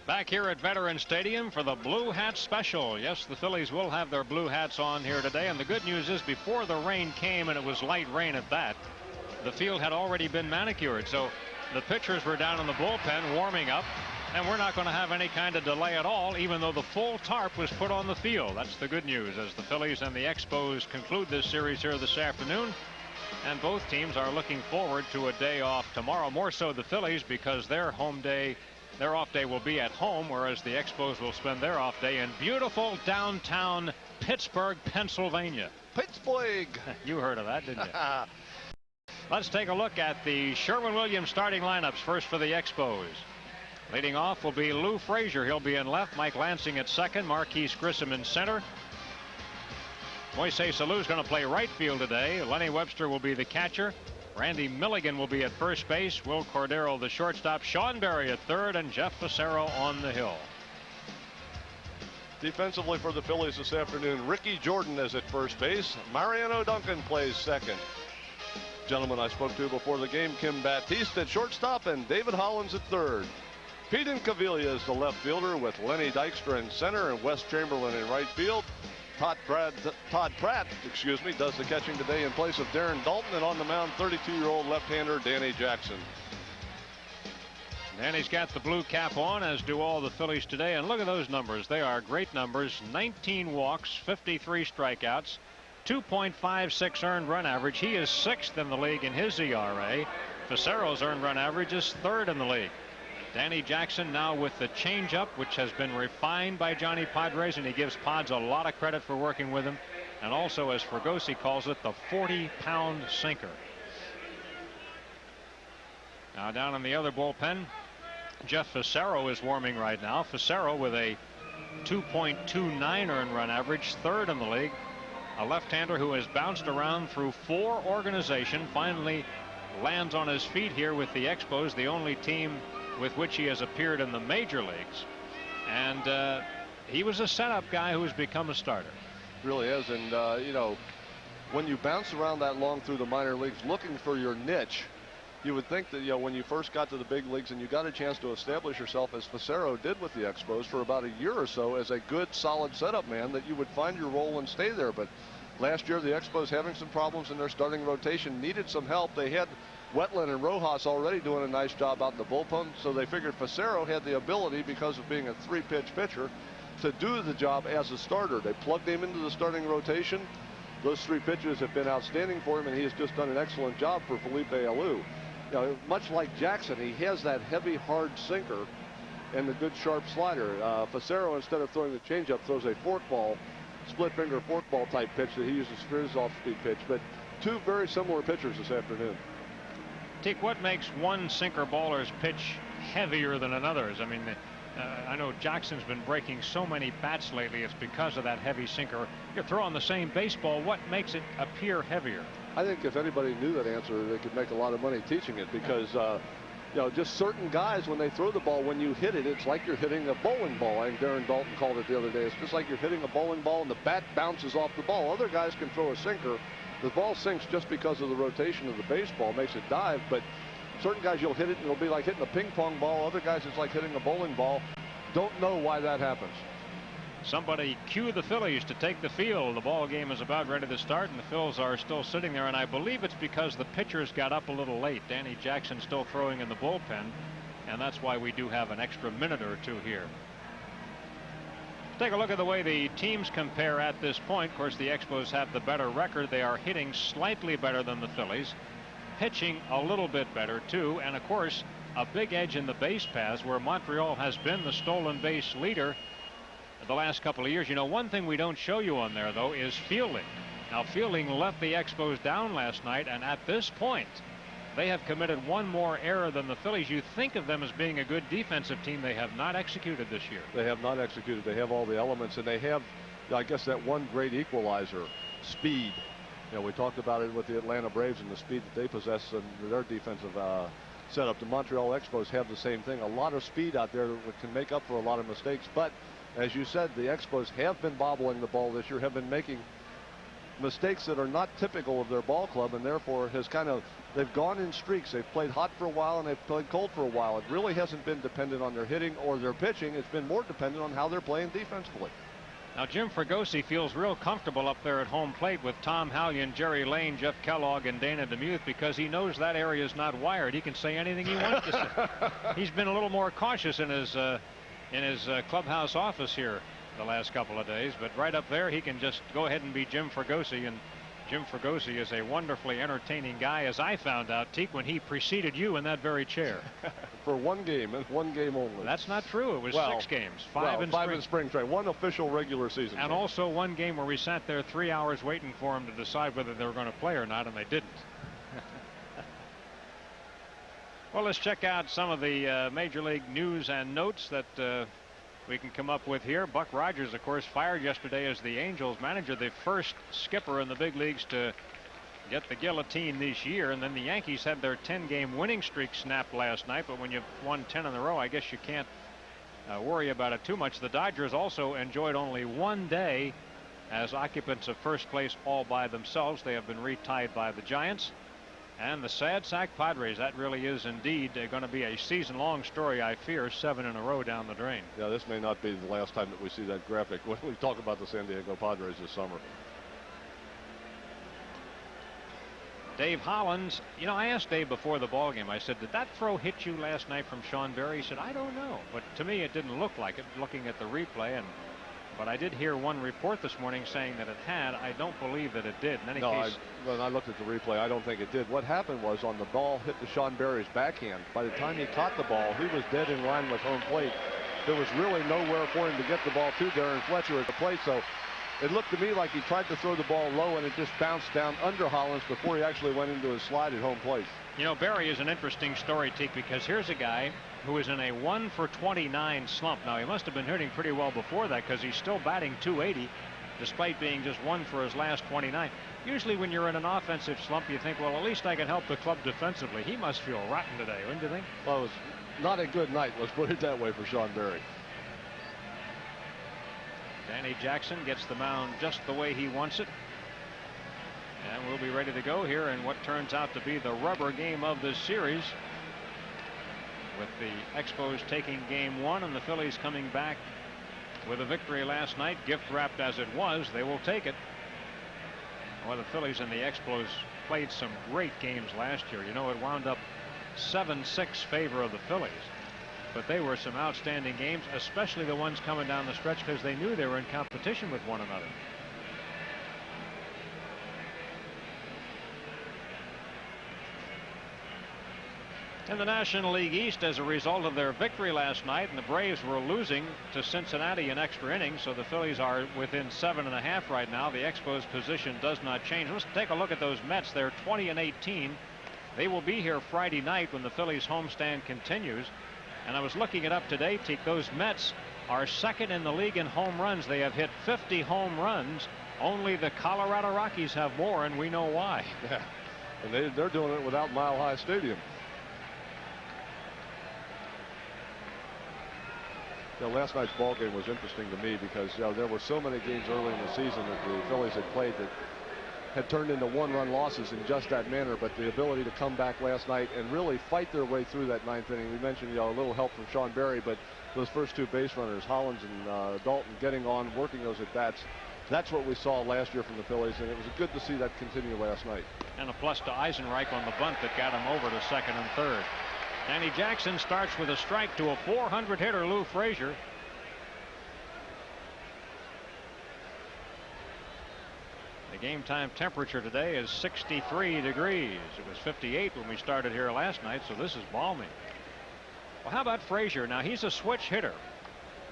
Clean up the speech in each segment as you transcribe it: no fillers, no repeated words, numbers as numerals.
Back here at Veterans Stadium for the Blue Hat Special. Yes, the Phillies will have their blue hats on here today. And the good news is before the rain came, and it was light rain at that, the field had already been manicured. So the pitchers were down in the bullpen warming up. And we're not going to have any kind of delay at all, even though the full tarp was put on the field. That's the good news as the Phillies and the Expos conclude this series here this afternoon. And both teams are looking forward to a day off tomorrow. More so the Phillies, because their off day will be at home, whereas the Expos will spend their off day in beautiful downtown Pittsburgh, Pennsylvania. Pittsburgh. You heard of that, didn't you? Let's take a look at the Sherwin-Williams starting lineups. First for the Expos. Leading off will be Lou Frazier. He'll be in left. Mike Lansing at second. Marquise Grissom in center. Moises Alou's going to play right field today. Lenny Webster will be the catcher. Randy Milligan will be at first base. Will Cordero the shortstop. Sean Berry at third, and Jeff Fassero on the hill. Defensively for the Phillies this afternoon, Ricky Jordan is at first base. Mariano Duncan plays second. Gentleman I spoke to before the game, Kim Baptiste at shortstop, and David Hollins at third. Pete Incaviglia is the left fielder with Lenny Dykstra in center and Wes Chamberlain in right field. Todd Pratt, does the catching today in place of Darren Dalton, and on the mound, 32-year-old left-hander Danny Jackson. Danny's got the blue cap on, as do all the Phillies today, and look at those numbers. They are great numbers. 19 walks, 53 strikeouts, 2.56 earned run average. He is sixth in the league in his ERA. Fassero's earned run average is third in the league. Danny Jackson now with the changeup, which has been refined by Johnny Padres, and he gives Pods a lot of credit for working with him. And also, as Fregosi calls it, the 40-pound sinker. Now down in the other bullpen, Jeff Fassero is warming right now. Fassero with a 2.29 earned run average, third in the league. A left-hander who has bounced around through 4 organizations, finally lands on his feet here with the Expos, the only team with which he has appeared in the major leagues. And he was a setup guy who has become a starter. Really is. And you know, when you bounce around that long through the minor leagues looking for your niche, you would think that, you know, when you first got to the big leagues and you got a chance to establish yourself, as Fassero did with the Expos for about a year or so, as a good solid setup man, that you would find your role and stay there. But last year the Expos, having some problems in their starting rotation, needed some help. They had Wetland and Rojas already doing a nice job out in the bullpen, so they figured Fassero had the ability, because of being a 3-pitch pitcher, to do the job as a starter. They plugged him into the starting rotation. Those 3 pitches have been outstanding for him, and he has just done an excellent job for Felipe Alou. You know, much like Jackson, he has that heavy, hard sinker and the good, sharp slider. Fassero, instead of throwing the changeup, throws a forkball, split-finger forkball type pitch that he uses for his off-speed pitch. But 2 very similar pitchers this afternoon. Teak, what makes one sinker baller's pitch heavier than another's? I mean, I know Jackson's been breaking so many bats lately. It's because of that heavy sinker. You're throwing the same baseball. What makes it appear heavier? I think if anybody knew that answer, they could make a lot of money teaching it, because you know, just certain guys, when they throw the ball, when you hit it, it's like you're hitting a bowling ball. I think Darren Dalton called it the other day. It's just like you're hitting a bowling ball and the bat bounces off the ball. Other guys can throw a sinker. The ball sinks just because of the rotation of the baseball, makes it dive, but certain guys, you'll hit it and it'll be like hitting a ping pong ball. Other guys, it's like hitting a bowling ball. Don't know why that happens. Somebody cue the Phillies to take the field. The ball game is about ready to start, and the Phils are still sitting there, and I believe it's because the pitchers got up a little late. Danny Jackson still throwing in the bullpen, and that's why we do have an extra minute or 2 here. Take a look at the way the teams compare at this point. Of course, the Expos have the better record. They are hitting slightly better than the Phillies, pitching a little bit better too, and of course a big edge in the base paths, where Montreal has been the stolen base leader the last couple of years. You know, one thing we don't show you on there, though, is fielding. Now, fielding let the Expos down last night, and at this point they have committed 1 more error than the Phillies. You think of them as being a good defensive team. They have not executed this year. They have not executed. They have all the elements, and they have, I guess, that one great equalizer, speed. You know, we talked about it with the Atlanta Braves and the speed that they possess in their defensive setup. The Montreal Expos have the same thing. A lot of speed out there that can make up for a lot of mistakes. But as you said, the Expos have been bobbling the ball this year, have been making mistakes that are not typical of their ball club, and therefore they've gone in streaks. They've played hot for a while and they've played cold for a while. It really hasn't been dependent on their hitting or their pitching. It's been more dependent on how they're playing defensively. Now Jim Fregosi feels real comfortable up there at home plate with Tom Hallion, Jerry Lane, Jeff Kellogg, and Dana DeMuth, because he knows that area is not wired. He can say anything he wants to say. He's been a little more cautious in his clubhouse office here the last couple of days, but right up there he can just go ahead and be Jim Fregosi. And Jim Fregosi is a wonderfully entertaining guy, as I found out, Teak, when he preceded you in that very chair. For one game and one game only. That's not true. It was 6 games. Five in spring training. One official regular season and game. Also one game where we sat there 3 hours waiting for him to decide whether they were going to play or not, and they didn't. Well, let's check out some of the Major League news and notes that we can come up with here. Buck Rogers, of course, fired yesterday as the Angels manager, the first skipper in the big leagues to get the guillotine this year. And then the Yankees had their 10-game winning streak snapped last night, but when you've won 10 in a row, I guess you can't worry about it too much. The Dodgers also enjoyed only 1 day as occupants of first place all by themselves. They have been retied by the Giants. And the sad sack Padres, that really is indeed going to be a season-long story, I fear. 7 in a row down the drain. Yeah, this may not be the last time that we see that graphic when we talk about the San Diego Padres this summer. Dave Hollins, you know, I asked Dave before the ball game, I said, did that throw hit you last night from Sean Berry? He said, I don't know. But to me, it didn't look like it, looking at the replay. But I did hear one report this morning saying that it had. I don't believe that it did. In any case, when I looked at the replay, I don't think it did. What happened was, on the ball hit the Sean Berry's backhand, by the time he caught the ball, he was dead in line with home plate. There was really nowhere for him to get the ball to Darren Fletcher at the plate. So it looked to me like he tried to throw the ball low and it just bounced down under Hollins before he actually went into his slide at home plate. You know, Berry is an interesting story, Teak, because here's a guy who is in a 1-for-29 slump. Now, he must have been hitting pretty well before that, because he's still batting .280 despite being just 1 for his last 29. Usually when you're in an offensive slump, you think, well, at least I can help the club defensively. He must feel rotten today, wouldn't you think? Well, it was not a good night, let's put it that way, for Sean Berry. Danny Jackson gets the mound just the way he wants it. And we'll be ready to go here in what turns out to be the rubber game of this series, with the Expos taking game 1 and the Phillies coming back with a victory last night. Gift wrapped as it was, they will take it. Well, the Phillies and the Expos played some great games last year. You know, it wound up 7-6 favor of the Phillies, but they were some outstanding games, especially the ones coming down the stretch, because they knew they were in competition with one another. In the National League East, as a result of their victory last night, and the Braves were losing to Cincinnati in extra innings, so the Phillies are within 7.5 right now. The Expos position does not change. Let's take a look at those Mets. They're 20-18. They will be here Friday night when the Phillies homestand continues. And I was looking it up today, Teak. Those Mets are second in the league in home runs. They have hit 50 home runs. Only the Colorado Rockies have more, and we know why. Yeah, and they're doing it without Mile High Stadium. Last night's ball game was interesting to me because there were so many games early in the season that the Phillies had played that had turned into 1-run losses in just that manner. But the ability to come back last night and really fight their way through that 9th inning. We mentioned a little help from Sean Berry, but those first 2 base runners, Hollins and Dalton, getting on, working those at bats. That's what we saw last year from the Phillies, and it was good to see that continue last night. And a plus to Eisenreich on the bunt that got him over to second and third. Danny Jackson starts with a strike to a .400 hitter, Lou Frazier. The game time temperature today is 63 degrees. It was 58 when we started here last night, so this is balmy. Well, how about Frazier? Now, he's a switch hitter,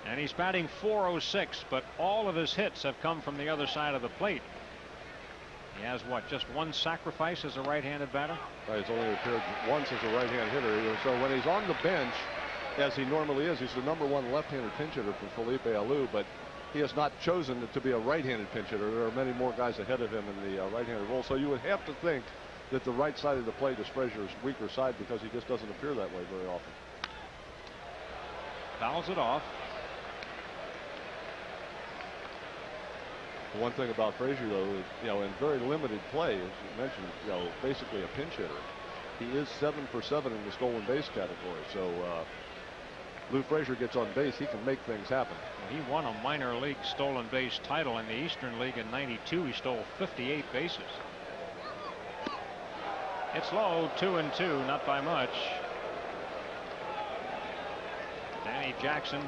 and he's batting .406, but all of his hits have come from the other side of the plate. He has what, just 1 sacrifice as a right-handed batter? Right, he's only appeared once as a right-hand hitter. So when he's on the bench, as he normally is, he's the #1 left-handed pinch hitter for Felipe Alou, but he has not chosen to be a right-handed pinch hitter. There are many more guys ahead of him in the right-handed role. So you would have to think that the right side of the plate is Frazier's weaker side, because he just doesn't appear that way very often. Fouls it off. One thing about Frazier, though, is, in very limited play, as you mentioned, basically a pinch hitter. He is 7 for 7 in the stolen base category. So Lou Frazier gets on base, he can make things happen. Well, he won a minor league stolen base title in the Eastern League in '92. He stole 58 bases. It's low, 2-2, not by much. Danny Jackson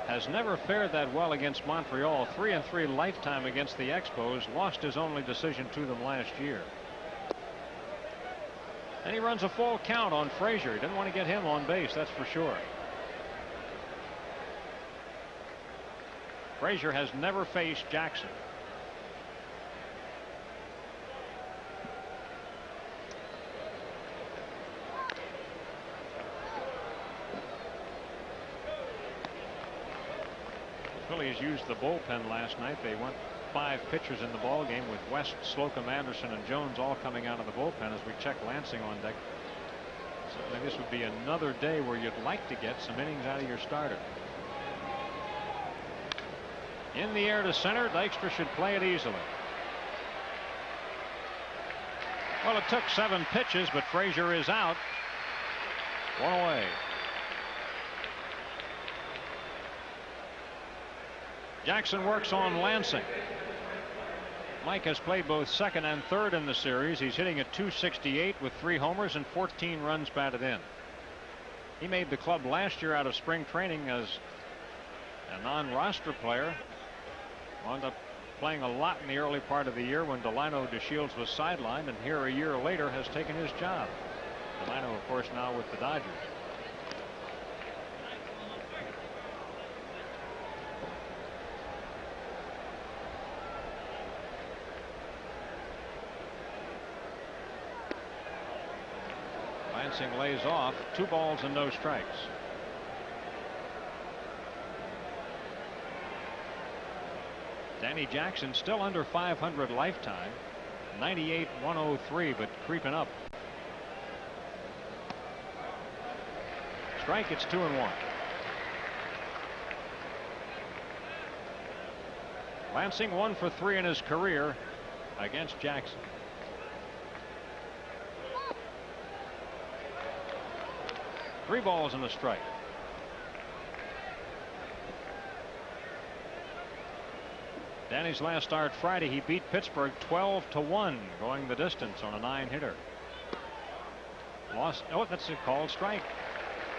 has never fared that well against Montreal. 3-3 lifetime against the Expos. Lost his only decision to them last year. And he runs a full count on Frazier. He didn't want to get him on base, that's for sure. Frazier has never faced Jackson. The Phillies used the bullpen last night. They went 5 pitchers in the ball game with West, Slocum, Anderson, and Jones all coming out of the bullpen as we check Lansing on deck. Certainly this would be another day where you'd like to get some innings out of your starter. In the air to center. Dykstra should play it easily. Well, it took 7 pitches, but Frazier is out. 1 away. Jackson works on Lansing. Mike has played both second and third in the series. He's hitting at .268 with 3 homers and 14 runs batted in. He made the club last year out of spring training as a non-roster player. Wound up playing a lot in the early part of the year when Delino DeShields was sidelined, and here a year later has taken his job. Delino, of course, now with the Dodgers. Lansing lays off. 2 balls and no strikes. Danny Jackson still under 500 lifetime. 98-103, but creeping up. Strike, it's 2-1. Lansing 1 for 3 in his career against Jackson. Three balls and a strike. Danny's last start Friday, he beat Pittsburgh 12-1, going the distance on a 9-hitter. Lost. Oh, that's a called strike.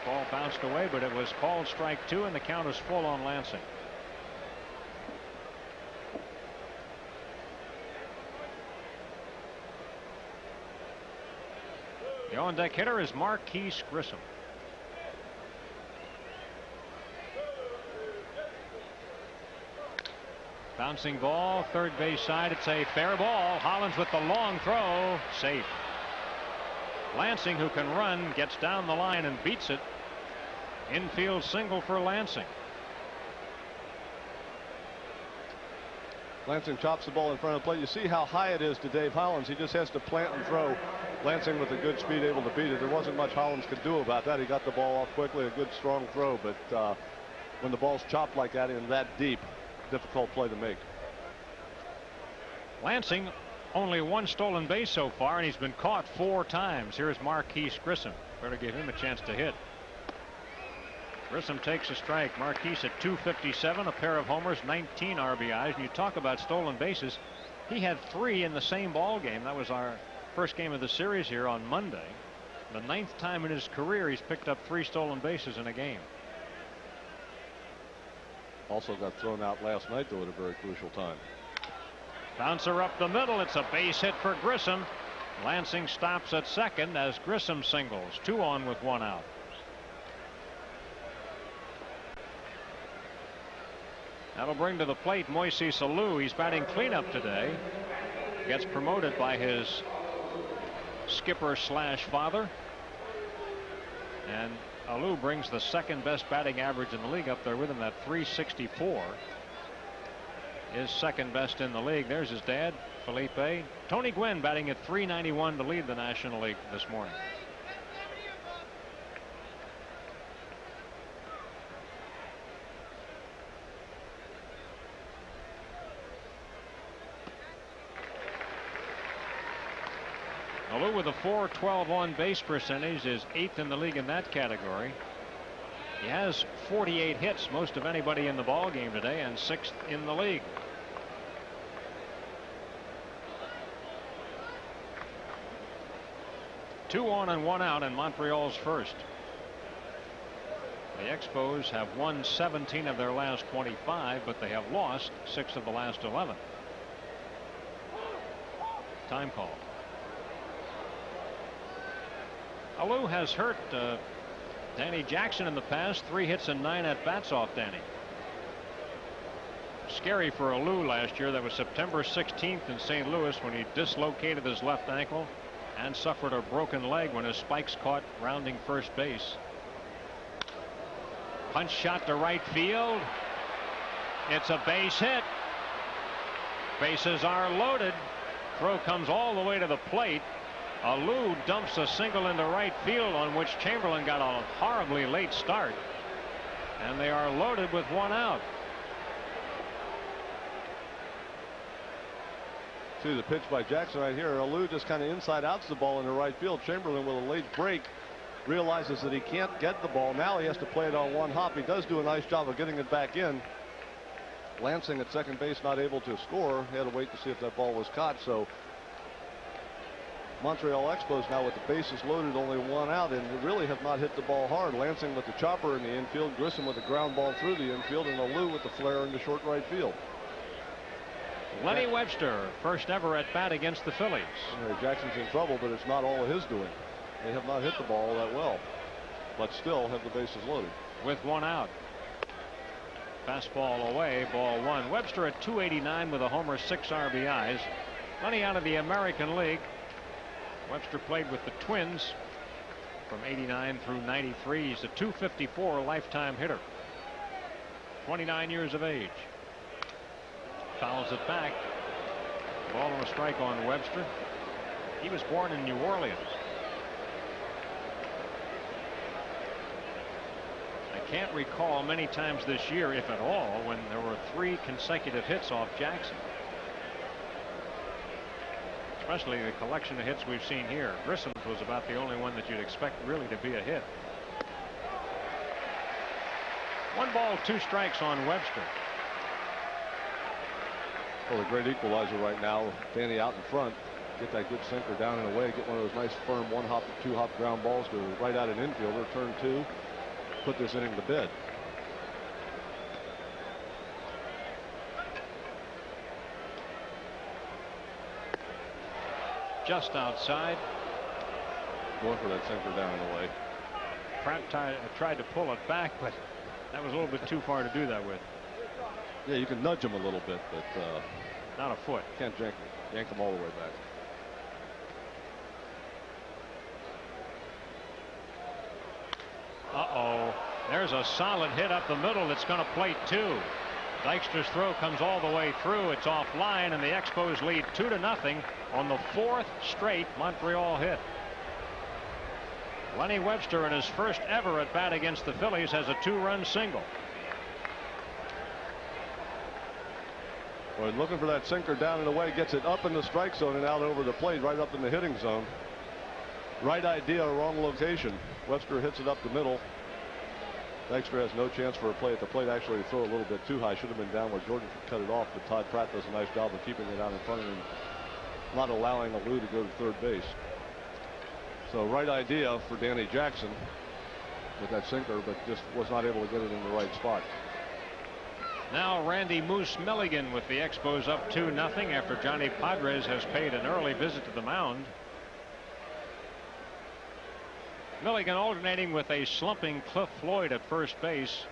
Ball bounced away, but it was called strike 2, and the count is full on Lansing. The on-deck hitter is Marquise Grissom. Bouncing ball, third base side. It's a fair ball. Hollins with the long throw. Safe. Lansing, who can run, gets down the line and beats it. Infield single for Lansing. Lansing chops the ball in front of the plate. You see how high it is to Dave Hollins. He just has to plant and throw. Lansing with a good speed able to beat it. There wasn't much Hollins could do about that. He got the ball off quickly. A good strong throw. But when the ball's chopped like that and that deep, difficult play to make. Lansing only 1 stolen base so far, and he's been caught 4 times. Here's Marquise Grissom. Better give him a chance to hit. Grissom takes a strike. Marquise at .257, a pair of homers, 19 RBIs. And you talk about stolen bases. He had 3 in the same ball game. That was our first game of the series here on Monday. The 9th time in his career he's picked up 3 stolen bases in a game. Also got thrown out last night, though, at a very crucial time. Bouncer up the middle. It's a base hit for Grissom. Lansing stops at second as Grissom singles. 2 on with 1 out. That'll bring to the plate Moises Alou. He's batting cleanup today. Gets promoted by his skipper slash father. And Alou brings the 2nd best batting average in the league up there with him. That .364 is 2nd best in the league. There's his dad, Felipe. Tony Gwynn batting at .391 to lead the National League this morning. Alou with a .412 on base percentage is 8th in the league in that category. He has 48 hits, most of anybody in the ball game today, and 6th in the league. Two on and one out in Montreal's first. The Expos have won 17 of their last 25, but they have lost 6 of the last 11. Time call. Alou has hurt Danny Jackson in the past. 3 hits and 9 at bats off Danny. Scary for Alou last year. That was September 16th in St. Louis when he dislocated his left ankle and suffered a broken leg when his spikes caught rounding first base. Punch shot to right field. It's a base hit. Bases are loaded. Throw comes all the way to the plate. Alou dumps a single into right field on which Chamberlain got a horribly late start. And they are loaded with 1 out. See the pitch by Jackson right here. Alou just kind of inside outs the ball into right field. Chamberlain with a late break realizes that he can't get the ball. Now he has to play it on 1 hop. He does do a nice job of getting it back in. Lansing at second base not able to score. He had to wait to see if that ball was caught. So Montreal Expos now with the bases loaded, only 1 out, and really have not hit the ball hard. Lansing with the chopper in the infield, Grissom with the ground ball through the infield, and Alou with the flare into short right field. Lenny Webster, first ever at bat against the Phillies. Jackson's in trouble, but it's not all of his doing. They have not hit the ball that well, but still have the bases loaded. With 1 out. Fastball away, ball 1. Webster at .289 with a homer, 6 RBIs. Lenny out of the American League. Webster played with the Twins from '89 through '93. He's a .254 lifetime hitter. 29 years of age. Fouls it back. Ball and a strike on Webster. He was born in New Orleans. I can't recall many times this year, if at all, when there were 3 consecutive hits off Jackson. Especially the collection of hits we've seen here. Grissom's was about the only one that you'd expect really to be a hit. 1 ball, 2 strikes on Webster. Well, a great equalizer right now. Danny out in front. Get that good sinker down and away. Get one of those nice firm 1 hop, 2 hop ground balls to right out an infielder. Turn 2. Put this inning to bed. Just outside. Going for that sinker down and away. Pratt tried to pull it back, but that was a little bit too far to do that with. Yeah, you can nudge him a little bit, but not a foot. Can't yank him all the way back. Uh-oh. There's a solid hit up the middle that's going to plate 2. Dykstra's throw comes all the way through. It's offline, and the Expos lead 2-0 on the 4th straight Montreal hit. Lenny Webster, in his first ever at bat against the Phillies, has a 2-run single. Well, looking for that sinker down and away, gets it up in the strike zone and out over the plate, right up in the hitting zone. Right idea, wrong location. Webster hits it up the middle. Dykstra has no chance for a play at the plate. Actually, throw a little bit too high. Should have been down where Jordan could cut it off, but Todd Pratt does a nice job of keeping it out in front of him, not allowing Alou to go to third base. So right idea for Danny Jackson with that sinker, but just was not able to get it in the right spot. Now Randy Moose Milligan with the Expos up 2-0 after Johnny Padres has paid an early visit to the mound. Milligan alternating with a slumping Cliff Floyd at first base.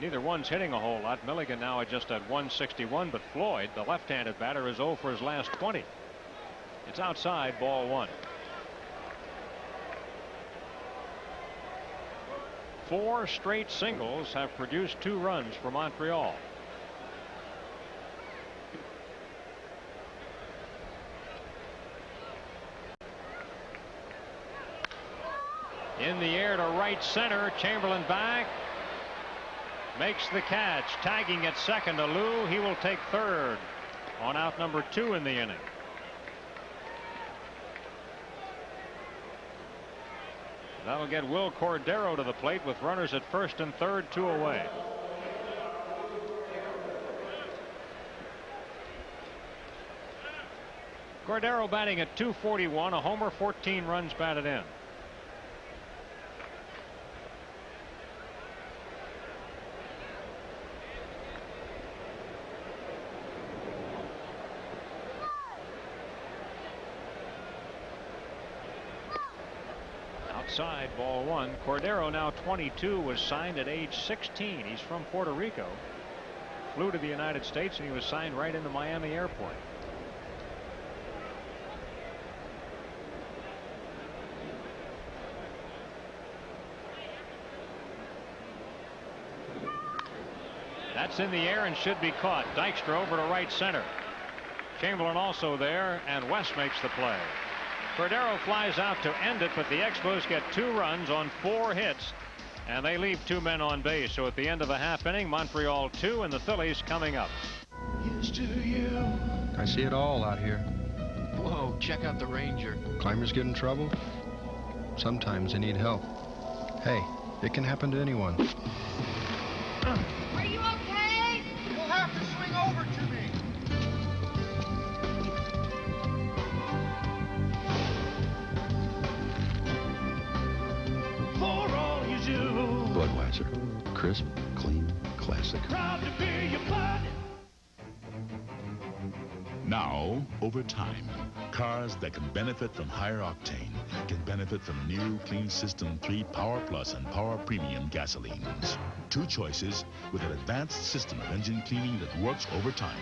Neither one's hitting a whole lot. Milligan now just at 161, but Floyd, the left-handed batter, is 0 for his last 20. It's outside, ball 1. 4 straight singles have produced 2 runs for Montreal. In the air to right center. Chamberlain back. Makes the catch. Tagging at second to Alou. He will take third on out number 2 in the inning. That'll get Will Cordero to the plate with runners at first and third, 2 away. Cordero batting at .241, a homer, 14 runs batted in. Outside, ball 1. Cordero, now 22, was signed at age 16. He's from Puerto Rico. Flew to the United States and he was signed right into Miami Airport. That's in the air and should be caught. Dykstra over to right center. Chamberlain also there, and West makes the play. Cordero flies out to end it, but the Expos get 2 runs on 4 hits, and they leave 2 men on base. So at the end of the half inning, Montreal 2 and the Phillies coming up. Here's to you. I see it all out here. Whoa, check out the Ranger. Climbers get in trouble. Sometimes they need help. Hey, it can happen to anyone. Are you okay? You'll have to swing over to me. For all you do. Budweiser. Crisp, clean, classic. Proud to be your bud. Now, over time, cars that can benefit from higher octane can benefit from new Clean System 3 Power Plus and Power Premium gasolines. 2 choices with an advanced system of engine cleaning that works over time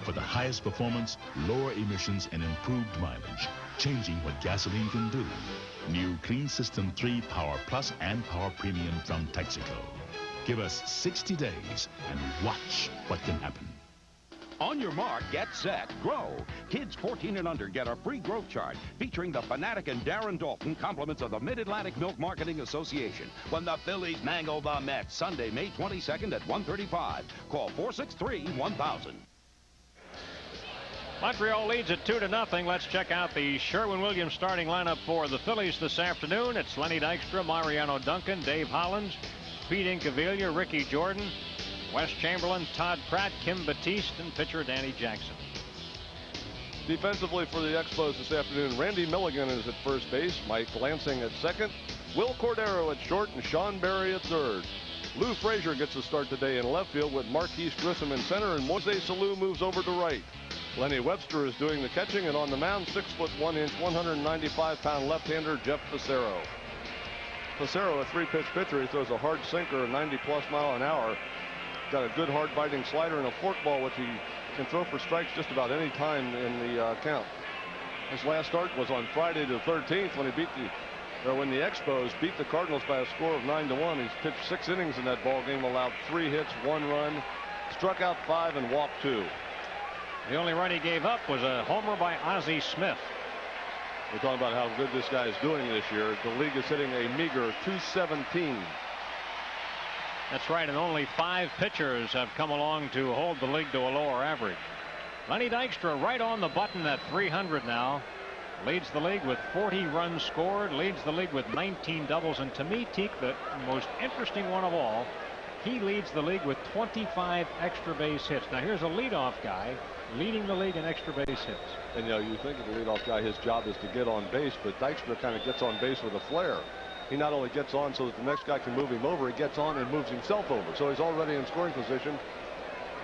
for the highest performance, lower emissions, and improved mileage, changing what gasoline can do. New Clean System 3 Power Plus and Power Premium from Texaco. Give us 60 days and watch what can happen. On your mark, get set, grow. Kids 14 and under get a free growth chart featuring the Fanatic and Darren Dalton, compliments of the Mid-Atlantic Milk Marketing Association, when the Phillies mangle the Mets, Sunday, May 22nd at 1:35. Call 463-1000. Montreal leads at 2-0. Let's check out the Sherwin-Williams starting lineup for the Phillies this afternoon. It's Lenny Dykstra, Mariano Duncan, Dave Hollins, Pete Incaviglia, Ricky Jordan, Wes Chamberlain, Todd Pratt, Kim Batiste, and pitcher Danny Jackson. Defensively for the Expos this afternoon, Randy Milligan is at first base, Mike Lansing at second, Will Cordero at short, and Sean Berry at third. Lou Frazier gets a start today in left field with Marquise Grissom in center, and Moise Salou moves over to right. Lenny Webster is doing the catching, and on the mound, 6'1", 195-pound left-hander Jeff Facero. Facero, a 3-pitch pitcher. He throws a hard sinker, 90-plus mile an hour. Got a good hard-biting slider and a forkball, which he can throw for strikes just about any time in the count. His last start was on Friday the 13th when when the Expos beat the Cardinals by a score of 9-1. He's pitched 6 innings in that ball game, allowed 3 hits, 1 run, struck out 5, and walked 2. The only run he gave up was a homer by Ozzie Smith. We're talking about how good this guy is doing this year. The league is hitting a meager .217. That's right, and only 5 pitchers have come along to hold the league to a lower average. Lenny Dykstra right on the button at 300 now. Leads the league with 40 runs scored, leads the league with 19 doubles, and to me, Teak, the most interesting one of all, he leads the league with 25 extra base hits. Now here's a leadoff guy leading the league in extra base hits. And you think of the leadoff guy, his job is to get on base, but Dykstra kind of gets on base with a flair. He not only gets on so that the next guy can move him over, he gets on and moves himself over. So he's already in scoring position.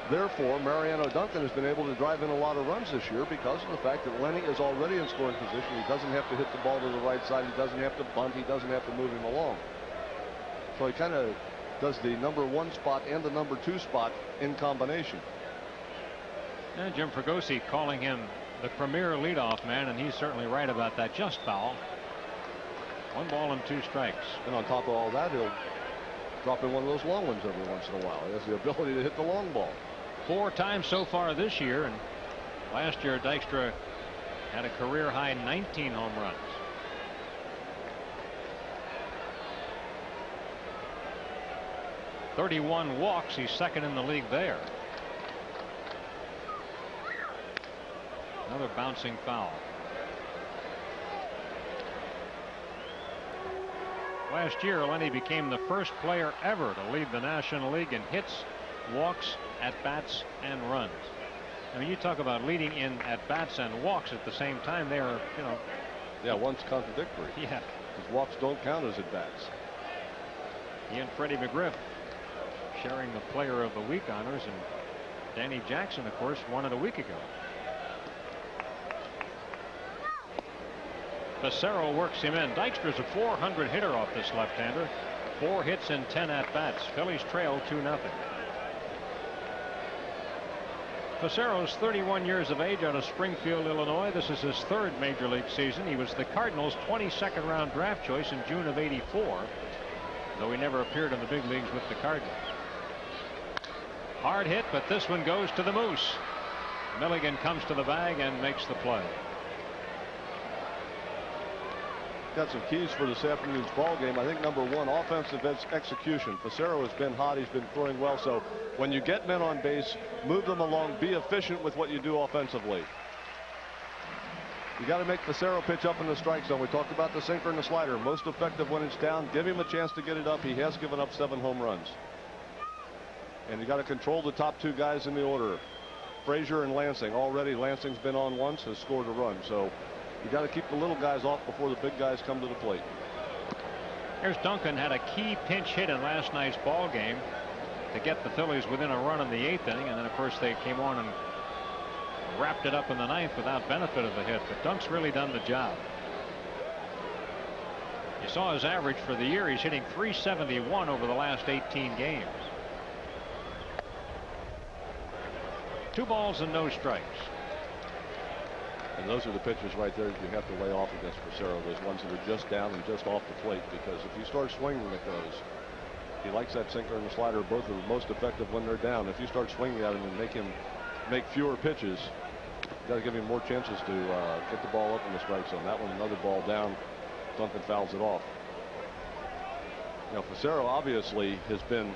Therefore, Mariano Duncan has been able to drive in a lot of runs this year because of the fact that Lenny is already in scoring position. He doesn't have to hit the ball to the right side. He doesn't have to bunt. He doesn't have to move him along. So he kind of does the number 1 spot and the number 2 spot in combination. And Jim Fregosi calling him the premier leadoff man, and he's certainly right about that. Just foul. 1 ball and 2 strikes. And on top of all that, he'll drop in one of those long ones every once in a while. He has the ability to hit the long ball. 4 times so far this year, and last year Dykstra had a career high 19 home runs. .31 walks. He's second in the league there. Another bouncing foul. Last year, Lenny became the first player ever to lead the National League in hits, walks, at-bats, and runs. I mean, you talk about leading in at-bats and walks at the same time. They are, you know. Yeah, one's contradictory. Yeah. Because walks don't count as at-bats. He and Freddie McGriff sharing the Player of the Week honors, and Danny Jackson, of course, won it a week ago. Facero works him in. Dykstra's a .400 hitter off this left-hander. 4 hits and 10 at-bats. Phillies trail 2-0. Facero's 31 years of age, out of Springfield, Illinois. This is his 3rd major league season. He was the Cardinals' 22nd round draft choice in June of '84, though he never appeared in the big leagues with the Cardinals. Hard hit, but this one goes to the Moose. Milligan comes to the bag and makes the play. Got some keys for this afternoon's ball game. I think number 1, offensive execution. Facero has been hot. He's been throwing well. So when you get men on base, move them along. Be efficient with what you do offensively. You got to make Facero pitch up in the strike zone. We talked about the sinker and the slider. Most effective when it's down. Give him a chance to get it up. He has given up 7 home runs. And you got to control the top 2 guys in the order. Frazier and Lansing. Already Lansing's been on once, has scored a run. So you got to keep the little guys off before the big guys come to the plate. Here's Duncan. Had a key pinch hit in last night's ball game to get the Phillies within a run in the 8th inning, and then of course they came on and wrapped it up in the 9th without benefit of the hit. But Dunk's really done the job. You saw his average for the year. He's hitting .371 over the last 18 games. 2 balls and no strikes. And those are the pitches right there that you have to lay off against Facero. Those ones that are just down and just off the plate. Because if you start swinging at those, he likes that sinker and the slider. Both are most effective when they're down. If you start swinging at him and make him make fewer pitches, you got to give him more chances to get the ball up in the strike zone. That one, another ball down. Duncan fouls it off. Now Facero obviously has been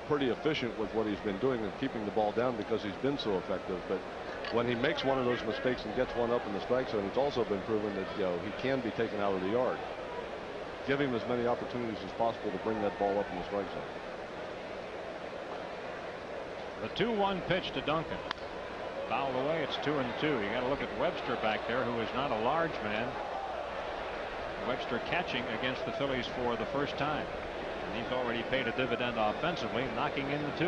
pretty efficient with what he's been doing and keeping the ball down because he's been so effective. But when he makes one of those mistakes and gets one up in the strike zone, it's also been proven that he can be taken out of the yard. Give him as many opportunities as possible to bring that ball up in the strike zone. The 2-1 pitch to Duncan. Fouled away. It's 2-2. You got to look at Webster back there, who is not a large man. Webster catching against the Phillies for the first time. And he's already paid a dividend offensively, knocking in the 2.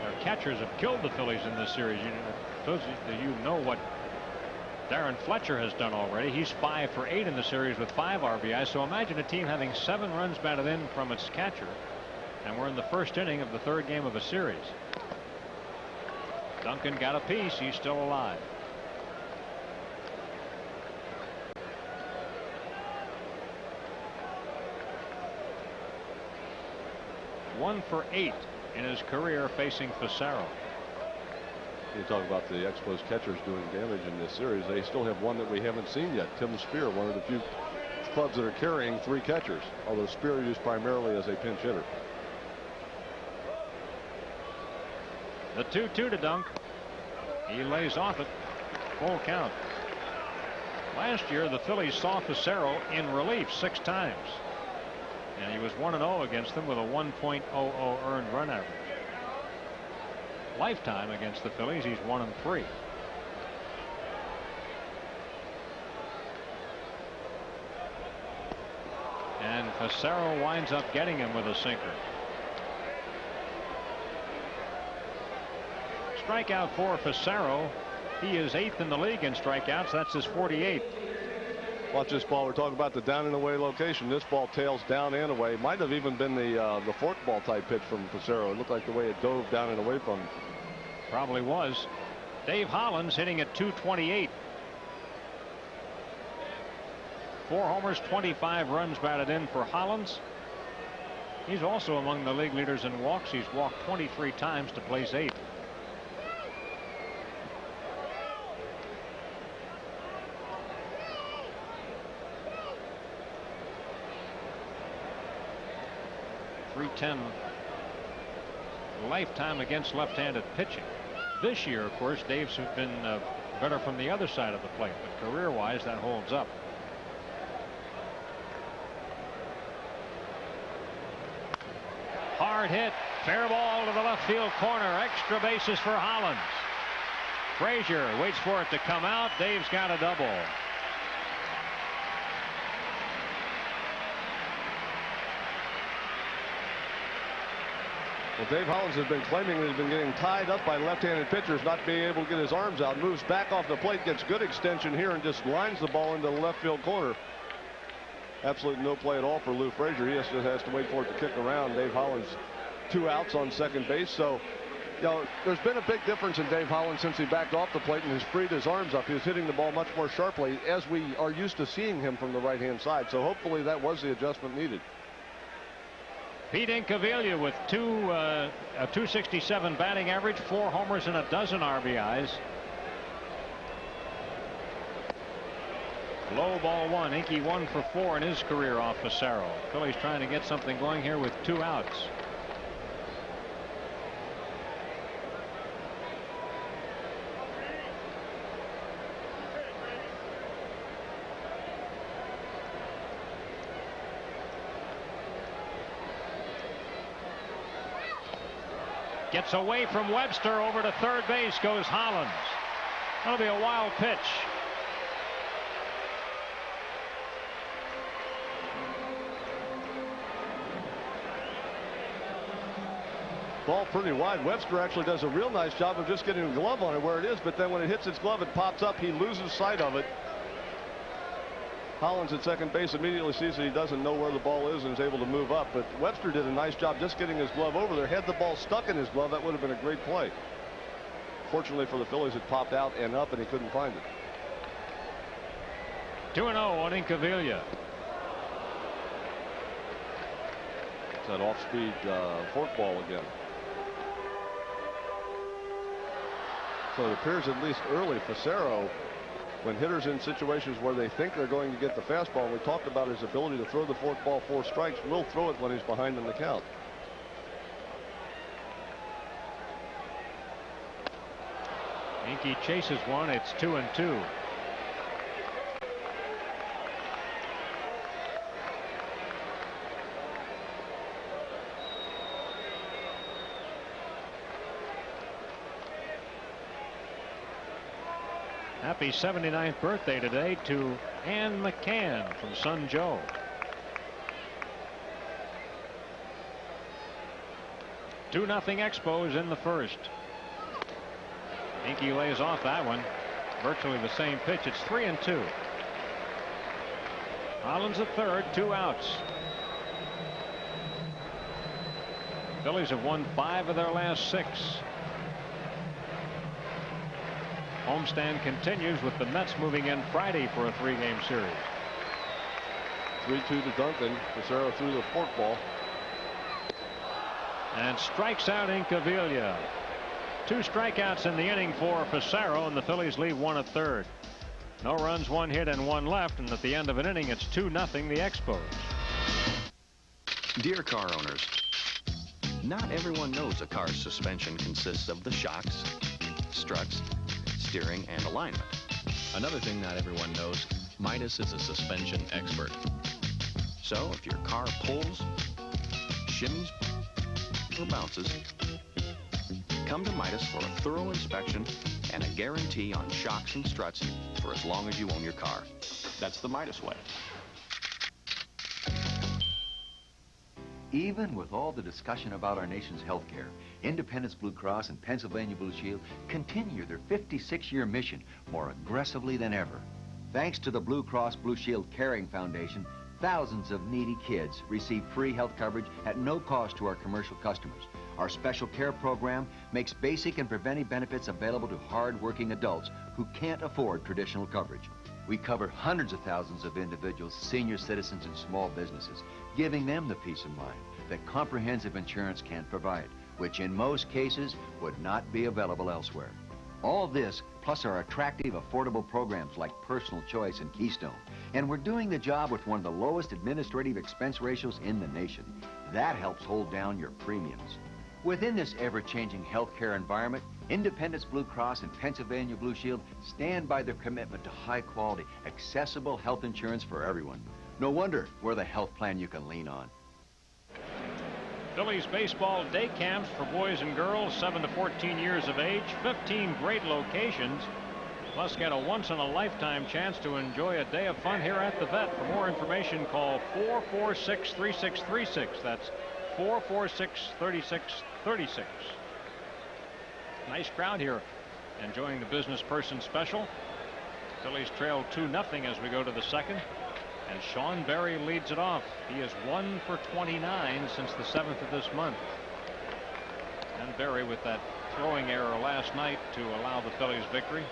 Their catchers have killed the Phillies in this series. You know what Darren Fletcher has done already. He's 5 for 8 in the series with 5 RBIs. So imagine a team having 7 runs batted in from its catcher. And we're in the first inning of the 3rd game of a series. Duncan got a piece. He's still alive. One for 8 in his career facing Facero. You talk about the Expos catchers doing damage in this series. They still have one that we haven't seen yet. Tim Spear, one of the few clubs that are carrying 3 catchers, although Spear used primarily as a pinch hitter. The 2-2 to Dunk. He lays off it. Full count. Last year the Phillies saw Facero in relief 6 times. And he was 1-0 against them with a 1.00 earned run average. Lifetime against the Phillies, he's 1-3. And Facero winds up getting him with a sinker. Strikeout for Facero. He is 8th in the league in strikeouts. That's his 48th. Watch this ball. We're talking about the down and away location. This ball tails down and away. Might have even been the forkball type pitch from Facero. It looked like the way it dove down and away from him. Probably was. Dave Hollins hitting at .228. 4 homers, 25 runs batted in for Hollins. He's also among the league leaders in walks. He's walked 23 times to place 8th. .310 lifetime against left-handed pitching. This year, of course, Dave's been better from the other side of the plate, but career-wise, that holds up. hard hit. Fair ball to the left field corner. Extra bases for Hollins. Frazier waits for it to come out. Dave's got a double. Well, Dave Hollins has been claiming that he's been getting tied up by left-handed pitchers, not being able to get his arms out. Moves back off the plate, gets good extension here, and just lines the ball into the left field corner. Absolutely no play at all for Lou Frazier. He just has to wait for it to kick around. Dave Hollins 2 outs on second base. So, you know, there's been a big difference in Dave Hollins since he backed off the plate and has freed his arms up. He was hitting the ball much more sharply, as we are used to seeing him from the right-hand side. So hopefully that was the adjustment needed. Pete Incaviglia with a 267 batting average, 4 homers and a dozen RBIs. Low ball 1. Inky 1 for 4 in his career off Facero. Phillies trying to get something going here with 2 outs. Gets away from Webster. Over to third base goes Hollins. That'll be a wild pitch. Ball pretty wide. Webster actually does a real nice job of just getting a glove on it where it is, but then when it hits its glove, it pops up. He loses sight of it. Hollins at second base immediately sees that he doesn't know where the ball is and is able to move up. But Webster did a nice job just getting his glove over there. Had the ball stuck in his glove, that would have been a great play. Fortunately for the Phillies, it popped out and up, and he couldn't find it. 2-0 on Incaviglia. It's that off-speed fork ball again. So it appears, at least early, Facero, when hitters in situations where they think they're going to get the fastball, we talked about his ability to throw the fork ball 4 strikes, will throw it when he's behind in the count. Inky chases one. It's 2-2. Happy 79th birthday today to Ann McCann from son Joe. Two nothing Expos in the first. Inky lays off that one. Virtually the same pitch. It's 3-2. Hollins at third, 2 outs. Phillies have won 5 of their last 6. Homestand continues with the Mets moving in Friday for a 3-game series. 3-2 to Duncan. Facero threw the fork ball. And strikes out Incaviglia. 2 strikeouts in the inning for Facero, and the Phillies leave 1 at third. No runs, 1 hit, and 1 left, and at the end of an inning, it's 2-0 the Expos. Dear car owners, not everyone knows a car's suspension consists of the shocks, struts, steering, and alignment. Another thing not everyone knows, Midas is a suspension expert. So if your car pulls, shimmies, or bounces, come to Midas for a thorough inspection and a guarantee on shocks and struts for as long as you own your car. That's the Midas way. Even with all the discussion about our nation's health care, Independence Blue Cross and Pennsylvania Blue Shield continue their 56-year mission more aggressively than ever. Thanks to the Blue Cross Blue Shield Caring Foundation, thousands of needy kids receive free health coverage at no cost to our commercial customers. Our special care program makes basic and preventive benefits available to hard-working adults who can't afford traditional coverage. We cover hundreds of thousands of individuals, senior citizens, and small businesses, giving them the peace of mind that comprehensive insurance can provide, which in most cases would not be available elsewhere. All this, plus our attractive, affordable programs like Personal Choice and Keystone. And we're doing the job with one of the lowest administrative expense ratios in the nation. That helps hold down your premiums. Within this ever-changing healthcare environment, Independence Blue Cross and Pennsylvania Blue Shield stand by their commitment to high-quality, accessible health insurance for everyone. No wonder we're the health plan you can lean on. Phillies baseball day camps for boys and girls 7 to 14 years of age. 15 great locations. Plus get a once-in-a-lifetime chance to enjoy a day of fun here at the Vet. For more information, call 446-3636. That's 446-3636. Nice crowd here enjoying the business person special. Phillies trail 2-0 as we go to the second. And Sean Berry leads it off. He is 1 for 29 since the 7th of this month. And Berry with that throwing error last night to allow the Phillies victory.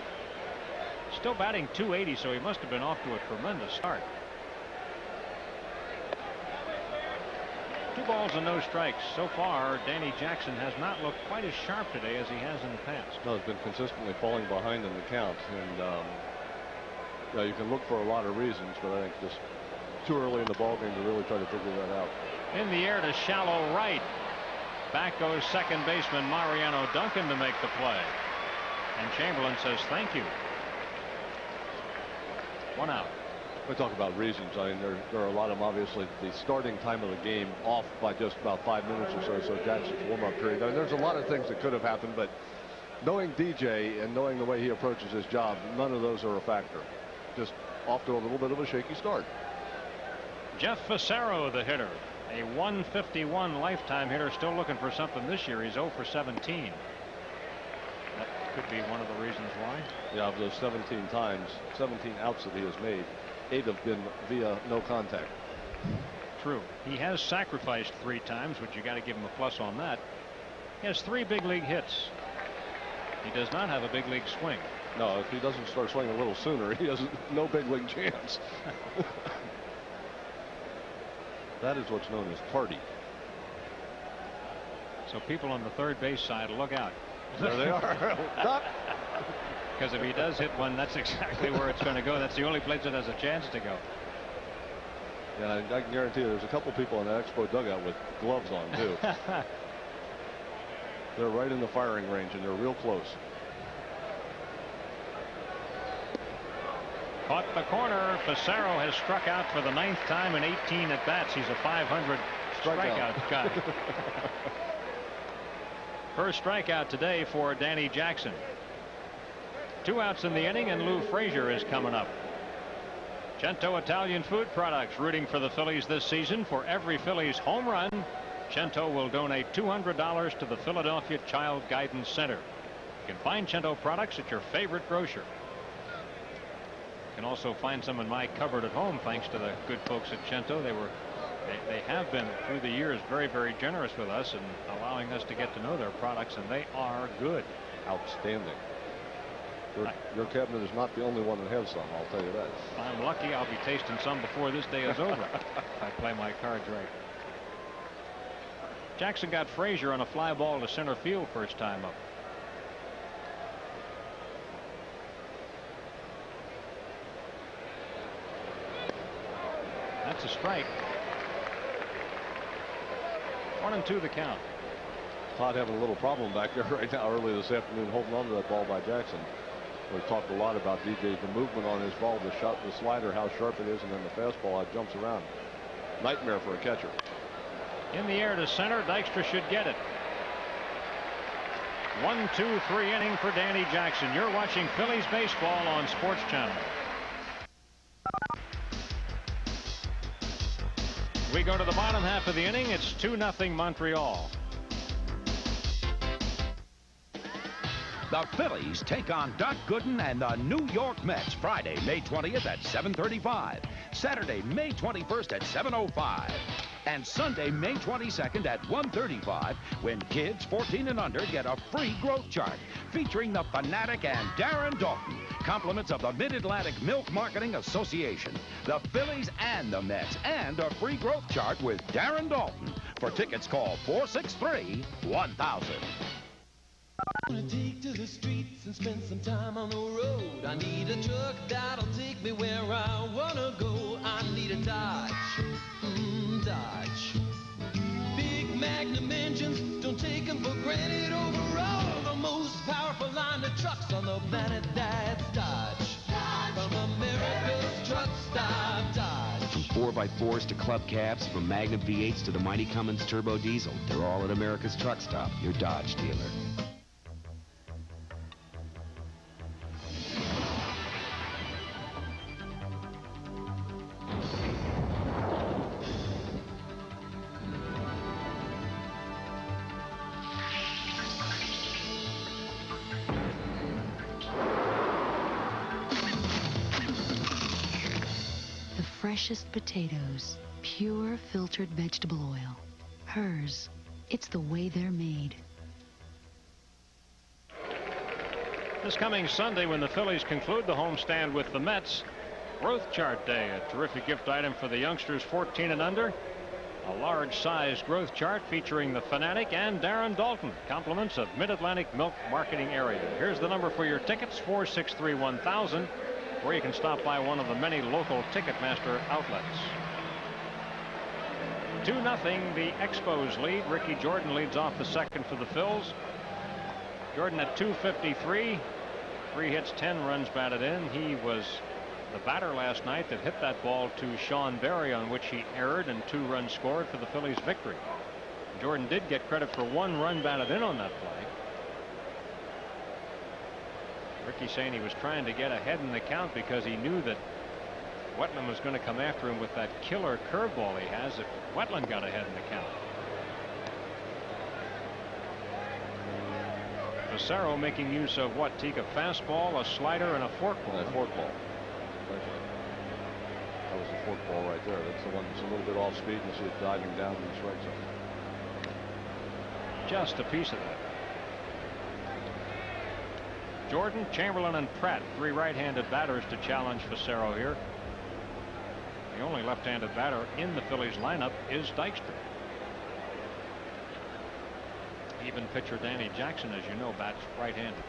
Still batting .280, so he must have been off to a tremendous start. 2 balls and no strikes. So far, Danny Jackson has not looked quite as sharp today as he has in the past. No, he's been consistently falling behind in the count. And you can look for a lot of reasons, but I think just too early in the ballgame to really try to figure that out. In the air to shallow right. Back goes second baseman Mariano Duncan to make the play. And Chamberlain says thank you. 1 out. We talk about reasons. I mean, there are a lot of them. Obviously, the starting time of the game off by just about 5 minutes or so. So Jackson's warm-up period. I mean, there's a lot of things that could have happened, but knowing DJ and knowing the way he approaches his job, none of those are a factor. Just off to a little bit of a shaky start. Jeff Facero, the hitter, a 151 lifetime hitter, still looking for something this year. He's 0 for 17. That could be one of the reasons why. Yeah, of those 17 outs that he has made, 8 have been via no contact. True. He has sacrificed 3 times, which you got to give him a plus on that. He has 3 big league hits. He does not have a big league swing. No, if he doesn't start swinging a little sooner, he has no big league chance. That is what's known as tardy. So people on the third base side, look out. There they are. Because if he does hit one, that's exactly where it's going to go. That's the only place it has a chance to go. Yeah, I can guarantee you there's a couple people in the Expo dugout with gloves on, too. They're right in the firing range, and they're real close. Caught the corner. Facero has struck out for the 9th time in 18 at bats. He's a 500 strikeout guy. First strikeout today for Danny Jackson. 2 outs in the inning, and Lou Frazier is coming up. Cento Italian Food Products rooting for the Phillies this season. For every Phillies home run, Cento will donate $200 to the Philadelphia Child Guidance Center. You can find Cento products at your favorite grocer. You can also find some in my cupboard at home, thanks to the good folks at Cento. They have been through the years very, very generous with us and allowing us to get to know their products, and they are good. Outstanding. Your cabinet is not the only one that has some, I'll tell you that. I'm lucky I'll be tasting some before this day is over if I play my cards right. Jackson got Frazier on a fly ball to center field first time up. That's a strike. 1-2 the count. Todd having a little problem back there right now early this afternoon, holding on to that ball by Jackson. We talked a lot about DJ's the movement on his ball, the shot, the slider, how sharp it is, and then the fastball, how it jumps around. Nightmare for a catcher. In the air to center. Dykstra should get it. 1-2-3 inning for Danny Jackson. You're watching Phillies baseball on Sports Channel. We go to the bottom half of the inning. It's 2-0 Montreal. The Phillies take on Doc Gooden and the New York Mets Friday, May 20th at 7:35. Saturday, May 21st at 7:05. And Sunday, May 22nd at 1:35, when kids 14 and under get a free growth chart featuring the Fanatic and Darren Dalton, compliments of the Mid-Atlantic Milk Marketing Association, the Phillies and the Mets, and a free growth chart with Darren Dalton. For tickets, call 463-1000. I'm gonna take to the streets and spend some time on the road. I need a truck that'll take me where I wanna go. I need a Dodge, Dodge. Big Magnum engines, don't take them for granted. Overall, the most powerful line of trucks on the planet, that's Dodge. From America's truck stop, Dodge. From 4x4s to club cabs, from Magnum V8s to the mighty Cummins Turbo Diesel, they're all at America's Truck Stop, your Dodge dealer. Freshest potatoes, pure filtered vegetable oil. Hers, it's the way they're made. This coming Sunday, when the Phillies conclude the homestand with the Mets, Growth Chart Day, a terrific gift item for the youngsters 14 and under. A large-sized growth chart featuring the Fanatic and Darren Dalton, compliments of Mid-Atlantic Milk Marketing Area. Here's the number for your tickets, 463-1000. Or you can stop by one of the many local Ticketmaster outlets. 2-0, the Expos lead. Ricky Jordan leads off the second for the Phils. Jordan at 253, 3 hits, 10 runs batted in. He was the batter last night that hit that ball to Sean Berry, on which he erred, and 2 runs scored for the Phillies' victory. Jordan did get credit for 1 run batted in on that play. Ricky saying he was trying to get ahead in the count because he knew that Wetland was going to come after him with that killer curveball he has if Wetland got ahead in the count. Facero making use of what, Teague? A fastball, a slider, and a forkball. A forkball. That was a forkball right there. That's the one that's a little bit off speed, and you see it diving down in the strike zone. Just a piece of that. Jordan, Chamberlain, and Pratt, 3 right-handed batters to challenge Facero here. The only left-handed batter in the Phillies lineup is Dykstra. Even pitcher Danny Jackson, as you know, bats right-handed.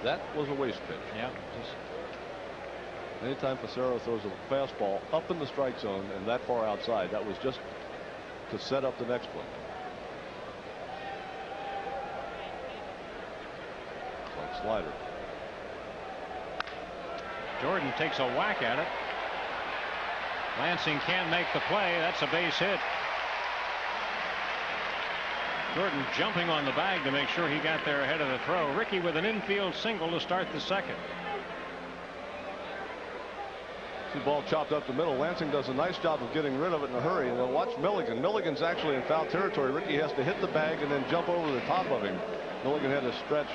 That was a waste pitch. Yeah. Anytime Facero throws a fastball up in the strike zone and that far outside, that was just to set up the next play. Like slider. Jordan takes a whack at it. Lansing can't make the play. That's a base hit. Jordan jumping on the bag to make sure he got there ahead of the throw. Ricky with an infield single to start the second. The ball chopped up the middle. Lansing does a nice job of getting rid of it in a hurry. And then watch Milligan. Milligan's actually in foul territory. Ricky has to hit the bag and then jump over the top of him. Milligan had to stretch.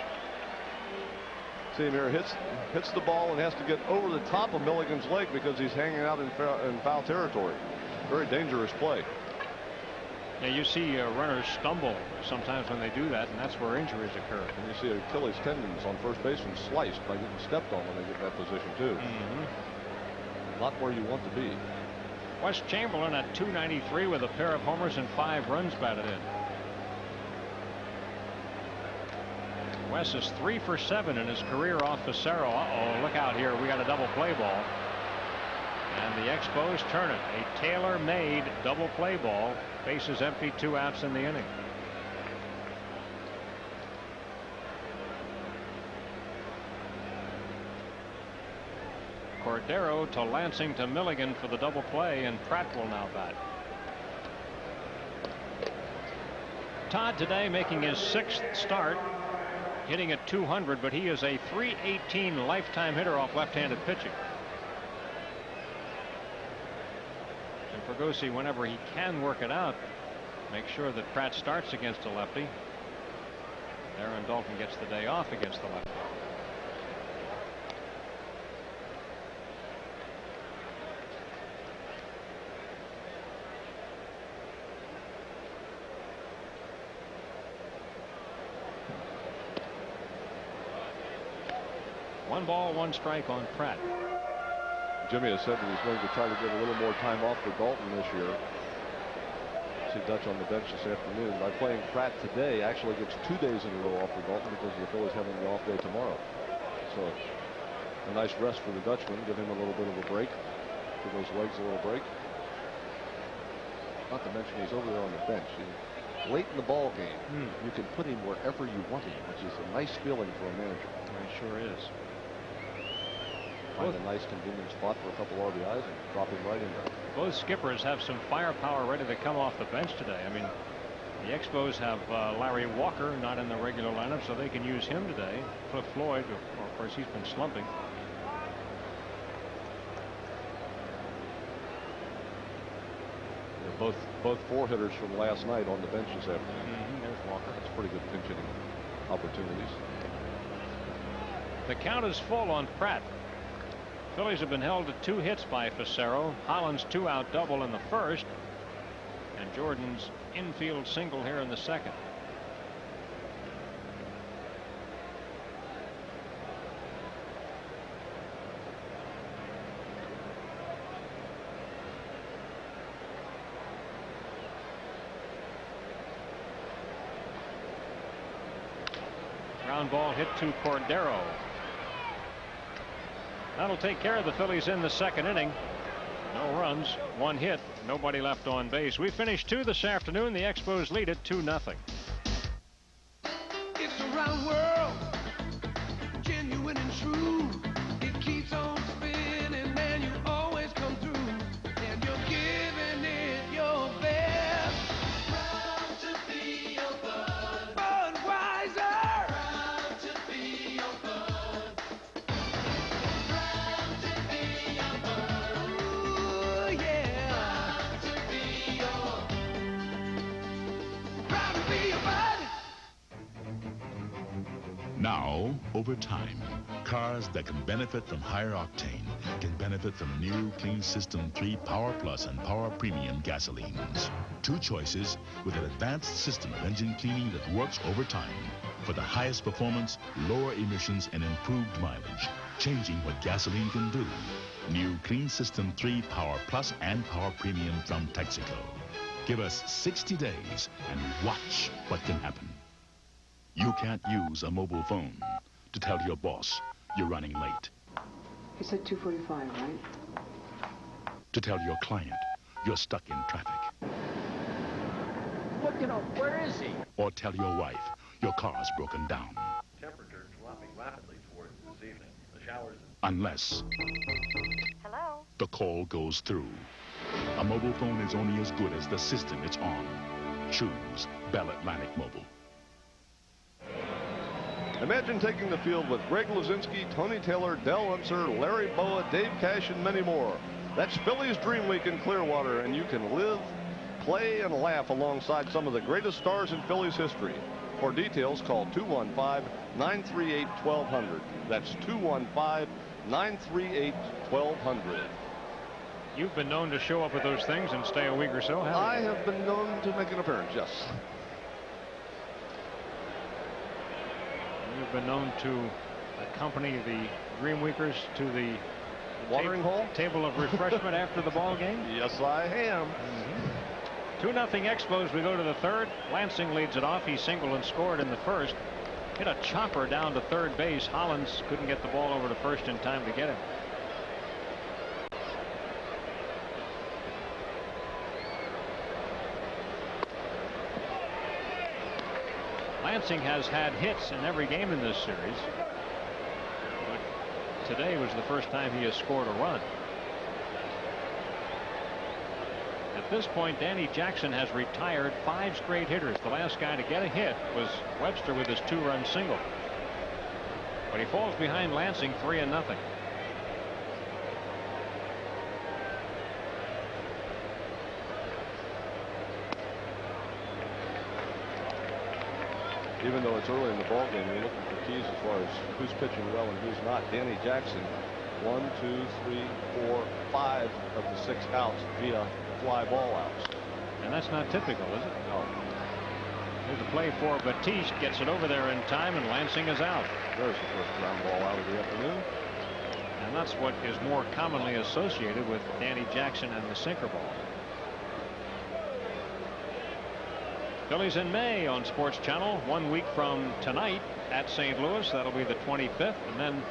See him here, hits the ball and has to get over the top of Milligan's leg because he's hanging out in foul territory. Very dangerous play. Yeah, you see runners stumble sometimes when they do that, and that's where injuries occur. And you see Achilles tendons on first baseman sliced by getting stepped on when they get in that position too. Not where you want to be. Wes Chamberlain at 293 with a pair of homers and 5 runs batted in. Wes is 3 for 7 in his career off Facero. Uh-oh, look out here. We got a double play ball. And the Expos turn it. A tailor-made double play ball. Bases empty, 2 outs in the inning. Cordero to Lansing to Milligan for the double play, and Pratt will now bat. Todd today making his 6th start, hitting at 200, but he is a .318 lifetime hitter off left-handed pitching. And Fergosi, whenever he can work it out, make sure that Pratt starts against a lefty. Darren Dalton gets the day off against the lefty. One ball, 1 strike on Pratt. Jimmy has said that he's going to try to get a little more time off for Dalton this year. See Dutch on the bench this afternoon. By playing Pratt today, actually gets 2 days in a row off for Dalton because the Phillies having the off day tomorrow. So a nice rest for the Dutchman. Give him a little bit of a break. Give those legs a little break. Not to mention he's over there on the bench. late in the ball game, you can put him wherever you want him, which is a nice feeling for a manager. It sure is. Find a nice convenient spot for a couple RBIs and drop him right in there. Both skippers have some firepower ready to come off the bench today. I mean, the Expos have Larry Walker not in the regular lineup, so they can use him today. Cliff Floyd, of course, he's been slumping. Both four hitters from last night on the bench this afternoon. There's Walker. That's pretty good pinch hitting opportunities. The count is full on Pratt. Phillies have been held to 2 hits by Facero. Holland's 2-out double in the first, and Jordan's infield single here in the second. Ground ball hit to Cordero. That'll take care of the Phillies in the second inning. No runs, 1 hit, nobody left on base. We finished 2 this afternoon. The Expos lead it 2-0. It's a round world, genuine and true. It keeps on spinning, man, you always come through. And you're giving it your best. Proud to be your bud. Budweiser. Proud to be your bud. Proud to be your bud. Ooh, yeah. Proud to be your. Proud to be your bud. Now, over time, cars that can benefit from higher octane can benefit from new Clean System 3 Power Plus and Power Premium gasolines. 2 choices with an advanced system of engine cleaning that works over time for the highest performance, lower emissions, and improved mileage, changing what gasoline can do. New Clean System 3 Power Plus and Power Premium from Texaco. Give us 60 days and watch what can happen. You can't use a mobile phone to tell your boss you're running late. You said 2:45, right? To tell your client you're stuck in traffic. Look, where is he? Or tell your wife your car's broken down. Temperature dropping rapidly towards this evening. The showers. Unless Hello? the call goes through. A mobile phone is only as good as the system it's on. Choose Bell Atlantic Mobile. Imagine taking the field with Greg Luzinski, Tony Taylor, Del Unser, Larry Boa, Dave Cash, and many more. That's Phillies Dream Week in Clearwater, and you can live, play, and laugh alongside some of the greatest stars in Phillies history. For details, call 215-938-1200. That's 215-938-1200. You've been known to show up at those things and stay a week or so, haven't you? I have been known to make an appearance, yes. You've been known to accompany the Dream Weekers to the watering hole table of refreshment after the ball game. Yes, I am. 2-0 Expos. We go to the third. Lansing leads it off. He singled and scored in the first. Hit a chopper down to third base. Hollins couldn't get the ball over to first in time to get him. Lansing has had hits in every game in this series, but today was the first time he has scored a run. At this point, Danny Jackson has retired 5 straight hitters. The last guy to get a hit was Webster with his 2-run single, but he falls behind Lansing 3-0. Even though it's early in the ball game, you're looking for keys as far as who's pitching well and who's not. Danny Jackson, 1, 2, 3, 4, 5 of the 6 outs via fly ball outs. And that's not typical, is it? No. Here's a play for Batiste, gets it over there in time, and Lansing is out. There's the first ground ball out of the afternoon. And that's what is more commonly associated with Danny Jackson and the sinker ball. Phillies in May on Sports Channel 1 week from tonight at St. Louis. That'll be the 25th, and then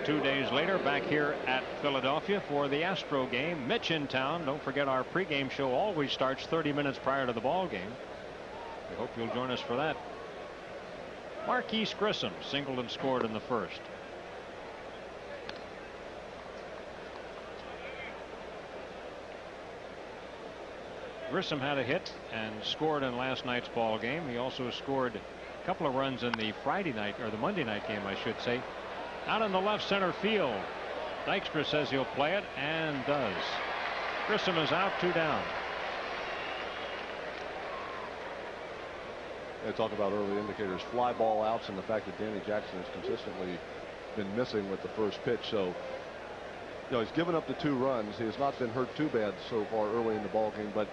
2 days later back here at Philadelphia for the Astro game. Mitch in town. Don't forget our pregame show always starts 30 minutes prior to the ball game. We hope you'll join us for that. Marquise Grissom singled and scored in the first. Grissom had a hit and scored in last night's ball game. He also scored a couple of runs in the Friday night, or the Monday night game, I should say. Out in the left center field. Dykstra says he'll play it, and does. Grissom is out, 2 down. They talk about early indicators, fly ball outs, and the fact that Danny Jackson has consistently been missing with the first pitch. So, he's given up the 2 runs. He has not been hurt too bad so far early in the ball game, but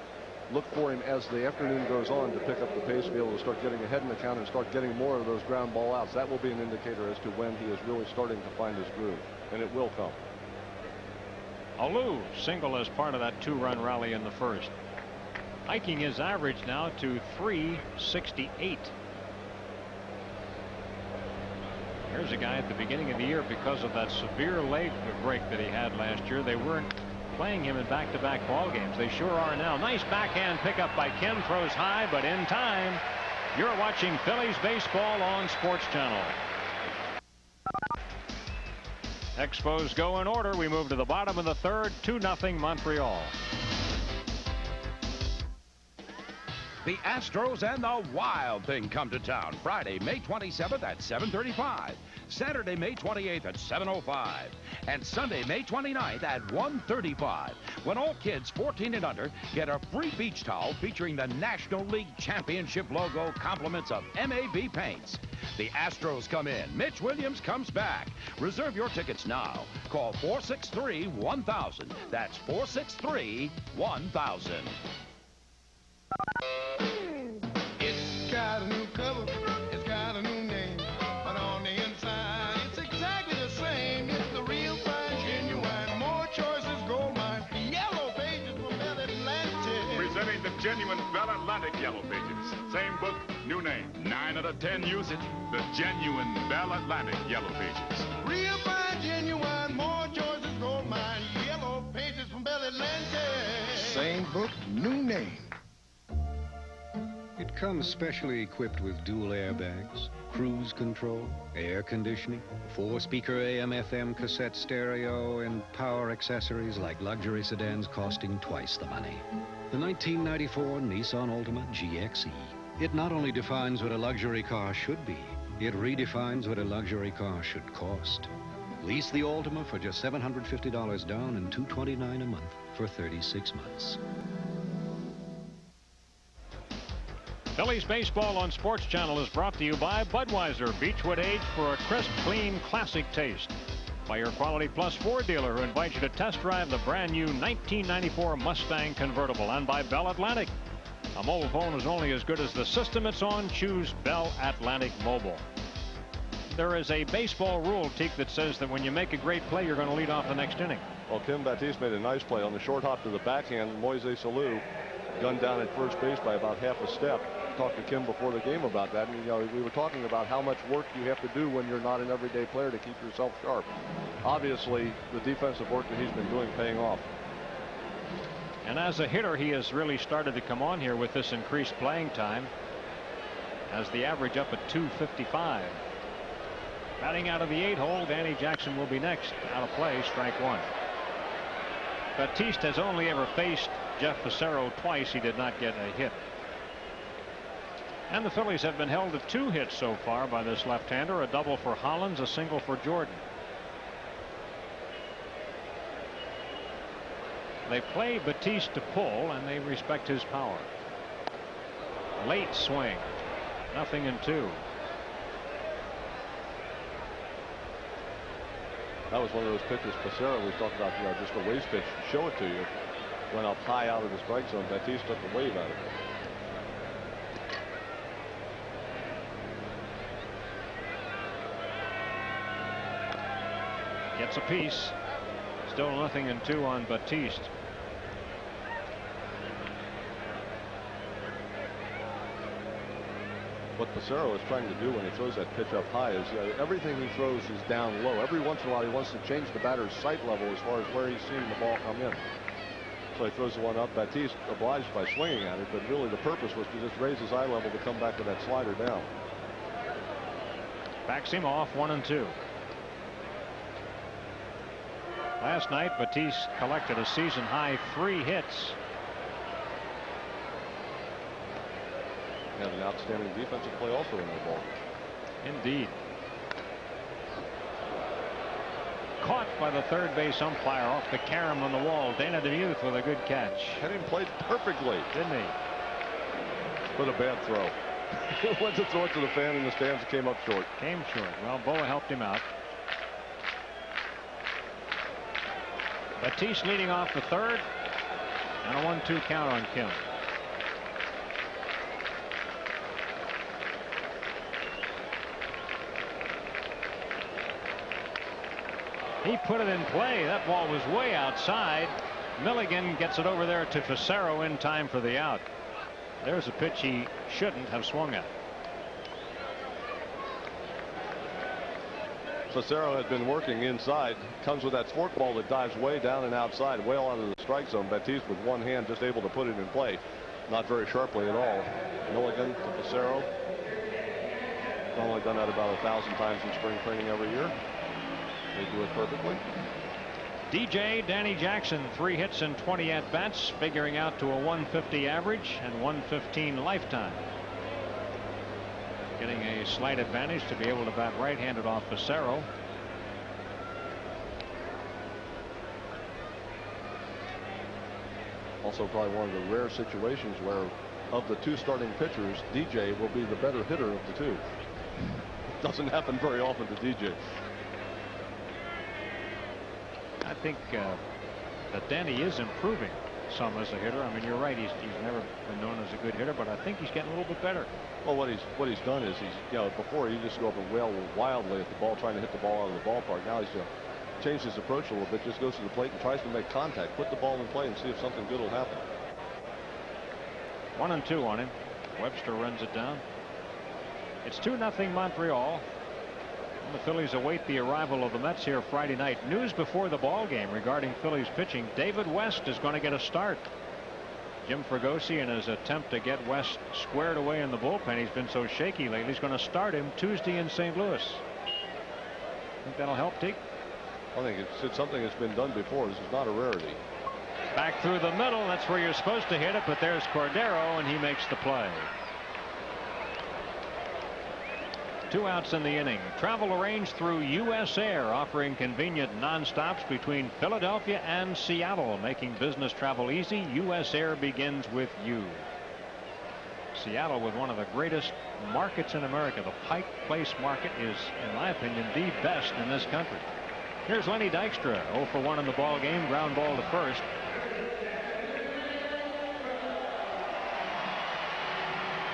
look for him as the afternoon goes on to pick up the pace, be able to start getting ahead in the count and start getting more of those ground ball outs. That will be an indicator as to when he is really starting to find his groove, and it will come. Alou single as part of that 2-run rally in the first, hiking his average now to .368. Here's a guy at the beginning of the year, because of that severe leg break that he had last year, they weren't playing him in back-to-back ball games. They sure are now. Nice backhand pickup by Kim, throws high, but in time. You're watching Phillies baseball on Sports Channel. Expos go in order. We move to the bottom of the third, 2-0 Montreal. The Astros and the Wild Thing come to town Friday, May 27th at 7:35. Saturday, May 28th at 7:05. And Sunday, May 29th at 1:35. When all kids 14 and under get a free beach towel featuring the National League Championship logo, compliments of MAB Paints. The Astros come in. Mitch Williams comes back. Reserve your tickets now. Call 463-1000. That's 463-1000. It's got a new cover, it's got a new name, but on the inside it's exactly the same. It's the real fine, genuine, more choices, gold mine, yellow pages from Bell Atlantic. Presenting the genuine Bell Atlantic Yellow Pages. Same book, new name. 9 out of 10 use it. The genuine Bell Atlantic Yellow Pages. Real fine, genuine, more choices, gold mine, yellow pages from Bell Atlantic. Same book, new name. It comes specially equipped with dual airbags, cruise control, air conditioning, 4-speaker AM/FM cassette stereo, and power accessories like luxury sedans costing twice the money. The 1994 Nissan Altima GXE. It not only defines what a luxury car should be, it redefines what a luxury car should cost. Lease the Altima for just $750 down and $229 a month for 36 months. Phillies baseball on Sports Channel is brought to you by Budweiser, Beechwood Age for a crisp, clean, classic taste. By your Quality Plus Ford dealer, who invites you to test drive the brand new 1994 Mustang convertible. And by Bell Atlantic. A mobile phone is only as good as the system it's on. Choose Bell Atlantic Mobile. There is a baseball rule, Teak, that says that when you make a great play, you're going to lead off the next inning. Well, Kim Batiste made a nice play on the short hop to the backhand. Moise Salou gunned down at first base by about half a step. Talked to Kim before the game about that, and we were talking about how much work you have to do when you're not an everyday player to keep yourself sharp. Obviously, the defensive work that he's been doing paying off. And as a hitter, he has really started to come on here with this increased playing time, as the average up at 255. Batting out of the 8-hole, Danny Jackson will be next. Out of play, strike 1. Batiste has only ever faced Jeff Fassero twice. He did not get a hit. And the Phillies have been held to 2 hits so far by this left-hander, a double for Hollins, a single for Jordan. They play Batiste to pull, and they respect his power. Late swing, 0-2. That was one of those pitches Fassero was talking about, just a waste pitch. Show it to you. Went up high out of the strike zone. Batiste took the wave out of it. Gets a piece. Still 0-2 on Batiste. What Fassero is trying to do when he throws that pitch up high is everything he throws is down low. Every once in a while he wants to change the batter's sight level as far as where he's seeing the ball come in. So he throws the one up. Batiste obliged by swinging at it, but really the purpose was to just raise his eye level to come back with that slider down. Backs him off 1-2. Last night, Batiste collected a season high 3 hits. And an outstanding defensive play also in that ball. Indeed. Caught by the third base umpire off the carom on the wall. Dana DeMuth with a good catch. Had him played perfectly, didn't he? But a bad throw. He went to throw it to the fan in the stands. It came up short. Came short. Well, Boa helped him out. Batiste leading off the third, and a 1-2 count on Kim. He put it in play. That ball was way outside. Milligan gets it over there to Facero in time for the out. There's a pitch he shouldn't have swung at. Facero had been working inside. Comes with that forkball that dives way down and outside, way out of the strike zone. Batiste with one hand just able to put it in play. Not very sharply at all. Milligan to Facero. Only done that about 1,000 times in spring training every year. They do it perfectly. DJ Danny Jackson, 3 hits and 20 at-bats, figuring out to a 150 average and 115 lifetime. Getting a slight advantage to be able to bat right-handed off Facero. Also probably one of the rare situations where of the 2 starting pitchers, DJ will be the better hitter of the 2. Doesn't happen very often to DJ. I think that Danny is improving some as a hitter. I mean, you're right. He's never been known as a good hitter, but I think he's getting a little bit better. Well, what he's done is before he used to go up and wail wildly at the ball, trying to hit the ball out of the ballpark. Now he's changed his approach a little bit. Just goes to the plate and tries to make contact, put the ball in play, and see if something good will happen. 1-2 on him. Webster runs it down. It's 2-0 Montreal. And the Phillies await the arrival of the Mets here Friday night. News before the ball game regarding Phillies pitching. David West is going to get a start. Jim Fregosi, in his attempt to get West squared away in the bullpen, he's been so shaky lately, he's going to start him Tuesday in St. Louis. Think that'll help, Teague? I think it's something that's been done before. This is not a rarity. Back through the middle. That's where you're supposed to hit it, but there's Cordero, and he makes the play. 2 outs in the inning. Travel arranged through U.S. Air, offering convenient non-stops between Philadelphia and Seattle, making business travel easy. U.S. Air begins with you. Seattle with one of the greatest markets in America. The Pike Place market is, in my opinion, the best in this country. Here's Lenny Dykstra, 0 for 1 in the ball game. Ground ball to first.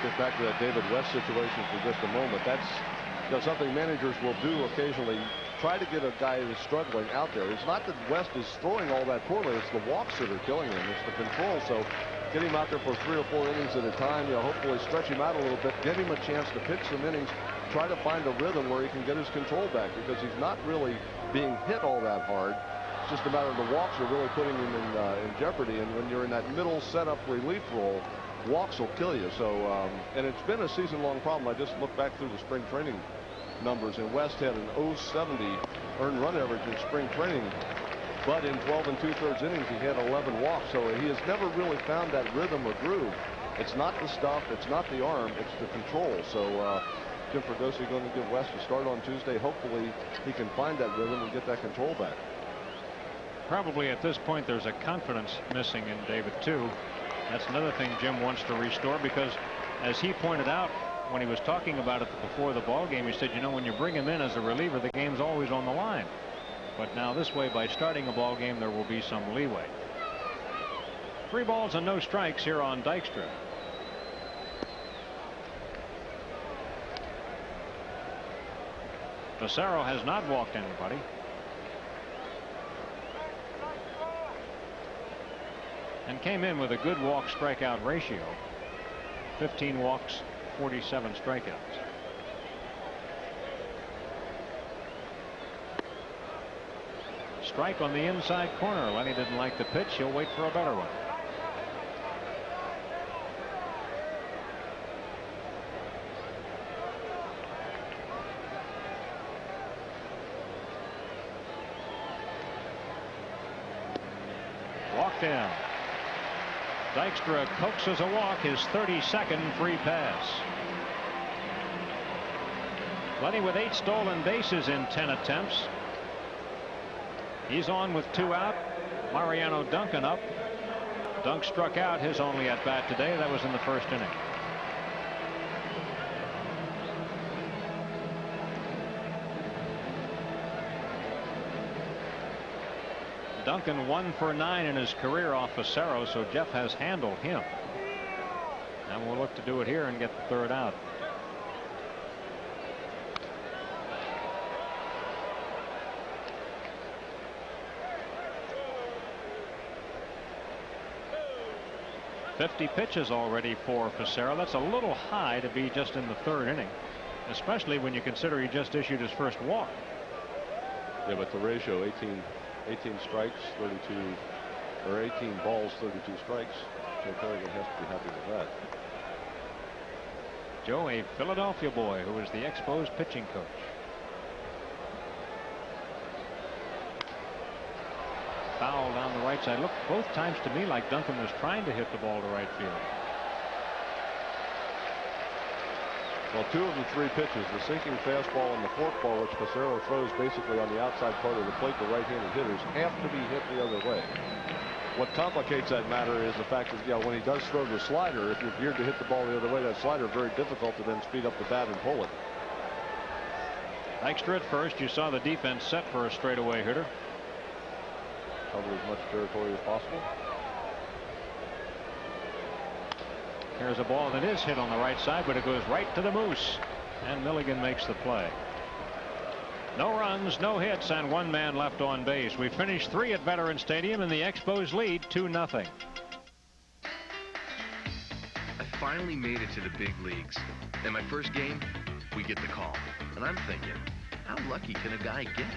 Get back to that David West situation for just a moment. That's something managers will do occasionally. Try to get a guy who's struggling out there. It's not that West is throwing all that poorly. It's the walks that are killing him. It's the control. So get him out there for 3 or 4 innings at a time. Hopefully stretch him out a little bit. Give him a chance to pitch some innings. Try to find a rhythm where he can get his control back, because he's not really being hit all that hard. It's just a matter of the walks are really putting him in jeopardy. And when you're in that middle setup relief role, walks will kill you. So and it's been a season-long problem. I just looked back through the spring training numbers, and West had an 0.70 earned run average in spring training, but in 12 2/3 innings he had 11 walks. So he has never really found that rhythm or groove. It's not the stuff, it's not the arm, it's the control. So Jim Fregosi going to give West a start on Tuesday. Hopefully he can find that rhythm and get that control back. Probably at this point there's a confidence missing in David too. That's another thing Jim wants to restore, because as he pointed out when he was talking about it before the ball game, he said, when you bring him in as a reliever, the game's always on the line. But now this way, by starting a ball game, there will be some leeway. 3 balls and no strikes here on Dykstra. Facero has not walked anybody. And came in with a good walk strikeout ratio. 15 walks, 47 strikeouts. Strike on the inside corner. Lenny didn't like the pitch. He'll wait for a better one. Walked in. Dykstra coaxes a walk, his 32nd free pass. Lenny with 8 stolen bases in 10 attempts. He's on with 2 out. Mariano Duncan up. Dunk struck out his only at bat today. That was in the first inning. Duncan 1 for 9 in his career off Facero, so Jeff has handled him. And we'll look to do it here and get the 3rd out. .50 pitches already for Facero. That's a little high to be just in the 3rd inning, especially when you consider he just issued his first walk. Yeah, but the ratio 18 strikes, 32, or 18 balls, 32 strikes. Joe Kerrigan has to be happy with that. Joe, a Philadelphia boy who was the Expos pitching coach. Foul down the right side. Looked both times to me like Duncan was trying to hit the ball to right field. Well, 2 of the 3 pitches, the sinking fastball and the forkball, which Facero throws basically on the outside part of the plate to right-handed hitters, have to be hit the other way. What complicates that matter is the fact that, when he does throw the slider, if you're geared to hit the ball the other way, that slider very difficult to then speed up the bat and pull it. Dykstra at first. You saw the defense set for a straightaway hitter. Cover as much territory as possible. Here's a ball that is hit on the right side, but it goes right to the Moose, and Milligan makes the play. No runs, no hits, and 1 man left on base. We finished 3 at Veterans Stadium, and the Expos lead 2-0. I finally made it to the big leagues. And my first game, we get the call. And I'm thinking, how lucky can a guy get?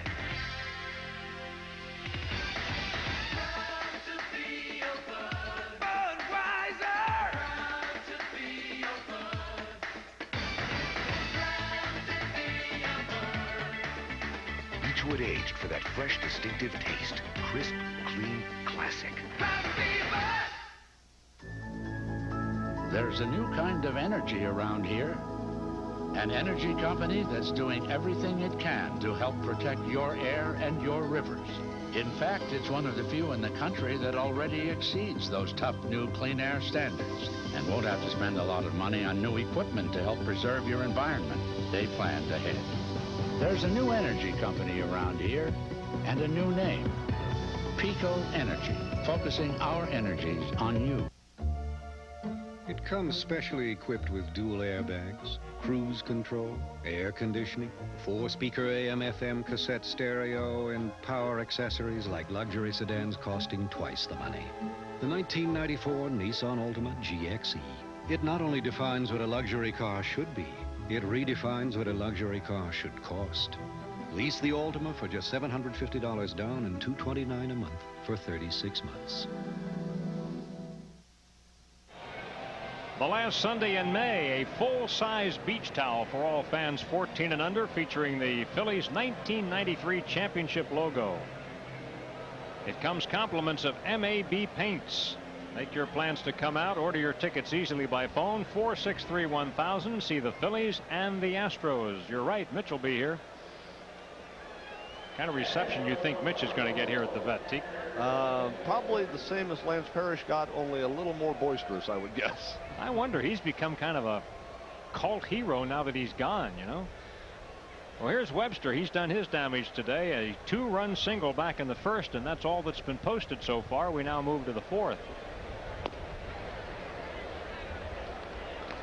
Beechwood aged for that fresh, distinctive taste. Crisp, clean, classic. There's a new kind of energy around here. An energy company that's doing everything it can to help protect your air and your rivers. In fact, it's one of the few in the country that already exceeds those tough new clean air standards and won't have to spend a lot of money on new equipment to help preserve your environment. They planned ahead. There's a new energy company around here and a new name. Pico Energy, focusing our energies on you. It comes specially equipped with dual airbags, cruise control, air conditioning, 4-speaker AM/FM cassette stereo, and power accessories like luxury sedans costing twice the money. The 1994 Nissan Altima GXE. It not only defines what a luxury car should be, it redefines what a luxury car should cost. Lease the Altima for just $750 down and $229 a month for 36 months. The last Sunday in May, a full-size beach towel for all fans 14 and under, featuring the Phillies 1993 championship logo. It comes compliments of MAB Paints. Make your plans to come out. Order your tickets easily by phone, 463-1000. See the Phillies and the Astros. You're right, Mitch will be here. Kind of reception you think Mitch is going to get here at the vet, Teak? Probably the same as Lance Parrish got, only a little more boisterous, I would guess. I wonder, he's become kind of a cult hero now that he's gone, you know. Well, here's Webster. He's done his damage today. A 2-run single back in the first, and that's all that's been posted so far. We now move to the 4th.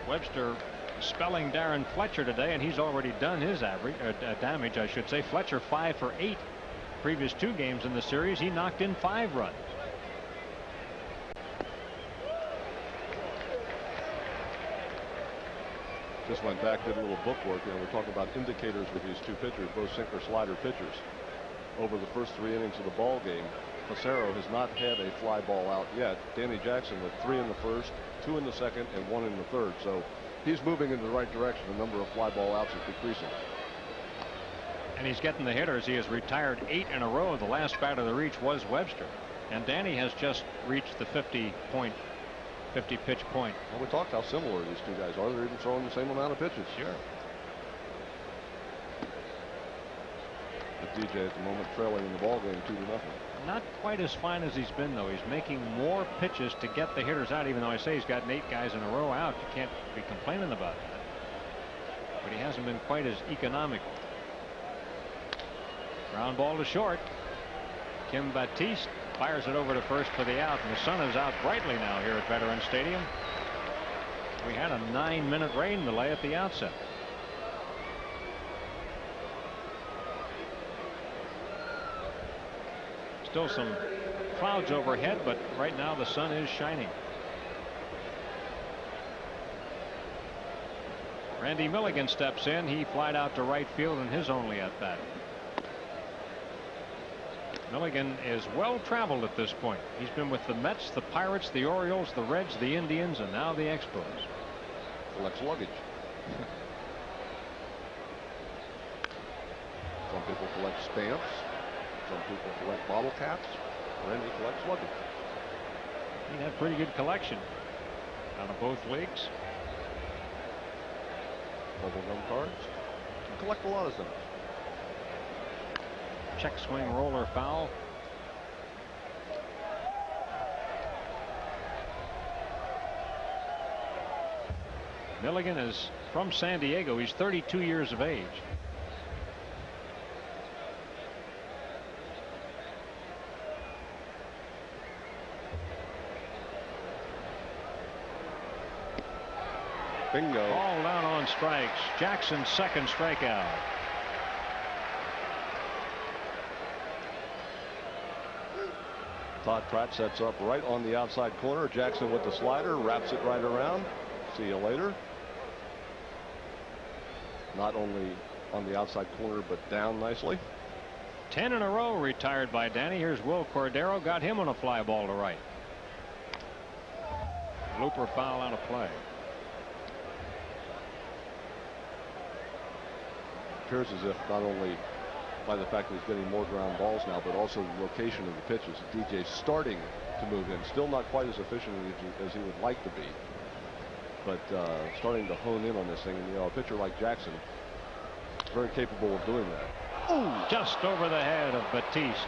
Webster spelling Darren Fletcher today, and he's already done his average damage, I should say. Fletcher 5 for 8 previous 2 games in the series. He knocked in 5 runs. Just went back, did a little book work. We're talking about indicators with these 2 pitchers, both sinker slider pitchers. over the first 3 innings of the ball game. Passero has not had a fly ball out yet. Danny Jackson with 3 in the first, 2 in the second, and 1 in the third. So he's moving in the right direction. The number of fly ball outs is decreasing. And he's getting the hitters. He has retired 8 in a row. The last batter to reach was Webster. And Danny has just reached the 50 pitch point. Well, we talked how similar these two guys are. They're even throwing the same amount of pitches. Sure. But DJ at the moment trailing in the ball game 2-0. Not quite as fine as he's been, though. He's making more pitches to get the hitters out, even though I say he's gotten 8 guys in a row out. You can't be complaining about that. But he hasn't been quite as economical. Ground ball to short. Kim Batiste fires it over to first for the out, and the sun is out brightly now here at Veterans Stadium. We had a 9-minute rain delay at the outset. Still some clouds overhead, but right now the sun is shining. Randy Milligan steps in. He flied out to right field in his only at bat. Milligan is well traveled at this point. He's been with the Mets, the Pirates, the Orioles, the Reds, the Indians, and now the Expos. Collects luggage. Some people collect stamps. Some people collect bottle caps. Randy collects luggage. He had a pretty good collection out of both leagues. Bubblegum cards. You collect a lot of things. Check swing roller foul. Milligan is from San Diego. He's 32 years of age. Bingo. Ball down on strikes. Jackson's second strikeout. Todd Pratt sets up right on the outside corner. Jackson with the slider, wraps it right around. See you later. Not only on the outside corner, but down nicely. 10 in a row retired by Danny. Here's Will Cordero. Got him on a fly ball to right. Looper foul out of play. Appears as if not only by the fact that he's getting more ground balls now, but also the location of the pitches. DJ's starting to move in. Still not quite as efficient as he would like to be, but starting to hone in on this thing. And, you know, a pitcher like Jackson, very capable of doing that. Ooh, just over the head of Batiste.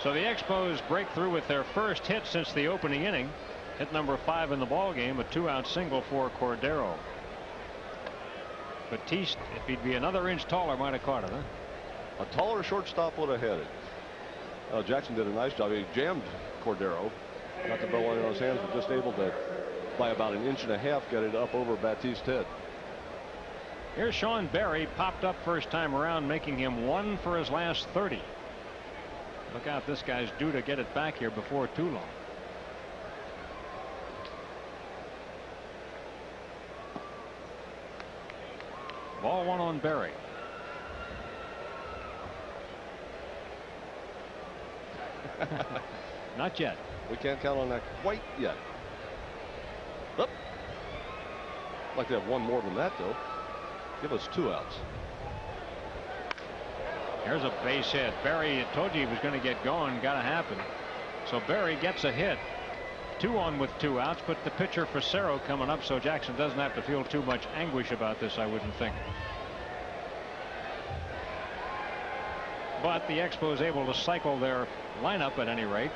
So the Expos break through with their first hit since the opening inning. Hit number 5 in the ball game, a 2-out single for Cordero. Batiste, if he'd be another inch taller, might have caught it, huh? A taller shortstop would have had it. Jackson did a nice job. He jammed Cordero. Got the ball in his hands, but just able to, by about 1.5 inches, get it up over Batiste's head. Here's Sean Berry, popped up first time around, making him 1 for his last 30. Look out, this guy's due to get it back here before too long. Ball 1 on Berry. Not yet. We can't count on that quite yet. Up. Like to have one more than that, though. Give us 2 outs. Here's a base hit. Berry, told you he was going to get going. Got to happen. So Berry gets a hit. 2 on with 2 outs, but the pitcher Passero coming up, so Jackson doesn't have to feel too much anguish about this, I wouldn't think. But the Expos able to cycle their lineup at any rate.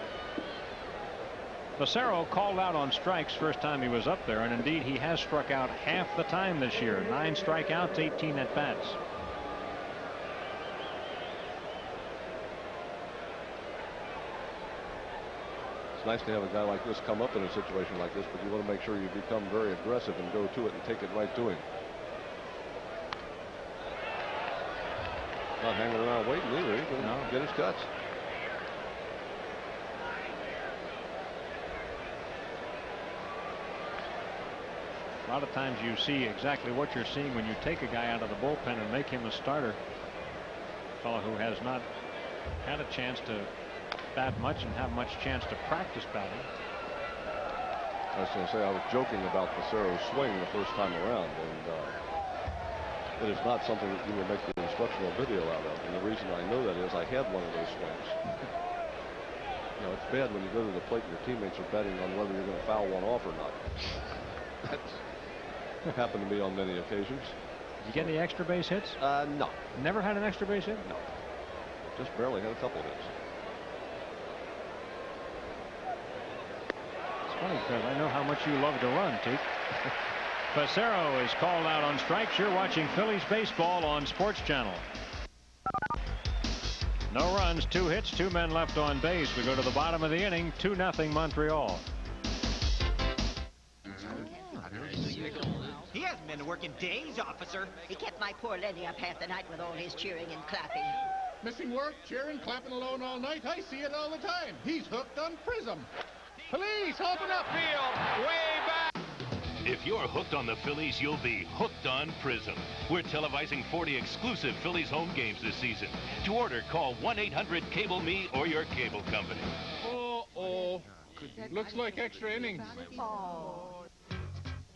Passero called out on strikes first time he was up there, and indeed he has struck out half the time this year. 9 strikeouts, 18 at bats. It's nice to have a guy like this come up in a situation like this, but you want to make sure you become very aggressive and go to it and take it right to him. Not hanging around waiting either. He can get his cuts. A lot of times you see exactly what you're seeing when you take a guy out of the bullpen and make him a starter. A fellow who has not had a chance to bat much and have much chance to practice batting. I was going to say, I was joking about Facero's swing the first time around, and it is not something that you will make the instructional video out of. And the reason I know that is I had one of those swings. You know, it's bad when you go to the plate and your teammates are betting on whether you're going to foul one off or not. That's happened to me on many occasions. Did you get any extra base hits? No. Never had an extra base hit? No. Just barely had a couple of hits. It's funny because I know how much you love to run, Teak. Facero is called out on strikes. You're watching Phillies baseball on Sports Channel. No runs, 2 hits, 2 men left on base. We go to the bottom of the inning, 2-0 Montreal. He hasn't been working days, officer. He kept my poor Lenny up half the night with all his cheering and clapping. Missing work, cheering, clapping alone all night. I see it all the time. He's hooked on Prism. Police, open up! Field, way back! If you're hooked on the Phillies, you'll be hooked on Prism. We're televising 40 exclusive Phillies home games this season. To order, call 1-800-CABLE-ME or your cable company. Uh-oh. Looks like extra innings.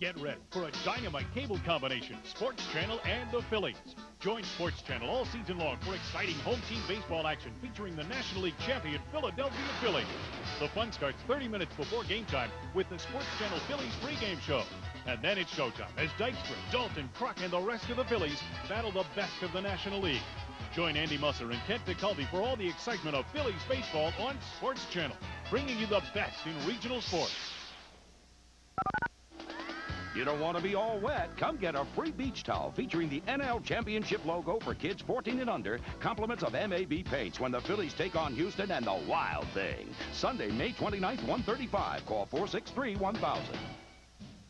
Get ready for a dynamite cable combination, Sports Channel and the Phillies. Join Sports Channel all season long for exciting home team baseball action featuring the National League champion Philadelphia Phillies. The fun starts 30 minutes before game time with the Sports Channel Phillies pregame show. And then it's showtime as Dykstra, Dalton, Kruk, and the rest of the Phillies battle the best of the National League. Join Andy Musser and Kent DeCulvey for all the excitement of Phillies baseball on Sports Channel, bringing you the best in regional sports. You don't want to be all wet? Come get a free beach towel featuring the NL Championship logo for kids 14 and under. Compliments of MAB Paints when the Phillies take on Houston and the Wild Thing. Sunday, May 29th, 1:35. Call 463-1000.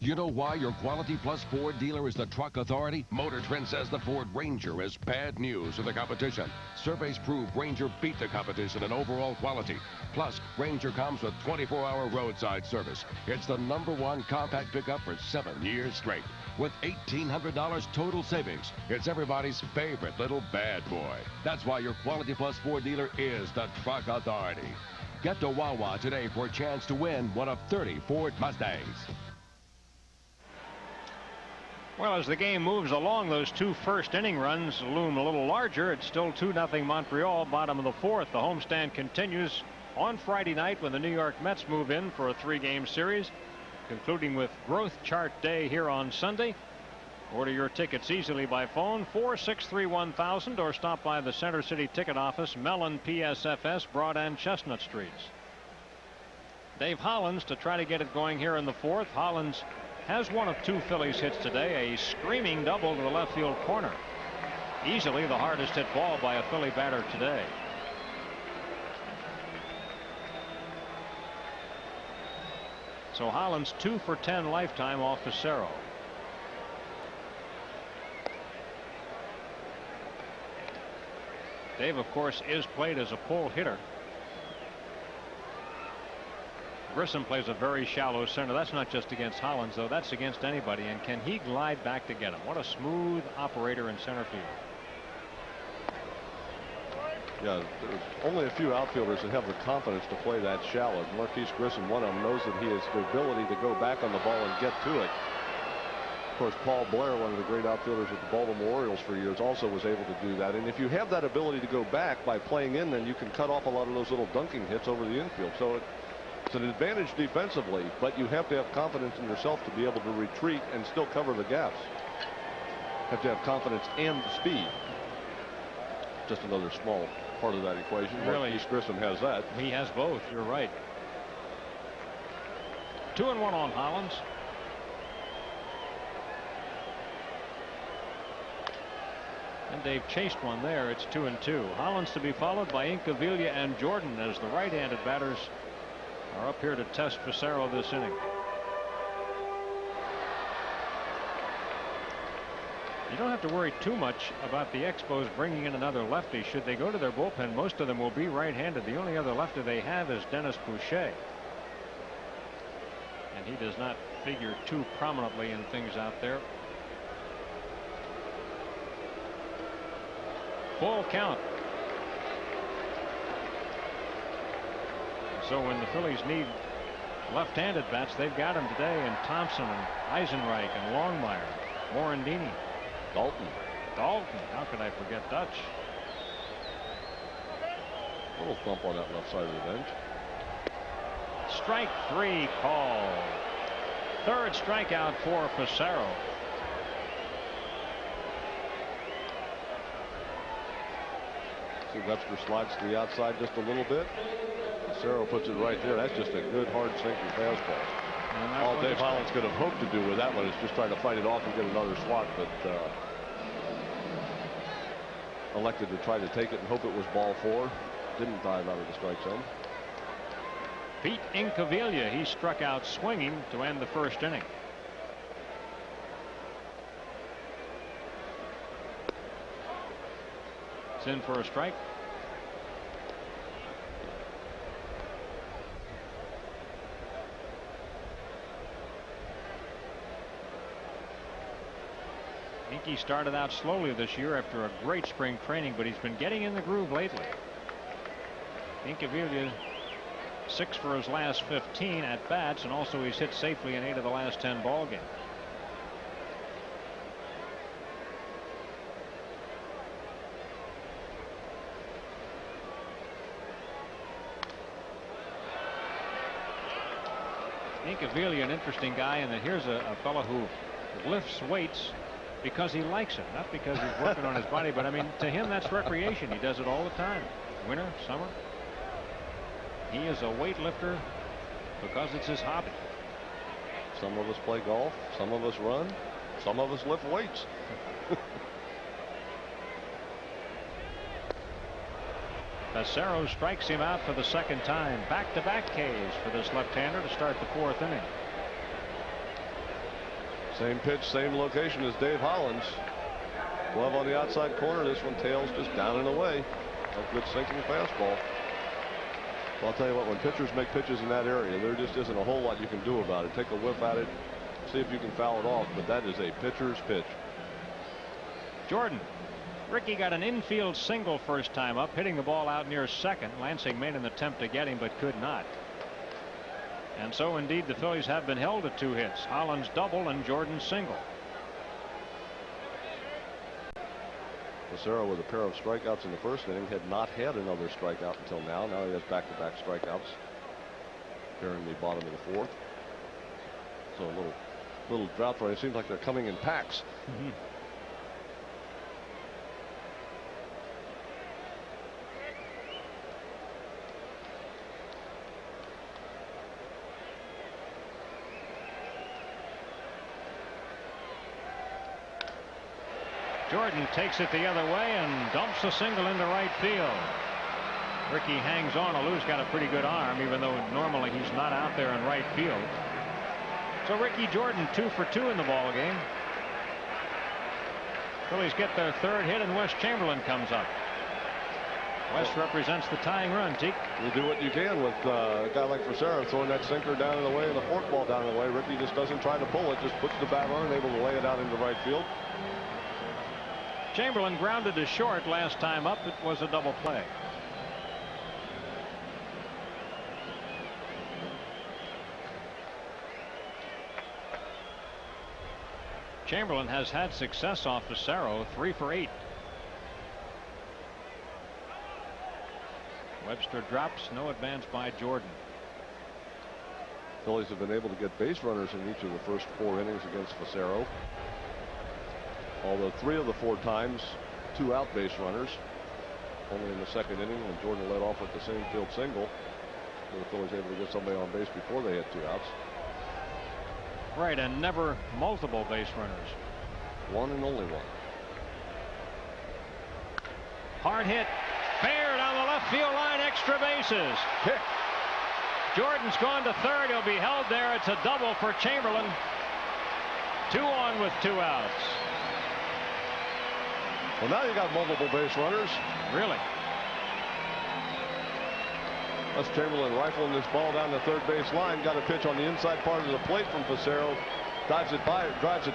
You know why your Quality Plus Ford dealer is the Truck Authority? Motor Trend says the Ford Ranger is bad news to the competition. Surveys prove Ranger beat the competition in overall quality. Plus, Ranger comes with 24-hour roadside service. It's the #1 compact pickup for 7 years straight. With $1,800 total savings, it's everybody's favorite little bad boy. That's why your Quality Plus Ford dealer is the Truck Authority. Get to Wawa today for a chance to win one of 30 Ford Mustangs. Well, as the game moves along, those 2 first-inning runs loom a little larger. It's still 2-0 Montreal, bottom of the 4th. The homestand continues on Friday night when the New York Mets move in for a 3-game series, concluding with Growth Chart Day here on Sunday. Order your tickets easily by phone, 463-1000, or stop by the Center City Ticket Office, Mellon PSFS, Broad and Chestnut Streets. Dave Hollins to try to get it going here in the 4th. Hollins has one of 2 Phillies hits today, a screaming double to the left field corner. Easily the hardest hit ball by a Philly batter today. So Hollins 2 for 10 lifetime off Facero. Dave, of course, is played as a pull hitter. Grissom plays a very shallow center. That's not just against Hollins, though. That's against anybody. And can he glide back to get him? What a smooth operator in center field. Yeah, there's only a few outfielders that have the confidence to play that shallow. Marquise Grissom, one of them, knows that he has the ability to go back on the ball and get to it. Of course, Paul Blair, one of the great outfielders with the Baltimore Orioles for years, also was able to do that. And if you have that ability to go back by playing in, then you can cut off a lot of those little dunking hits over the infield. So it's an advantage defensively, but you have to have confidence in yourself to be able to retreat and still cover the gaps. Have to have confidence and the speed. Just another small part of that equation. Really, Marquise Grissom has that. He has both. You're right. 2-1 on Hollins. And Dave chased one there. It's 2-2. Hollins to be followed by Incaviglia and Jordan as the right-handed batters are up here to test Facero this inning. You don't have to worry too much about the Expos bringing in another lefty. Should they go to their bullpen, most of them will be right-handed. The only other lefty they have is Dennis Boucher. And he does not figure too prominently in things out there. Full count. So when the Phillies need left-handed bats, they've got them today, and Thompson and Eisenreich and Longmire, Morandini, Dalton. How could I forget Dutch? A little thump on that left side of the bench. Strike 3 called. Third strikeout for Facero. See Webster slides to the outside just a little bit. Facero puts it right there. That's just a good hard sinking fastball. All Dave Holland's could have hoped to do with that one is just trying to fight it off and get another swat, but elected to try to take it and hope it was ball 4. Didn't dive out of the strike zone. Pete Incaviglia, he struck out swinging to end the first inning. It's in for a strike. Inky started out slowly this year after a great spring training, but he's been getting in the groove lately. Incaviglia 6 for his last 15 at bats, and also he's hit safely in 8 of the last 10 ball games. Incaviglia, an interesting guy, and here's a fellow who lifts weights because he likes it, not because he's working on his body, but I mean, to him that's recreation. He does it all the time, winter, summer. He is a weightlifter because it's his hobby. Some of us play golf, some of us run, some of us lift weights. Facero strikes him out for the second time. Back-to-back Ks for this left-hander to start the 4th inning. Same pitch, same location as Dave Holland's. Glove on the outside corner. This one tails just down and away. A good sinking fastball. Well, I'll tell you what, when pitchers make pitches in that area, there just isn't a whole lot you can do about it. Take a whiff at it, see if you can foul it off, but that is a pitcher's pitch. Jordan. Ricky got an infield single first time up, hitting the ball out near second. Lansing made an attempt to get him, but could not. And so indeed the Phillies have been held to 2 hits. Holland's double and Jordan's single. Facero with a pair of strikeouts in the first inning had not had another strikeout until now. Now he has back-to-back strikeouts here in the bottom of the 4th. So a little drought for it. It seems like they're coming in packs. Jordan takes it the other way and dumps a single into right field. Ricky hangs on. Alou's got a pretty good arm, even though normally he's not out there in right field. So Ricky Jordan 2 for 2 in the ball game. Phillies get their 3rd hit, and Wes Chamberlain comes up. Wes represents the tying run, Teak. You do what you can with a guy like Facero throwing that sinker down and away and the forkball down and away. Ricky just doesn't try to pull it, just puts the bat on and able to lay it out into right field. Chamberlain grounded to short last time up. It was a double play. Chamberlain has had success off Facero, 3 for 8. Webster drops, no advance by Jordan. Phillies have been able to get base runners in each of the first 4 innings against Facero. Although 3 of the 4 times 2 out base runners. Only in the 2nd inning when Jordan led off with the same field single. The Phillies able to get somebody on base before they had 2 outs. Right, and never multiple base runners. 1 and only 1. Hard hit. Fair down the left field line. Extra bases. Pick. Jordan's gone to 3rd. He'll be held there. It's a double for Chamberlain. 2 on with 2 outs. Well, now you got multiple base runners. Really? That's Chamberlain rifling this ball down the 3rd base line. Got a pitch on the inside part of the plate from Facero. Drives it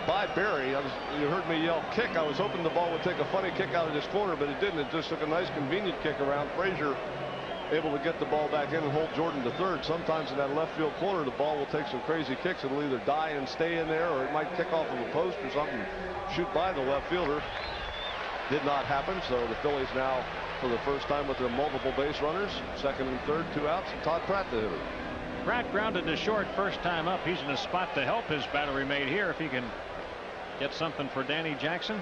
by Barry. You heard me yell kick. I was hoping the ball would take a funny kick out of this corner, but it didn't. It just took a nice convenient kick around. Frazier able to get the ball back in and hold Jordan to third. Sometimes in that left field corner, the ball will take some crazy kicks. It'll either die and stay in there, or it might kick off of a post or something, shoot by the left fielder. Did not happen, so the Phillies now, for the first time with their multiple base runners, second and third, 2 outs, and Todd Pratt the hitter. Pratt grounded to short first time up. He's in a spot to help his battery mate here if he can get something for Danny Jackson.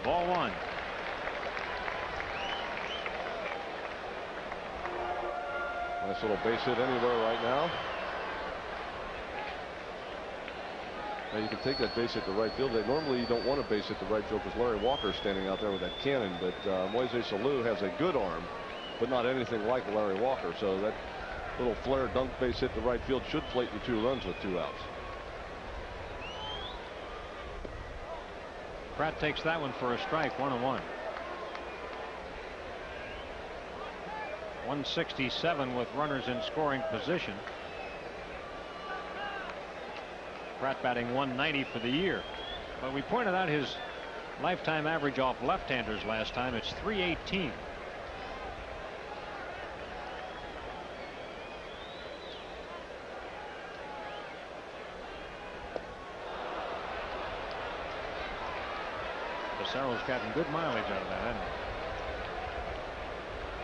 Ball 1. Nice little base hit anywhere right now. Now you can take that base hit to right field. Normally you don't want to base hit to right field because Larry Walker's standing out there with that cannon, but Moises Alou has a good arm, but not anything like Larry Walker. So that little flare dunk base hit to right field should plate you 2 runs with 2 outs. Pratt takes that one for a strike, 1-1. 167 with runners in scoring position. Pratt batting 190 for the year. But we pointed out his lifetime average off left-handers last time. It's 318. Passaro's gotten good mileage out of that, hasn't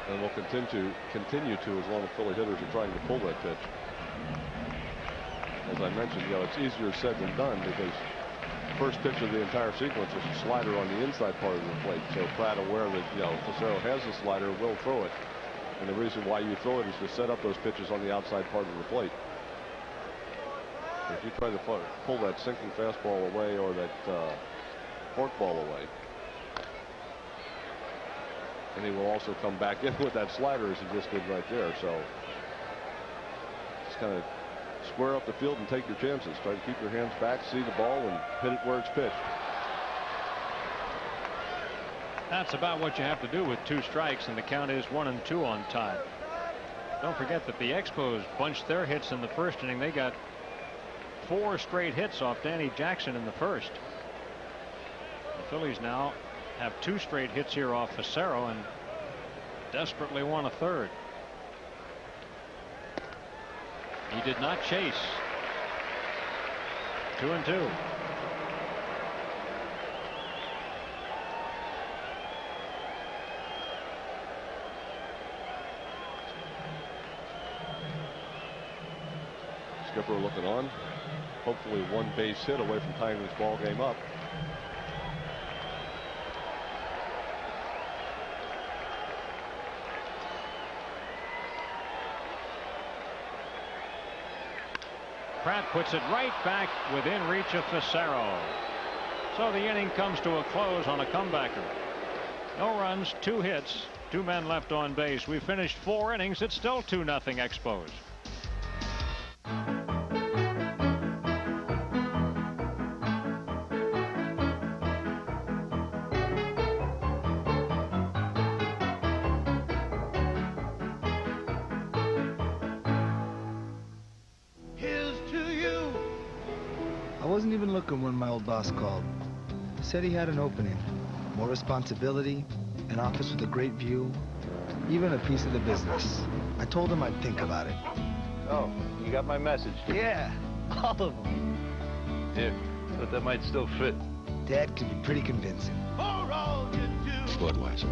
he? And will continue to as long as Philly hitters are trying to pull that pitch. As I mentioned, it's easier said than done because first pitch of the entire sequence is a slider on the inside part of the plate. So Pratt, aware that Passaro has the slider, will throw it. And the reason why you throw it is to set up those pitches on the outside part of the plate. If you try to pull that sinking fastball away or that forkball away, and he will also come back in with that slider as he just did right there. So just kind of square up the field and take your chances. Try to keep your hands back, see the ball, and hit it where it's pitched. That's about what you have to do with 2 strikes, and the count is 1-2 on Todd. Don't forget that the Expos bunched their hits in the first inning. They got 4 straight hits off Danny Jackson in the first. The Phillies now have 2 straight hits here off Passaro and desperately want a third. He did not chase. 2-2. Skipper looking on. Hopefully 1 base hit away from tying this ball game up. Pratt puts it right back within reach of Passaro. So the inning comes to a close on a comebacker. No runs, 2 hits, 2 men left on base. We finished 4 innings. It's still 2-0 Expos. When my old boss called, he said he had an opening, more responsibility, an office with a great view, even a piece of the business. I told him I'd think about it. Oh, you got my message? Yeah, all of them. Here, but that might still fit. Dad can be pretty convincing. Budweiser,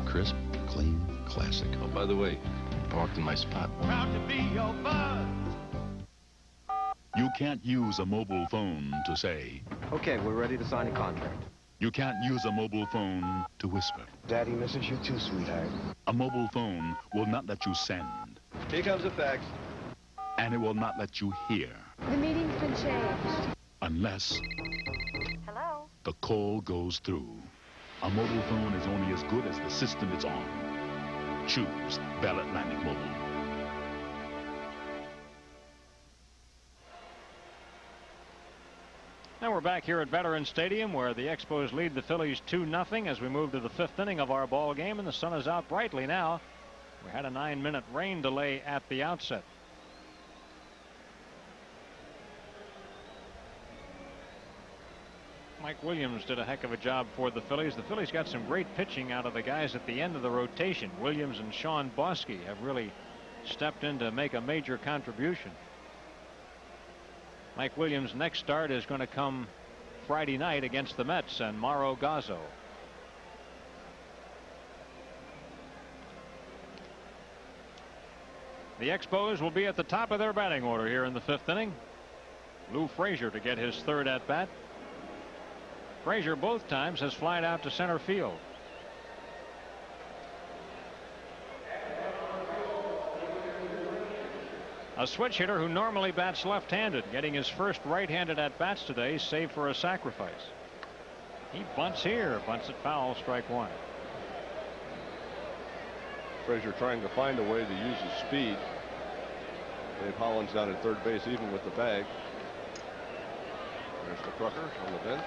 crisp, clean, classic. Oh, by the way, I walked in my spot. Proud to be your bud. You can't use a mobile phone to say, okay, we're ready to sign a contract. You can't use a mobile phone to whisper. Daddy misses you too, sweetheart. A mobile phone will not let you send. Here comes the fax. And it will not let you hear. The meeting's been changed. Unless Hello? the call goes through. A mobile phone is only as good as the system it's on. Choose Bell Atlantic Mobile. Now we're back here at Veterans Stadium where the Expos lead the Phillies 2-0 as we move to the 5th inning of our ball game, and the sun is out brightly now. We had a 9-minute rain delay at the outset. My Mike Williams did a heck of a job for the Phillies. The Phillies got some great pitching out of the guys at the end of the rotation. Williams and Sean Bosky have really stepped in to make a major contribution. Mike Williams' next start is going to come Friday night against the Mets and Mauro Gazzo. The Expos will be at the top of their batting order here in the 5th inning. Lou Frazier to get his 3rd at bat. Frazier both times has flied out to center field. A switch hitter who normally bats left-handed, getting his first right-handed at bats today, save for a sacrifice. He bunts here, bunts it foul, strike 1. Frazier trying to find a way to use his speed. Dave Hollins down at 3rd base, even with the bag. There's the Crucker on the bench.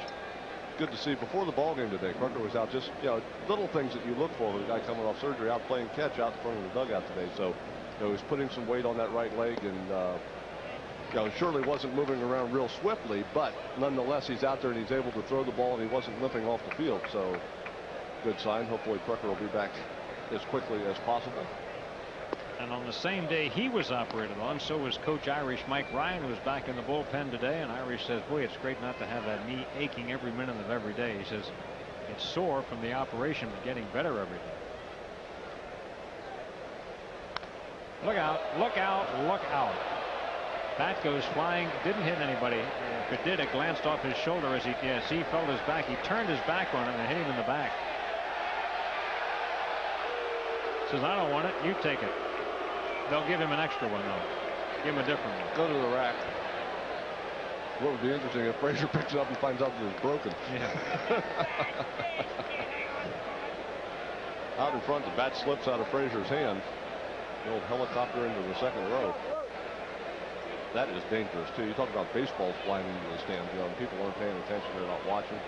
Good to see. Before the ball game today, Crucker was out, just little things that you look for with a guy coming off surgery, out playing catch out in front of the dugout today. So he's putting some weight on that right leg, and surely wasn't moving around real swiftly, but nonetheless he's out there and he's able to throw the ball, and he wasn't limping off the field. So good sign. Hopefully Crucker will be back as quickly as possible. And on the same day he was operated on, so was Coach Irish Mike Ryan, who was back in the bullpen today. And Irish says, boy, it's great not to have that knee aching every minute of every day. He says it's sore from the operation, but getting better every day. Look out, look out, look out. Bat goes flying, didn't hit anybody. If it did, it glanced off his shoulder as he felt his back. He turned his back on it and hit him in the back. Says, I don't want it, you take it. They'll give him an extra one, though. Give him a different one. Go to the rack. What would be interesting if Frazier picks it up and finds out that it's broken. Yeah. Out in front, the bat slips out of Frazier's hand. The old helicopter into the 2nd row. That is dangerous, too. You talk about baseballs flying into the stands, and people aren't paying attention, they're not watching.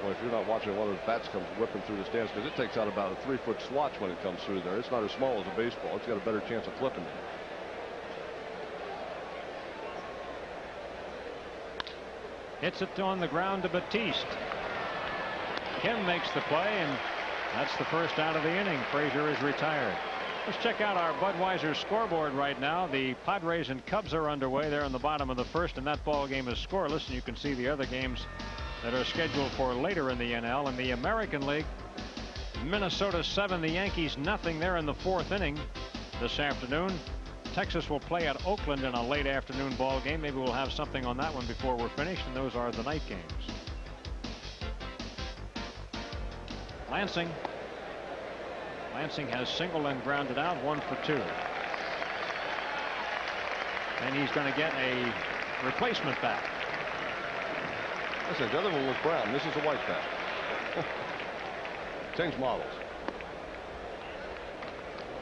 Well, if you're not watching, one of those bats comes whipping through the stands, because it takes out about a 3-foot swatch when it comes through there. It's not as small as a baseball. It's got a better chance of flipping it. Hits it on the ground to Batiste. Kim makes the play, and that's the first out of the inning. Frazier is retired. Let's check out our Budweiser scoreboard right now. The Padres and Cubs are underway there in the bottom of the 1st, and that ball game is scoreless. And you can see the other games that are scheduled for later in the NL. In the American League, Minnesota 7, the Yankees nothing there in the 4th inning this afternoon. Texas will play at Oakland in a late afternoon ball game. Maybe we'll have something on that one before we're finished, and those are the night games. Lansing has singled and grounded out, 1 for 2. And he's going to get a replacement bat. Listen, the other one was brown. This is a white bat. Change models.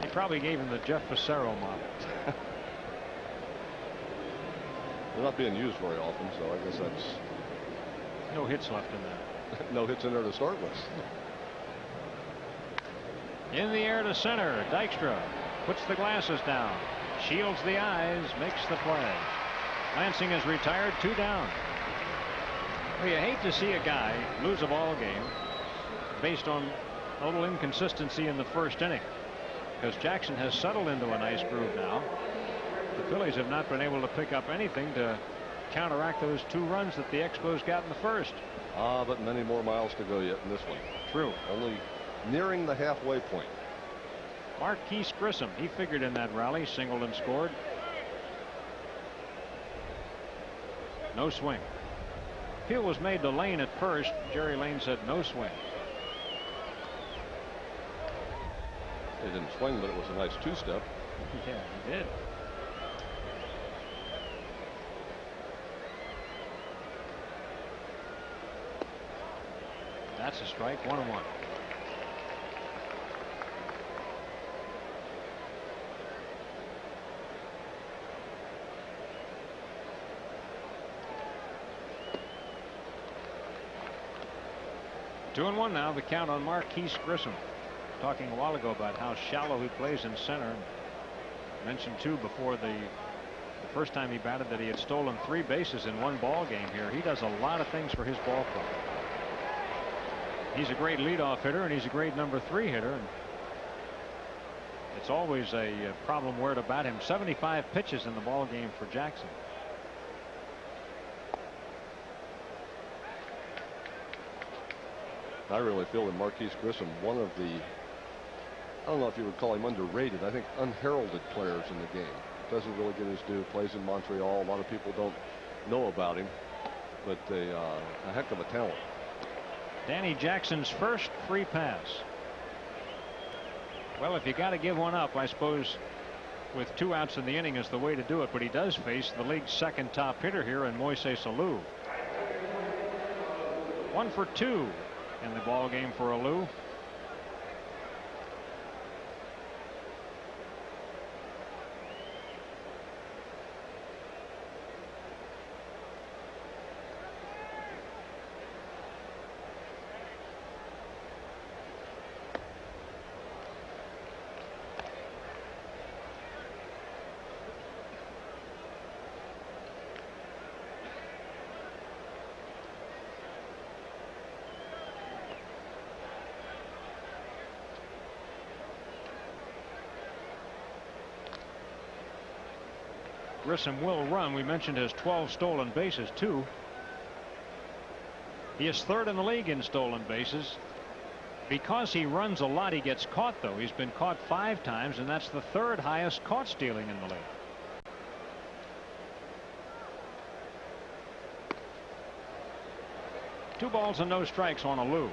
He probably gave him the Jeff Facero model. They're not being used very often, so I guess that's... No hits left in there. No hits in there to start with. In the air to center. Dykstra puts the glasses down, shields the eyes, makes the play. Lansing is retired, 2 down. Well, you hate to see a guy lose a ball game based on a little inconsistency in the 1st inning, because Jackson has settled into a nice groove now. The Phillies have not been able to pick up anything to counteract those 2 runs that the Expos got in the 1st. But many more miles to go yet in this one. True. Only nearing the halfway point. Marquise Grissom, he figured in that rally, singled and scored. No swing. Appeal was made to Lane at first. Jerry Lane said no swing. He didn't swing, but it was a nice 2-step. Yeah, he did. That's a strike, 1-1. Two and 1 now, the count on Marquise Grissom. Talking a while ago about how shallow he plays in center. Mentioned too before the first time he batted that he had stolen 3 bases in one ball game here. He does a lot of things for his ball club. He's a great leadoff hitter, and he's a great number 3 hitter. And it's always a problem where to bat him. 75 pitches in the ball game for Jackson. I really feel that Marquise Grissom, one of the, I don't know if you would call him underrated, I think unheralded players in the game. Doesn't really get his due. Plays in Montreal. A lot of people don't know about him, but a heck of a talent. Danny Jackson's first free pass. Well, if you got to give one up, I suppose with 2 outs in the inning is the way to do it. But he does face the league's second top hitter here in Moises Alou. 1 for 2 in the ball game for Alou. Grissom will run. We mentioned his 12 stolen bases too. He is 3rd in the league in stolen bases. Because he runs a lot, he gets caught though. He's been caught 5 times, and that's the 3rd highest caught stealing in the league. Two balls and no strikes on Alou.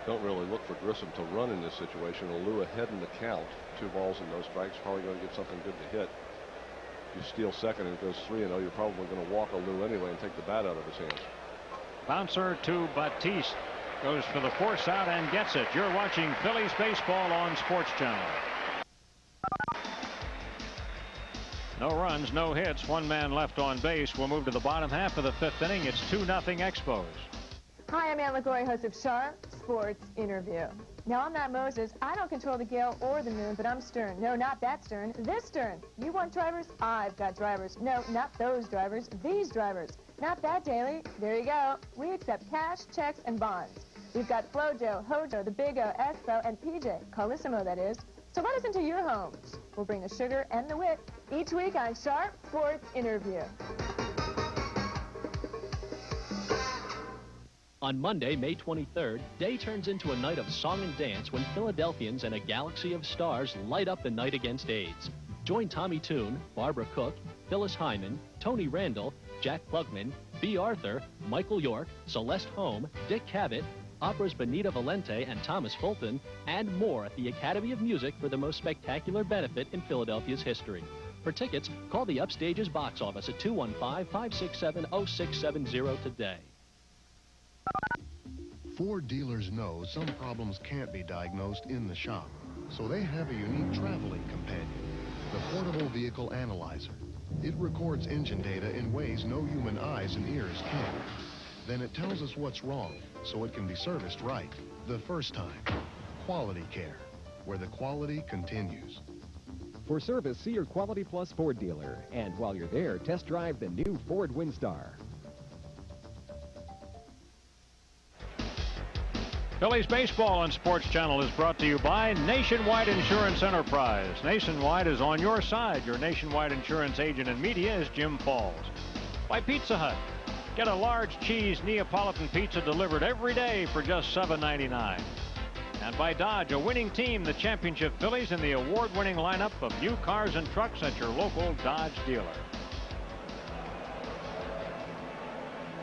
Don't really look for Grissom to run in this situation. Alou ahead in the count. 2 balls and no strikes. Probably going to get something good to hit. If you steal second and it goes 3-0, you're probably going to walk Alou anyway and take the bat out of his hands. Bouncer to Batiste. Goes for the force out and gets it. You're watching Phillies baseball on Sports Channel. No runs, no hits. 1 man left on base. We'll move to the bottom half of the 5th inning. It's 2-0 Expos. Hi, I'm Ann LaGlory, host of Sharp Sports Interview. Now, I'm not Moses. I don't control the gale or the moon, but I'm Stern. No, not that Stern. This Stern. You want drivers? I've got drivers. No, not those drivers. These drivers. Not that, Daily. There you go. We accept cash, checks, and bonds. We've got Flojo, Hojo, the Big O, Espo, and PJ. Carlissimo, that is. So let us into your homes. We'll bring the sugar and the wit each week on Sharp Sports Interview. On Monday, May 23rd, day turns into a night of song and dance when Philadelphians and a galaxy of stars light up the night against AIDS. Join Tommy Toon, Barbara Cook, Phyllis Hyman, Tony Randall, Jack Klugman, B. Arthur, Michael York, Celeste Holm, Dick Cavett, Opera's Benita Valente and Thomas Fulton, and more at the Academy of Music for the most spectacular benefit in Philadelphia's history. For tickets, call the Upstage's box office at 215-567-0670 today. Ford dealers know some problems can't be diagnosed in the shop, so they have a unique traveling companion, the Portable Vehicle Analyzer. It records engine data in ways no human eyes and ears can. Then it tells us what's wrong, so it can be serviced right the first time. Quality care, where the quality continues. For service, see your Quality Plus Ford dealer. And while you're there, test drive the new Ford Windstar. Phillies baseball on Sports Channel is brought to you by Nationwide Insurance Enterprise. Nationwide is on your side. Your Nationwide Insurance agent and media is Jim Falls. By Pizza Hut. Get a large cheese Neapolitan pizza delivered every day for just $7.99. And by Dodge, a winning team, the championship Phillies, in the award-winning lineup of new cars and trucks at your local Dodge dealer.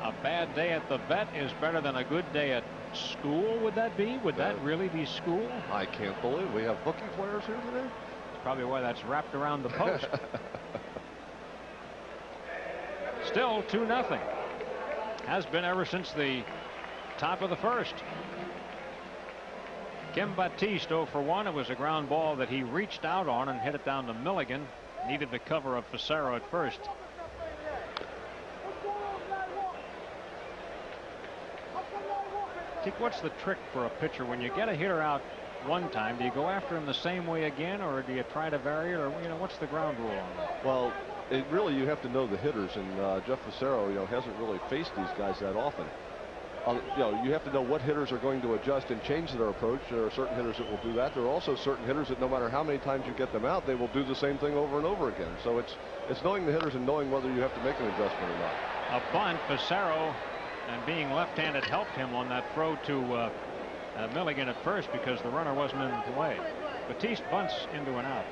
A bad day at the vet is better than a good day at school, would that be? Would that really be school? I can't believe we have hooky players here today. That's probably why that's wrapped around the post. Still 2-0. Has been ever since the top of the first. Kim Batiste 0 for 1. It was a ground ball that he reached out on and hit it down to Milligan. Needed the cover of Facero at first. Dick, what's the trick for a pitcher when you get a hitter out one time? Do you go after him the same way again, or do you try to vary it, or what's the ground rule on that? Well, you have to know the hitters, and Jeff Fassero, hasn't really faced these guys that often. You have to know what hitters are going to adjust and change their approach. There are certain hitters that will do that. There are also certain hitters that no matter how many times you get them out, they will do the same thing over and over again. So it's knowing the hitters and knowing whether you have to make an adjustment or not. A bunt, Fassero, and being left-handed helped him on that throw to Milligan at first because the runner wasn't in the way. Batiste bunts into an out.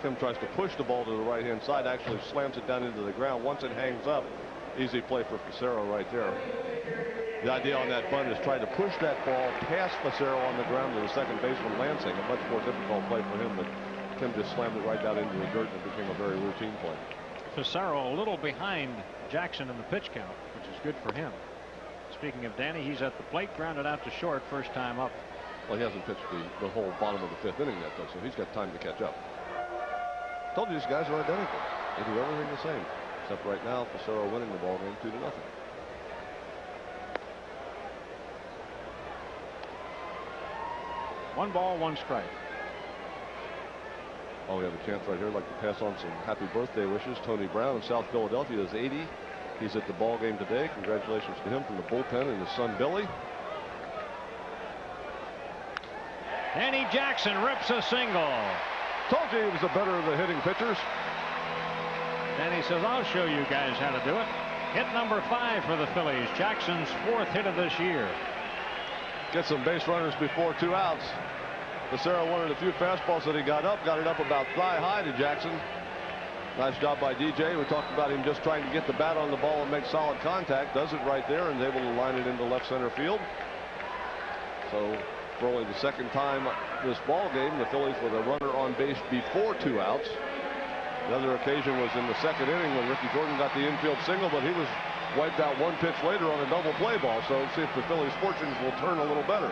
Kim tries to push the ball to the right-hand side, actually slams it down into the ground. Once it hangs up, easy play for Fassero right there. The idea on that bunt is try to push that ball past Fassero on the ground to the second baseman Lansing. A much more difficult play for him, but Kim just slammed it right down into the dirt and it became a very routine play. Fassero a little behind Jackson in the pitch count, which is good for him. Speaking of Danny, he's at the plate, grounded out to short, first time up. Well, he hasn't pitched the whole bottom of the fifth inning yet, though, so he's got time to catch up. Told you these guys are identical. They do everything the same, except right now, Fassero winning the ball game 2-0. One ball, one strike. Oh, we have a chance right here. I'd like to pass on some happy birthday wishes. Tony Brown in South Philadelphia is 80. He's at the ball game today. Congratulations to him from the bullpen and his son Billy. Danny Jackson rips a single. Told you he was the better of the hitting pitchers. Danny says, I'll show you guys how to do it. Hit number 5 for the Phillies. Jackson's 4th hit of this year. Get some base runners before 2 outs. Fassero wanted a few fastballs that he got it up about thigh high to Jackson. Nice job by DJ. We talked about him just trying to get the bat on the ball and make solid contact. Does it right there and is able to line it into left center field. So for only the second time this ball game, the Phillies with a runner on base before 2 outs. The other occasion was in the second inning when Ricky Jordan got the infield single, but he was wiped out 1 pitch later on a double play ball. So let's see if the Phillies' fortunes will turn a little better.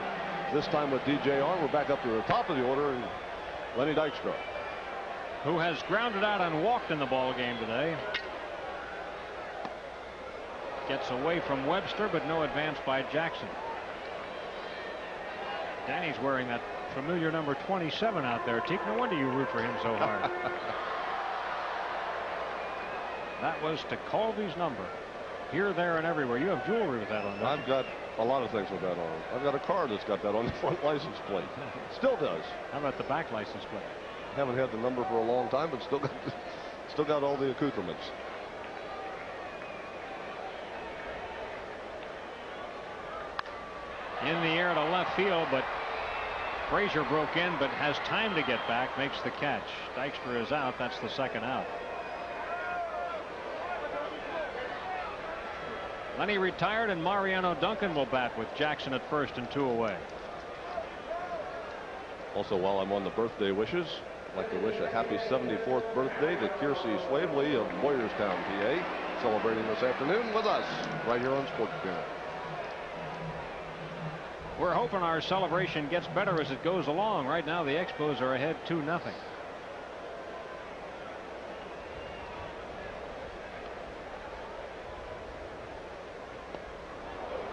This time with DJ on, we're back up to the top of the order, and Lenny Dykstra, who has grounded out and walked in the ball game today. Gets away from Webster, but no advance by Jackson. Danny's wearing that familiar number 27 out there. Teak, no wonder you root for him so hard. That was to Colby's number. Here, there, and everywhere. You have jewelry with that on. I've got a lot of things with that on. I've got a car that's got that on the front license plate. Still does. How about the back license plate? Haven't had the number for a long time, but still got all the accoutrements. In the air to left field, but Frazier broke in, but has time to get back, makes the catch. Dykstra is out. That's the second out. Lenny retired, and Mariano Duncan will bat with Jackson at first and 2 away. Also, while I'm on the birthday wishes, I'd like to wish a happy 74th birthday to Kiersey Slavely of Boyerstown, PA, celebrating this afternoon with us right here on Sports Channel. We're hoping our celebration gets better as it goes along. Right now, the Expos are ahead 2-0.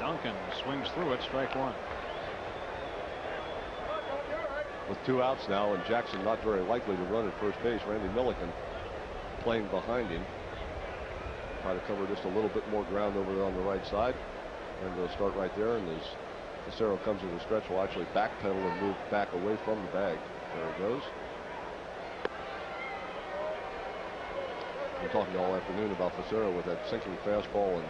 Duncan swings through it, strike 1. With 2 outs now, and Jackson not very likely to run at first base. Randy Milliken playing behind him. Try to cover just a little bit more ground over there on the right side. And they'll start right there, and as Fassero comes to the stretch, will actually backpedal and move back away from the bag. There it goes. We're talking all afternoon about Fassero with that sinking fastball and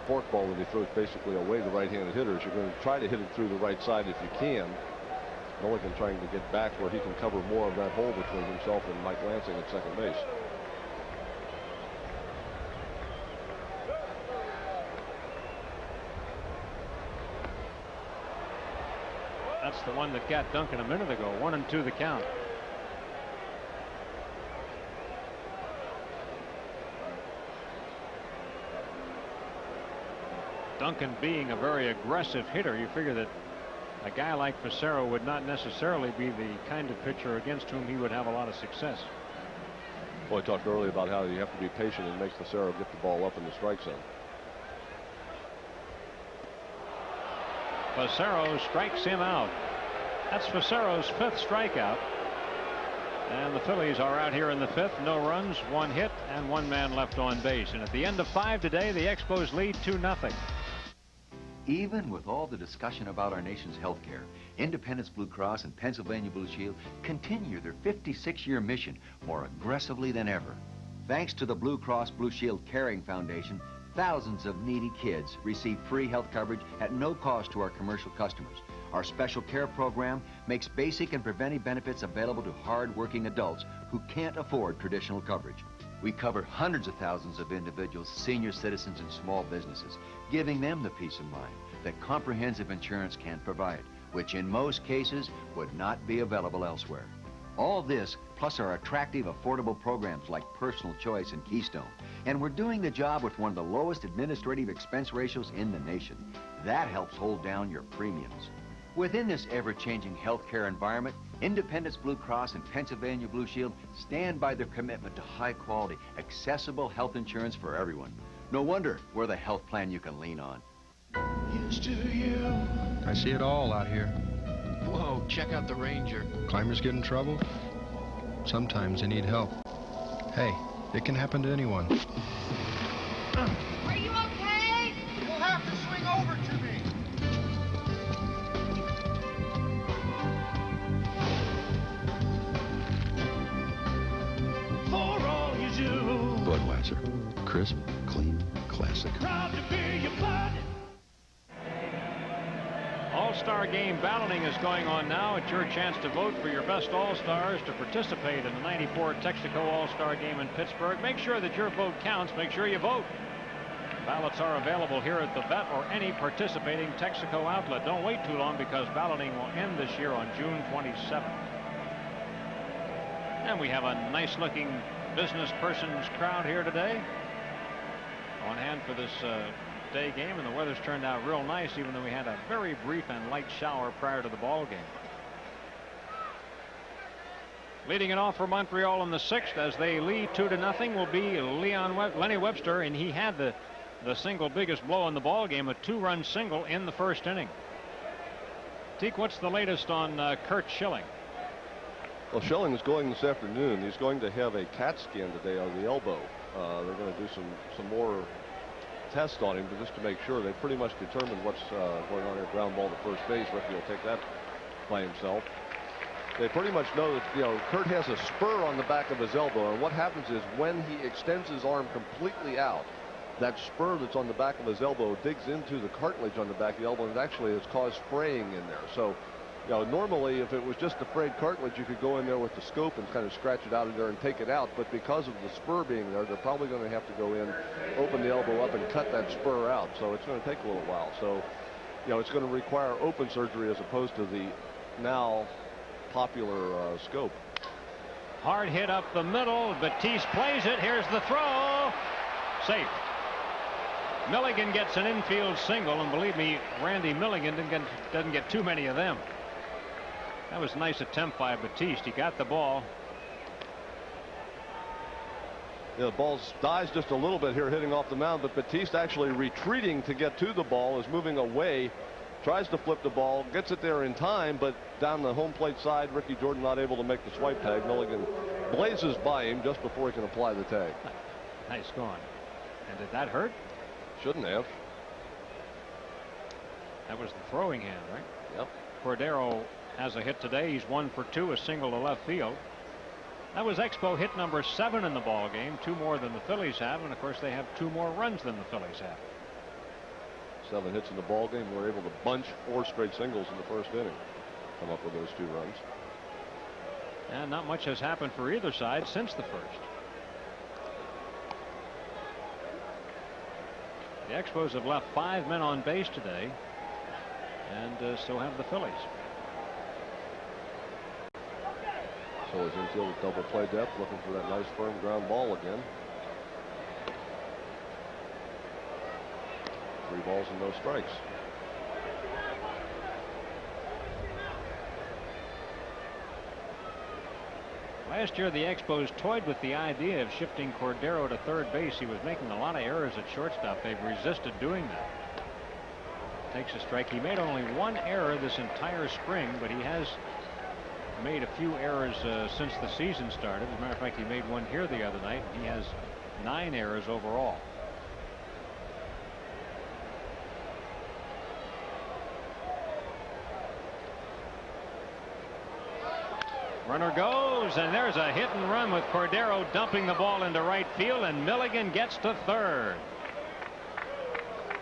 forkball that he throws basically away the right-handed hitters. You're going to try to hit it through the right side if you can. Milliken trying to get back where he can cover more of that hole between himself and Mike Lansing at second base. That's the one that got Duncan a minute ago. 1-2 the count. Duncan being a very aggressive hitter, you figure that a guy like Fassero would not necessarily be the kind of pitcher against whom he would have a lot of success. Well, I talked earlier about how you have to be patient and makes Fassero get the ball up in the strike zone. Facero strikes him out. That's Facero's 5th strikeout. And the Phillies are out here in the 5th. No runs, 1 hit, and 1 man left on base. And at the end of 5 today, the Expos lead 2-0. Even with all the discussion about our nation's health care, Independence Blue Cross and Pennsylvania Blue Shield continue their 56-year mission more aggressively than ever. Thanks to the Blue Cross Blue Shield Caring Foundation, thousands of needy kids receive free health coverage at no cost to our commercial customers. Our special care program makes basic and preventive benefits available to hard-working adults who can't afford traditional coverage. We cover hundreds of thousands of individuals, senior citizens, and small businesses, giving them the peace of mind that comprehensive insurance can provide, which in most cases would not be available elsewhere. All this, plus our attractive, affordable programs like Personal Choice and Keystone. And we're doing the job with one of the lowest administrative expense ratios in the nation. That helps hold down your premiums. Within this ever-changing healthcare environment, Independence Blue Cross and Pennsylvania Blue Shield stand by their commitment to high-quality, accessible health insurance for everyone. No wonder we're the health plan you can lean on. Here's to you. I see it all out here. Whoa, check out the Ranger. Climbers get in trouble. Sometimes they need help. Hey, it can happen to anyone. Are you okay? You'll have to swing over to me. For all you do. Budweiser. Crisp, clean, classic. Proud to be your buddy. All-Star game balloting is going on now. It's your chance to vote for your best All-Stars to participate in the '94 Texaco All-Star game in Pittsburgh. Make sure that your vote counts. Make sure you vote. Ballots are available here at the Vet or any participating Texaco outlet. Don't wait too long because balloting will end this year on June 27th. And we have a nice-looking business person's crowd here today on hand for this day game, and the weather's turned out real nice, even though we had a very brief and light shower prior to the ball game. Leading it off for Montreal in the 6th as they lead 2-0 will be Lenny Webster, and he had the single biggest blow in the ball game, a 2-run single in the 1st inning. Teak, what's the latest on Kurt Schilling? Well, Schilling is going this afternoon. He's going to have a CAT scan today on the elbow. They're going to do some more test on him just to make sure. They pretty much determined what's going on here. Ground ball to first base. Ricky will take that by himself. They pretty much know that, you know, Kurt has a spur on the back of his elbow, and what happens is when he extends his arm completely out, that spur that's on the back of his elbow digs into the cartilage on the back of the elbow, and actually has caused fraying in there. So, you know, normally if it was just a frayed cartilage, you could go in there with the scope and kind of scratch it out of there and take it out. But because of the spur being there, they're probably going to have to go in, open the elbow up, and cut that spur out. So it's going to take a little while. So, you know, it's going to require open surgery as opposed to the now popular scope. Hard hit up the middle. Batiste plays it. Here's the throw. Safe. Milligan gets an infield single, and believe me, Randy Milligan doesn't get too many of them. That was a nice attempt by Batiste. He got the ball. Yeah, the ball dies just a little bit here hitting off the mound, but Batiste actually retreating to get to the ball, is moving away, tries to flip the ball, gets it there in time, but down the home plate side, Ricky Jordan not able to make the swipe tag. Milligan blazes by him just before he can apply the tag. Nice going. And did that hurt? Shouldn't have. That was the throwing hand, right? Yep. Cordero has a hit today. He's 1 for 2, a single to left field. That was Expo hit number 7 in the ball game, 2 more than the Phillies have, and of course they have 2 more runs than the Phillies have. 7 hits in the ball game. We're able to bunch 4 straight singles in the 1st inning. Come up with those 2 runs. And not much has happened for either side since the 1st. The Expos have left 5 men on base today, and so have the Phillies. So his infield with double play depth, looking for that nice firm ground ball again. 3 balls and no strikes. Last year, the Expos toyed with the idea of shifting Cordero to third base. He was making a lot of errors at shortstop. They've resisted doing that. takes a strike. He made only one error this entire spring, but he has made a few errors since the season started. As a matter of fact, he made one here the other night. He has 9 errors overall. Runner goes, and there's a hit and run with Cordero dumping the ball into right field, and Milligan gets to third.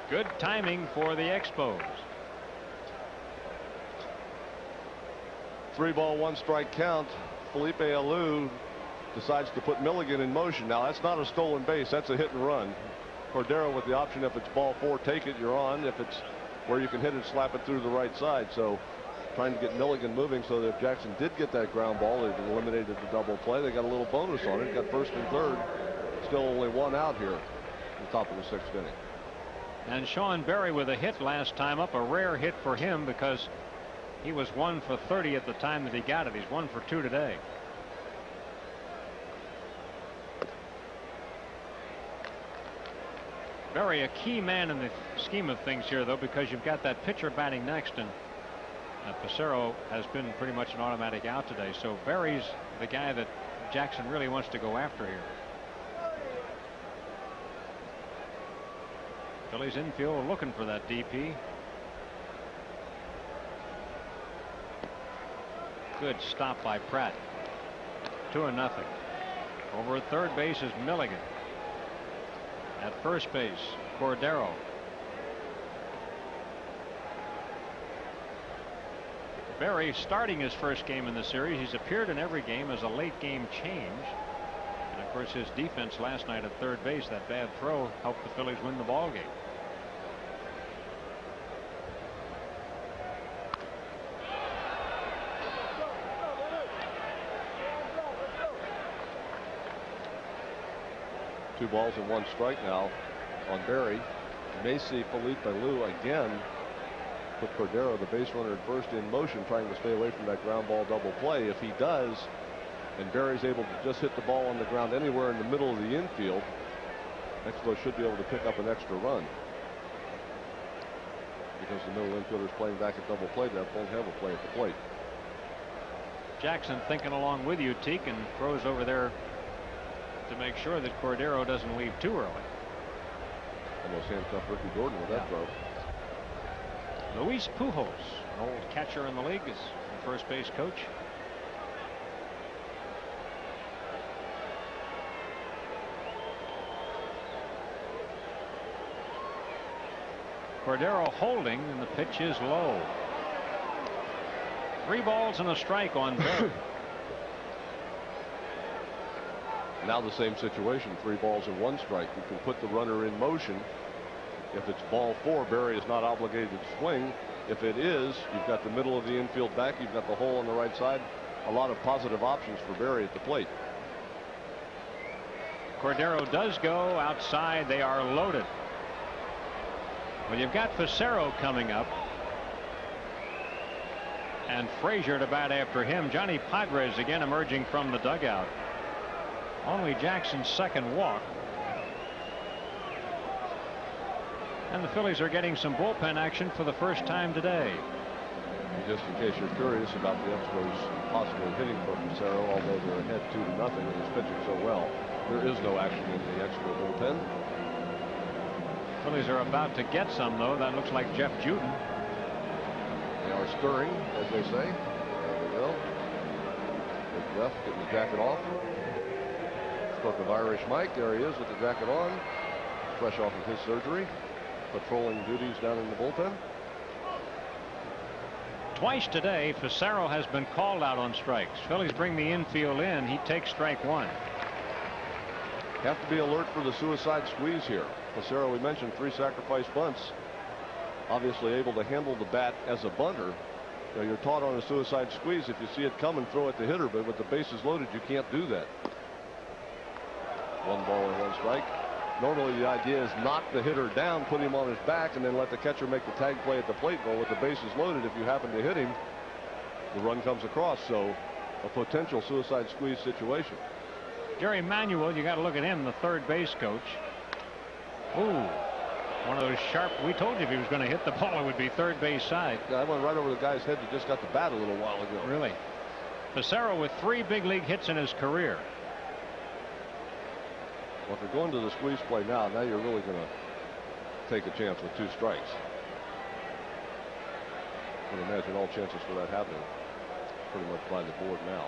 Good timing for the Expos. 3-ball, 1-strike count. Felipe Alou decides to put Milligan in motion. Now that's not a stolen base, that's a hit and run. Cordero with the option, if it's ball 4, take it, you're on. If it's where you can hit it, slap it through the right side. So trying to get Milligan moving so that if Jackson did get that ground ball, it eliminated the double play. They got a little bonus on it. Got first and third. Still only 1 out here at the top of the 6th inning. And Sean Berry with a hit last time up, a rare hit for him because he was 1 for 30 at the time that he got it. He's 1 for 2 today. Berry a key man in the scheme of things here, though, because you've got that pitcher batting next, and Pissarro has been pretty much an automatic out today. So Berry's the guy that Jackson really wants to go after here. Phillies infield looking for that DP. Good stop by Pratt. 2-0. Over at third base is Milligan. At first base, Cordero. Berry starting his first game in the series. He's appeared in every game as a late game change. And of course his defense last night at third base, that bad throw, helped the Phillies win the ball game. Two balls and 1 strike now on Berry. You may see Felipe Alou again put Cordero, the base runner, at first, in motion, trying to stay away from that ground ball double play. If he does, and Berry's able to just hit the ball on the ground anywhere in the middle of the infield, Expos should be able to pick up an extra run. Because the middle infielder's playing back at double play, that won't have a play at the plate. Jackson thinking along with you, Teak, and throws over there to make sure that Cordero doesn't leave too early. Almost handcuffed Ricky Gordon with that throw. Luis Pujols, an old catcher in the league, is the first base coach. Cordero holding, and the pitch is low. 3 balls and a strike on Berry. Now the same situation, 3 balls and 1 strike. You can put the runner in motion. If it's ball 4, Berry is not obligated to swing. If it is, you've got the middle of the infield back. You've got the hole on the right side. A lot of positive options for Berry at the plate. Cordero does go outside. They are loaded. Well, you've got Pissarro coming up. And Frazier to bat after him. Johnny Padres again emerging from the dugout. Only Jackson's second walk. And the Phillies are getting some bullpen action for the first time today. Just in case you're curious about the Expos possible hitting for Pissarro, although they're ahead 2-0 and he's pitching so well, there is no action in the Expo bullpen. Phillies are about to get some, though. That looks like Jeff Juden. They are stirring, as they say. There we go. There's Jeff getting the jacket off. Spoke of Irish Mike. There he is with the jacket on. Fresh off of his surgery. Patrolling duties down in the bullpen. Twice today, Pissarro has been called out on strikes. Phillies bring the infield in. He takes strike 1. Have to be alert for the suicide squeeze here. Pissarro, we mentioned 3 sacrifice bunts. Obviously able to handle the bat as a bunter. You know, you're taught on a suicide squeeze, if you see it coming, throw it to hitter, but with the bases loaded, you can't do that. 1 ball and 1 strike. Normally the idea is knock the hitter down, put him on his back, and then let the catcher make the tag play at the plate. But with the bases loaded, if you happen to hit him, the run comes across. So a potential suicide squeeze situation. Jerry Manuel, you got to look at him, the third base coach. Ooh, One of those sharp, we told you if he was going to hit the ball, it would be third base side. Yeah, I went right over the guy's head that just got the bat a little while ago. Really? Pissarro with 3 big league hits in his career. Well, if you're going to the squeeze play now you're really going to take a chance with 2 strikes. I would imagine all chances for that happening pretty much by the board now.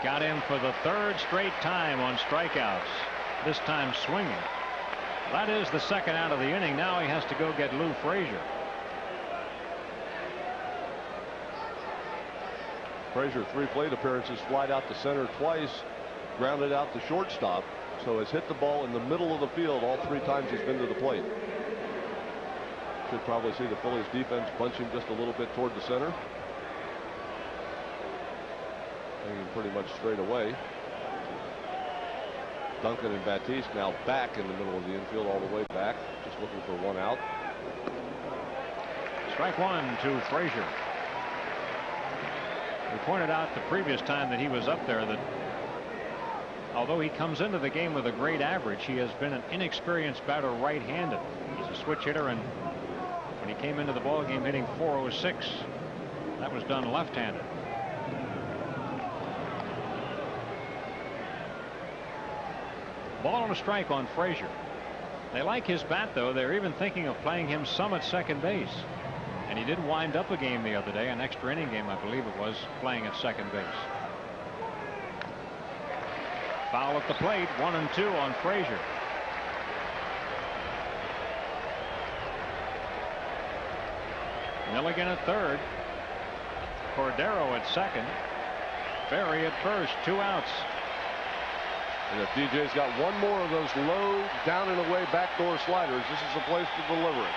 Got him for the 3rd straight time on strikeouts, this time swinging. That is the 2nd out of the inning. Now he has to go get Lou Frazier. Frazier, 3 plate appearances, flied out to center twice, grounded out to shortstop, so has hit the ball in the middle of the field all 3 times he's been to the plate. Should probably see the Phillies defense bunch him just a little bit toward the center. Hanging pretty much straight away. Duncan and Batiste now back in the middle of the infield, all the way back, just looking for 1 out. Strike 1 to Frazier. We pointed out the previous time that he was up there that although he comes into the game with a great average, he has been an inexperienced batter right-handed. He's a switch hitter, and when he came into the ball game hitting .406, that was done left-handed. Ball and a strike on Frazier. They like his bat, though. They're even thinking of playing him some at second base. And he did wind up a game the other day, an extra inning game, I believe it was, playing at second base. Foul at the plate, 1-2 on Frazier. Milligan at third. Cordero at second. Berry at first, 2 outs. And if DJ's got 1 more of those low, down and away backdoor sliders, this is the place to deliver it.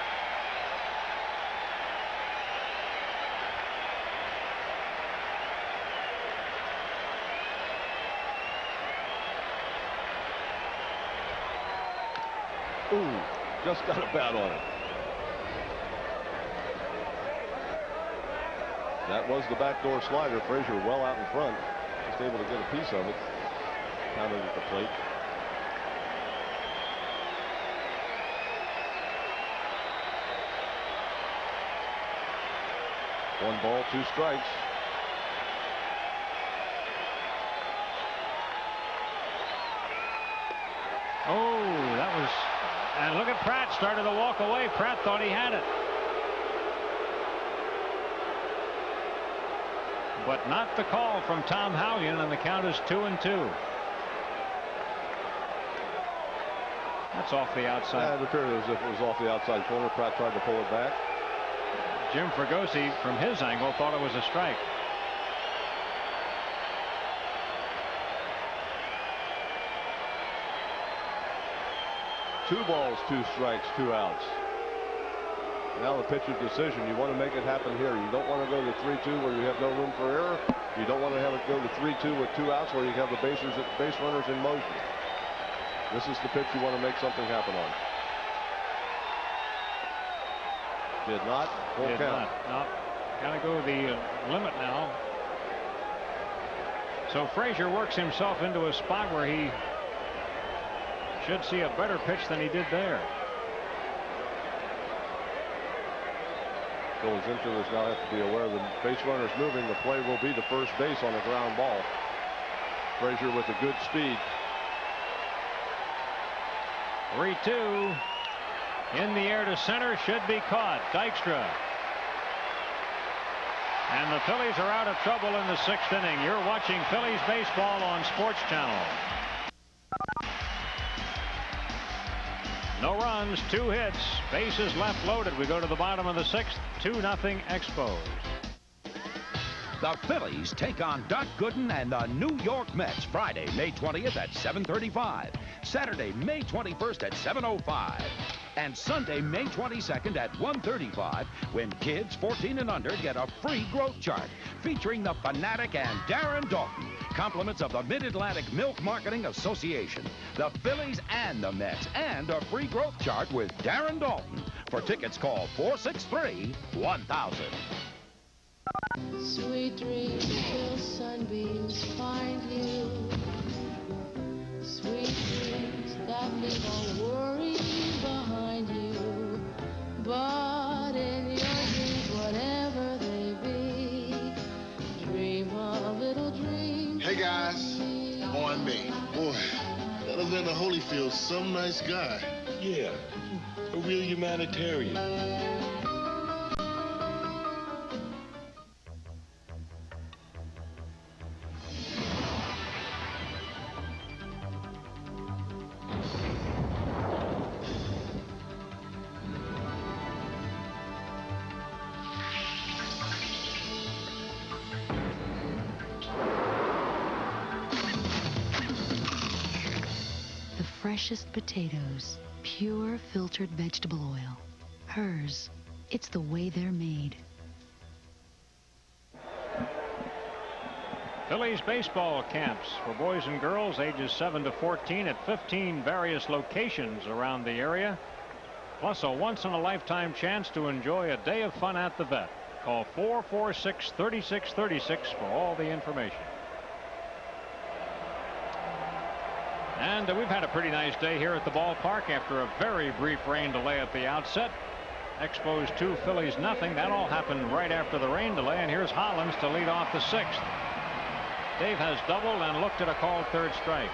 Ooh, just got a bat on it. That was the backdoor slider. Frazier well out in front, just able to get a piece of it. Counted at the plate. One ball, 2 strikes. Oh, that was, and look at Pratt, started to walk away. Pratt thought he had it. But not the call from Tom Hallion, and the count is 2-2. That's off the outside. Yeah, it appeared as if it was off the outside corner. Pratt tried to pull it back. Jim Fregosi, from his angle, thought it was a strike. Two balls, 2 strikes, 2 outs. Now the pitcher's decision. You want to make it happen here. You don't want to go to 3-2 where you have no room for error. You don't want to have it go to 3-2 with 2 outs where you have the base runners in motion. This is the pitch you want to make something happen on. Did not. Full count. No. Got to go the limit now. So Frazier works himself into a spot where he should see a better pitch than he did there. Phillies infielders now have to be aware the base runner's moving. The play will be to first base on a ground ball. Frazier with a good speed. 3-2 in the air to center, should be caught. Dykstra. And the Phillies are out of trouble in the 6th inning. You're watching Phillies baseball on Sports Channel. No runs, 2 hits, bases left loaded. We go to the bottom of the 6th, 2-0 Expos. The Phillies take on Doc Gooden and the New York Mets Friday, May 20th at 7:35. Saturday, May 21st at 7:05. And Sunday, May 22nd at 1:35 when kids 14 and under get a free growth chart featuring the Fanatic and Darren Dalton. Compliments of the Mid-Atlantic Milk Marketing Association. The Phillies and the Mets, and a free growth chart with Darren Dalton. For tickets, call 463-1000. Sweet dreams till sunbeams find you. Sweet dreams. guys, on me. Boy, Alexander Holyfield's some nice guy. Yeah, a real humanitarian. Freshest potatoes, pure filtered vegetable oil. Hers, it's the way they're made. Phillies baseball camps for boys and girls ages 7 to 14 at 15 various locations around the area, plus a once-in-a-lifetime chance to enjoy a day of fun at the vet. Call 446-3636 for all the information. And we've had a pretty nice day here at the ballpark after a very brief rain delay at the outset. Expos 2, Phillies nothing. That all happened right after the rain delay, and here's Hollins to lead off the 6th. Dave has doubled and looked at a called third strike.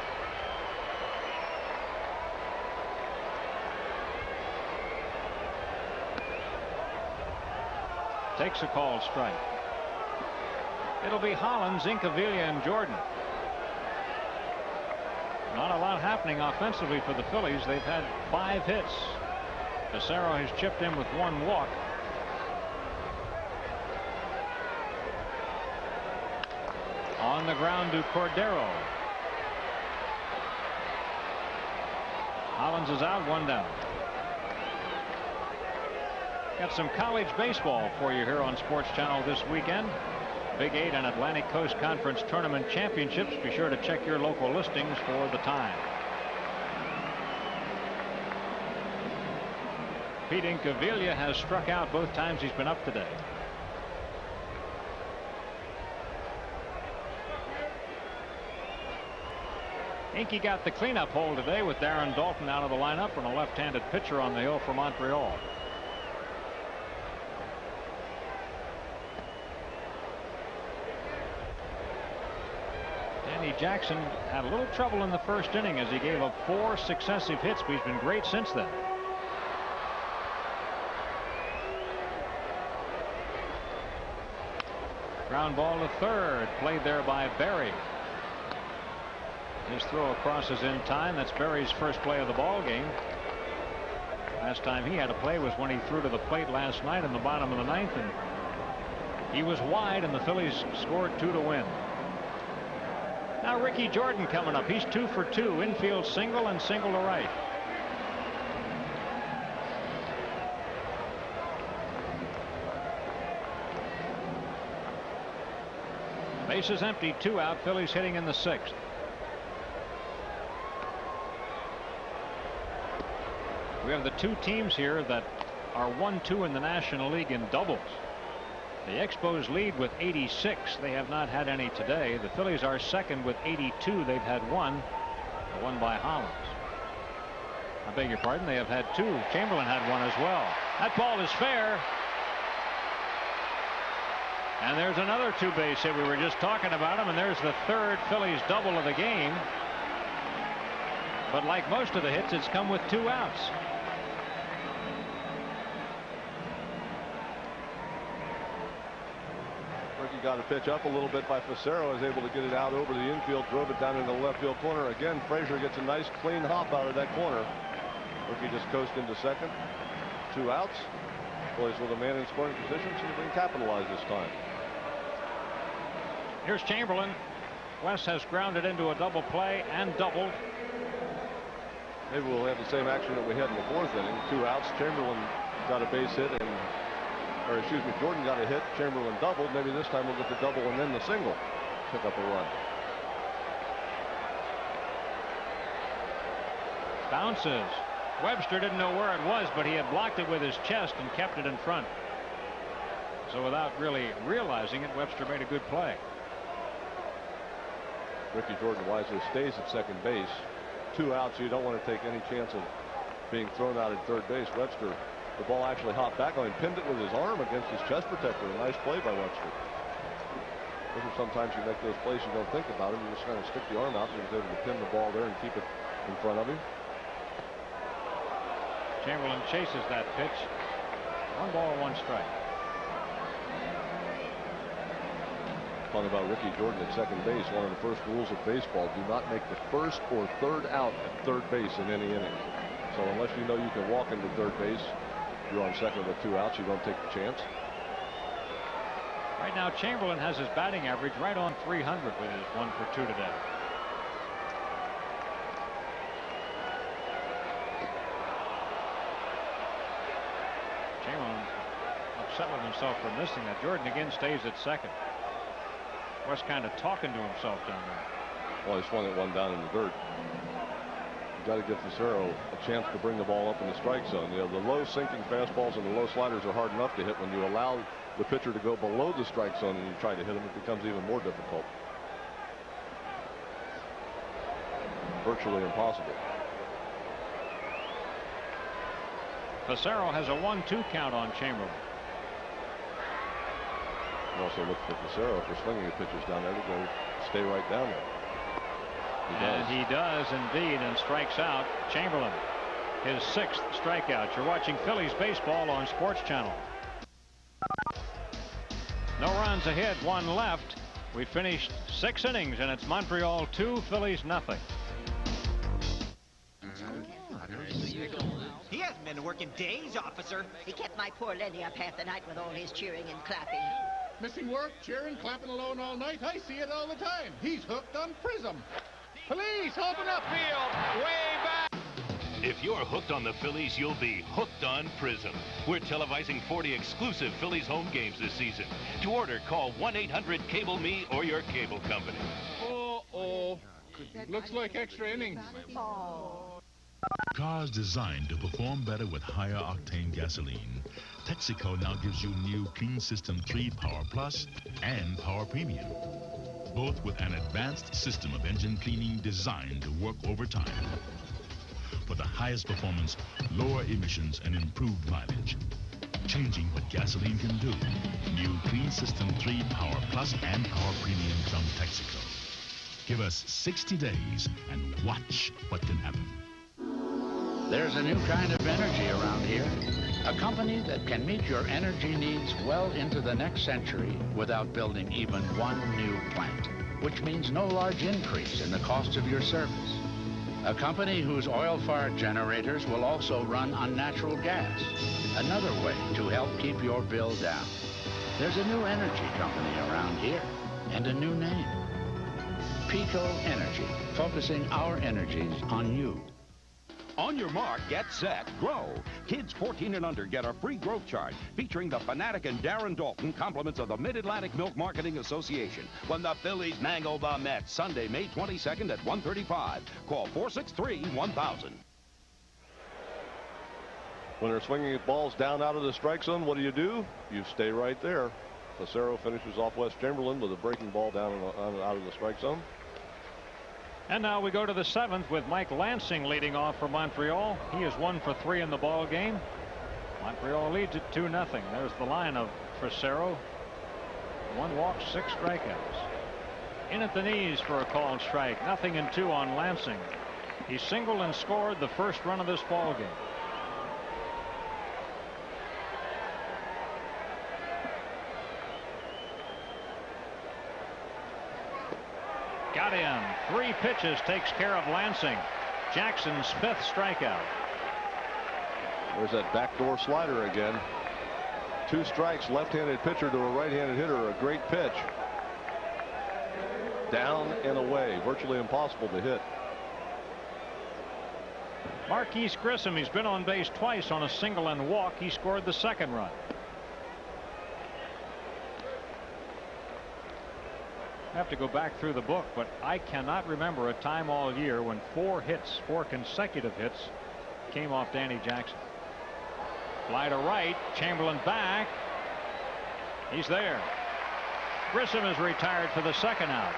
Takes a called strike. It'll be Hollins, Incaviglia, and Jordan. Not a lot happening offensively for the Phillies. They've had 5 hits. Facero has chipped in with 1 walk. On the ground to Cordero. Hollins is out, 1 down. Got some college baseball for you here on Sports Channel this weekend. Big 8 and Atlantic Coast Conference Tournament Championships. Be sure to check your local listings for the time. Pete Incaviglia has struck out both times he's been up today. Inky got the cleanup hole today with Darren Dalton out of the lineup and a left-handed pitcher on the hill for Montreal. Jackson had a little trouble in the first inning as he gave up 4 successive hits, but he's been great since then. Ground ball to third, played there by Berry. His throw across is in time. That's Berry's first play of the ball game. Last time he had a play was when he threw to the plate last night in the bottom of the 9th, and he was wide, and the Phillies scored 2 to win. Now Ricky Jordan coming up. He's 2 for 2. Infield single and single to right. Bases empty, 2 out. Phillies hitting in the 6th. We have the 2 teams here that are 1-2 in the National League in doubles. The Expos lead with 86. They have not had any today. The Phillies are second with 82. They've had 1. The one by Hollins. I beg your pardon. They have had 2. Chamberlain had 1 as well. That ball is fair. And there's another 2-base hit. We were just talking about him, and there's the 3rd Phillies double of the game. But like most of the hits, it's come with 2 outs. Got a pitch up a little bit by Facero, is able to get it out over the infield, drove it down into the left field corner. Again, Frazier gets a nice clean hop out of that corner. Rookie just coast into second. 2 outs. Boys with a man in scoring position, see if they can capitalize this time. Here's Chamberlain. West has grounded into a double play and doubled. Maybe we'll have the same action that we had in the 4th inning. 2 outs. Chamberlain got a base hit, and Jordan got a hit. Chamberlain doubled. Maybe this time we'll get the double and then the single. Pick up a run. Bounces. Webster didn't know where it was, but he had blocked it with his chest and kept it in front. So without really realizing it, Webster made a good play. Ricky Jordan wisely stays at second base. 2 outs, so you don't want to take any chance of being thrown out at third base. Webster, the ball actually hopped back on him, pinned it with his arm against his chest protector. A nice play by Webster. Those are sometimes you make those plays, you don't think about them. You just kind of stick the arm out and you're able to pin the ball there and keep it in front of him. Chamberlain chases that pitch. 1 ball, 1 strike. Fun about Ricky Jordan at second base. One of the first rules of baseball: do not make the first or third out at third base in any inning. So unless you know you can walk into third base, you're on second with 2 outs. You don't take the chance. Right now, Chamberlain has his batting average right on 300 with his 1 for 2 today. Chamberlain upset with himself for missing that. Jordan again stays at second. West kind of talking to himself down there. Well, he swung at 1 down in the dirt. You got to give Facero a chance to bring the ball up in the strike zone. You know, the low sinking fastballs and the low sliders are hard enough to hit. When you allow the pitcher to go below the strike zone and you try to hit him, it becomes even more difficult. Virtually impossible. Facero has a 1-2 count on Chamberlain. You also look for Facero for swinging the pitches down there to go stay right down there. He does indeed, and strikes out Chamberlain. His 6th strikeout. You're watching Phillies baseball on Sports Channel. No runs ahead, 1 left. We finished 6 innings, and it's Montreal 2, Phillies nothing. He hasn't been working days, officer. He kept my poor Lenny up half the night with all his cheering and clapping. Missing work, cheering, clapping alone all night. I see it all the time. He's hooked on Prism. Police, open up field. Way back. If you're hooked on the Phillies, you'll be hooked on Prism. We're televising 40 exclusive Phillies home games this season. To order, call 1-800-CABLE-ME or your cable company. Uh-oh. Looks like extra innings. Cars designed to perform better with higher octane gasoline. Texaco now gives you new Clean System 3 Power Plus and Power Premium, both with an advanced system of engine cleaning designed to work overtime for the highest performance, lower emissions, and improved mileage. Changing what gasoline can do. New Clean System 3 Power Plus and Power Premium from Texaco. Give us 60 days and watch what can happen. There's a new kind of energy around here. A company that can meet your energy needs well into the next century without building even 1 new plant, which means no large increase in the cost of your service. A company whose oil-fired generators will also run on natural gas. Another way to help keep your bill down. There's a new energy company around here and a new name. Pico Energy, focusing our energies on you. On your mark, get set, grow. Kids 14 and under get a free growth chart featuring the Fanatic and Darren Dalton compliments of the Mid-Atlantic Milk Marketing Association when the Phillies mangle the Mets Sunday, May 22nd at 1:35. Call 463-1000. When they're swinging balls down out of the strike zone, what do? You stay right there. Facero finishes off West Chamberlain with a breaking ball down out of the strike zone. And now we go to the 7th with Mike Lansing leading off for Montreal. He is 1 for 3 in the ball game. Montreal leads at 2-0. There's the line of Facero. 1 walk, 6 strikeouts. In at the knees for a called strike. 0-2 on Lansing. He singled and scored the first run of this ball game. Got him. 3 pitches, takes care of Lansing. Jackson's 5th strikeout. There's that backdoor slider again. 2 strikes, left-handed pitcher to a right-handed hitter. A great pitch. Down and away. Virtually impossible to hit. Marquise Grissom, he's been on base twice on a single and walk. He scored the 2nd run. I have to go back through the book, but I cannot remember a time all year when 4 consecutive hits came off Danny Jackson. Fly to right, Chamberlain back. He's there. Grissom is retired for the 2nd out.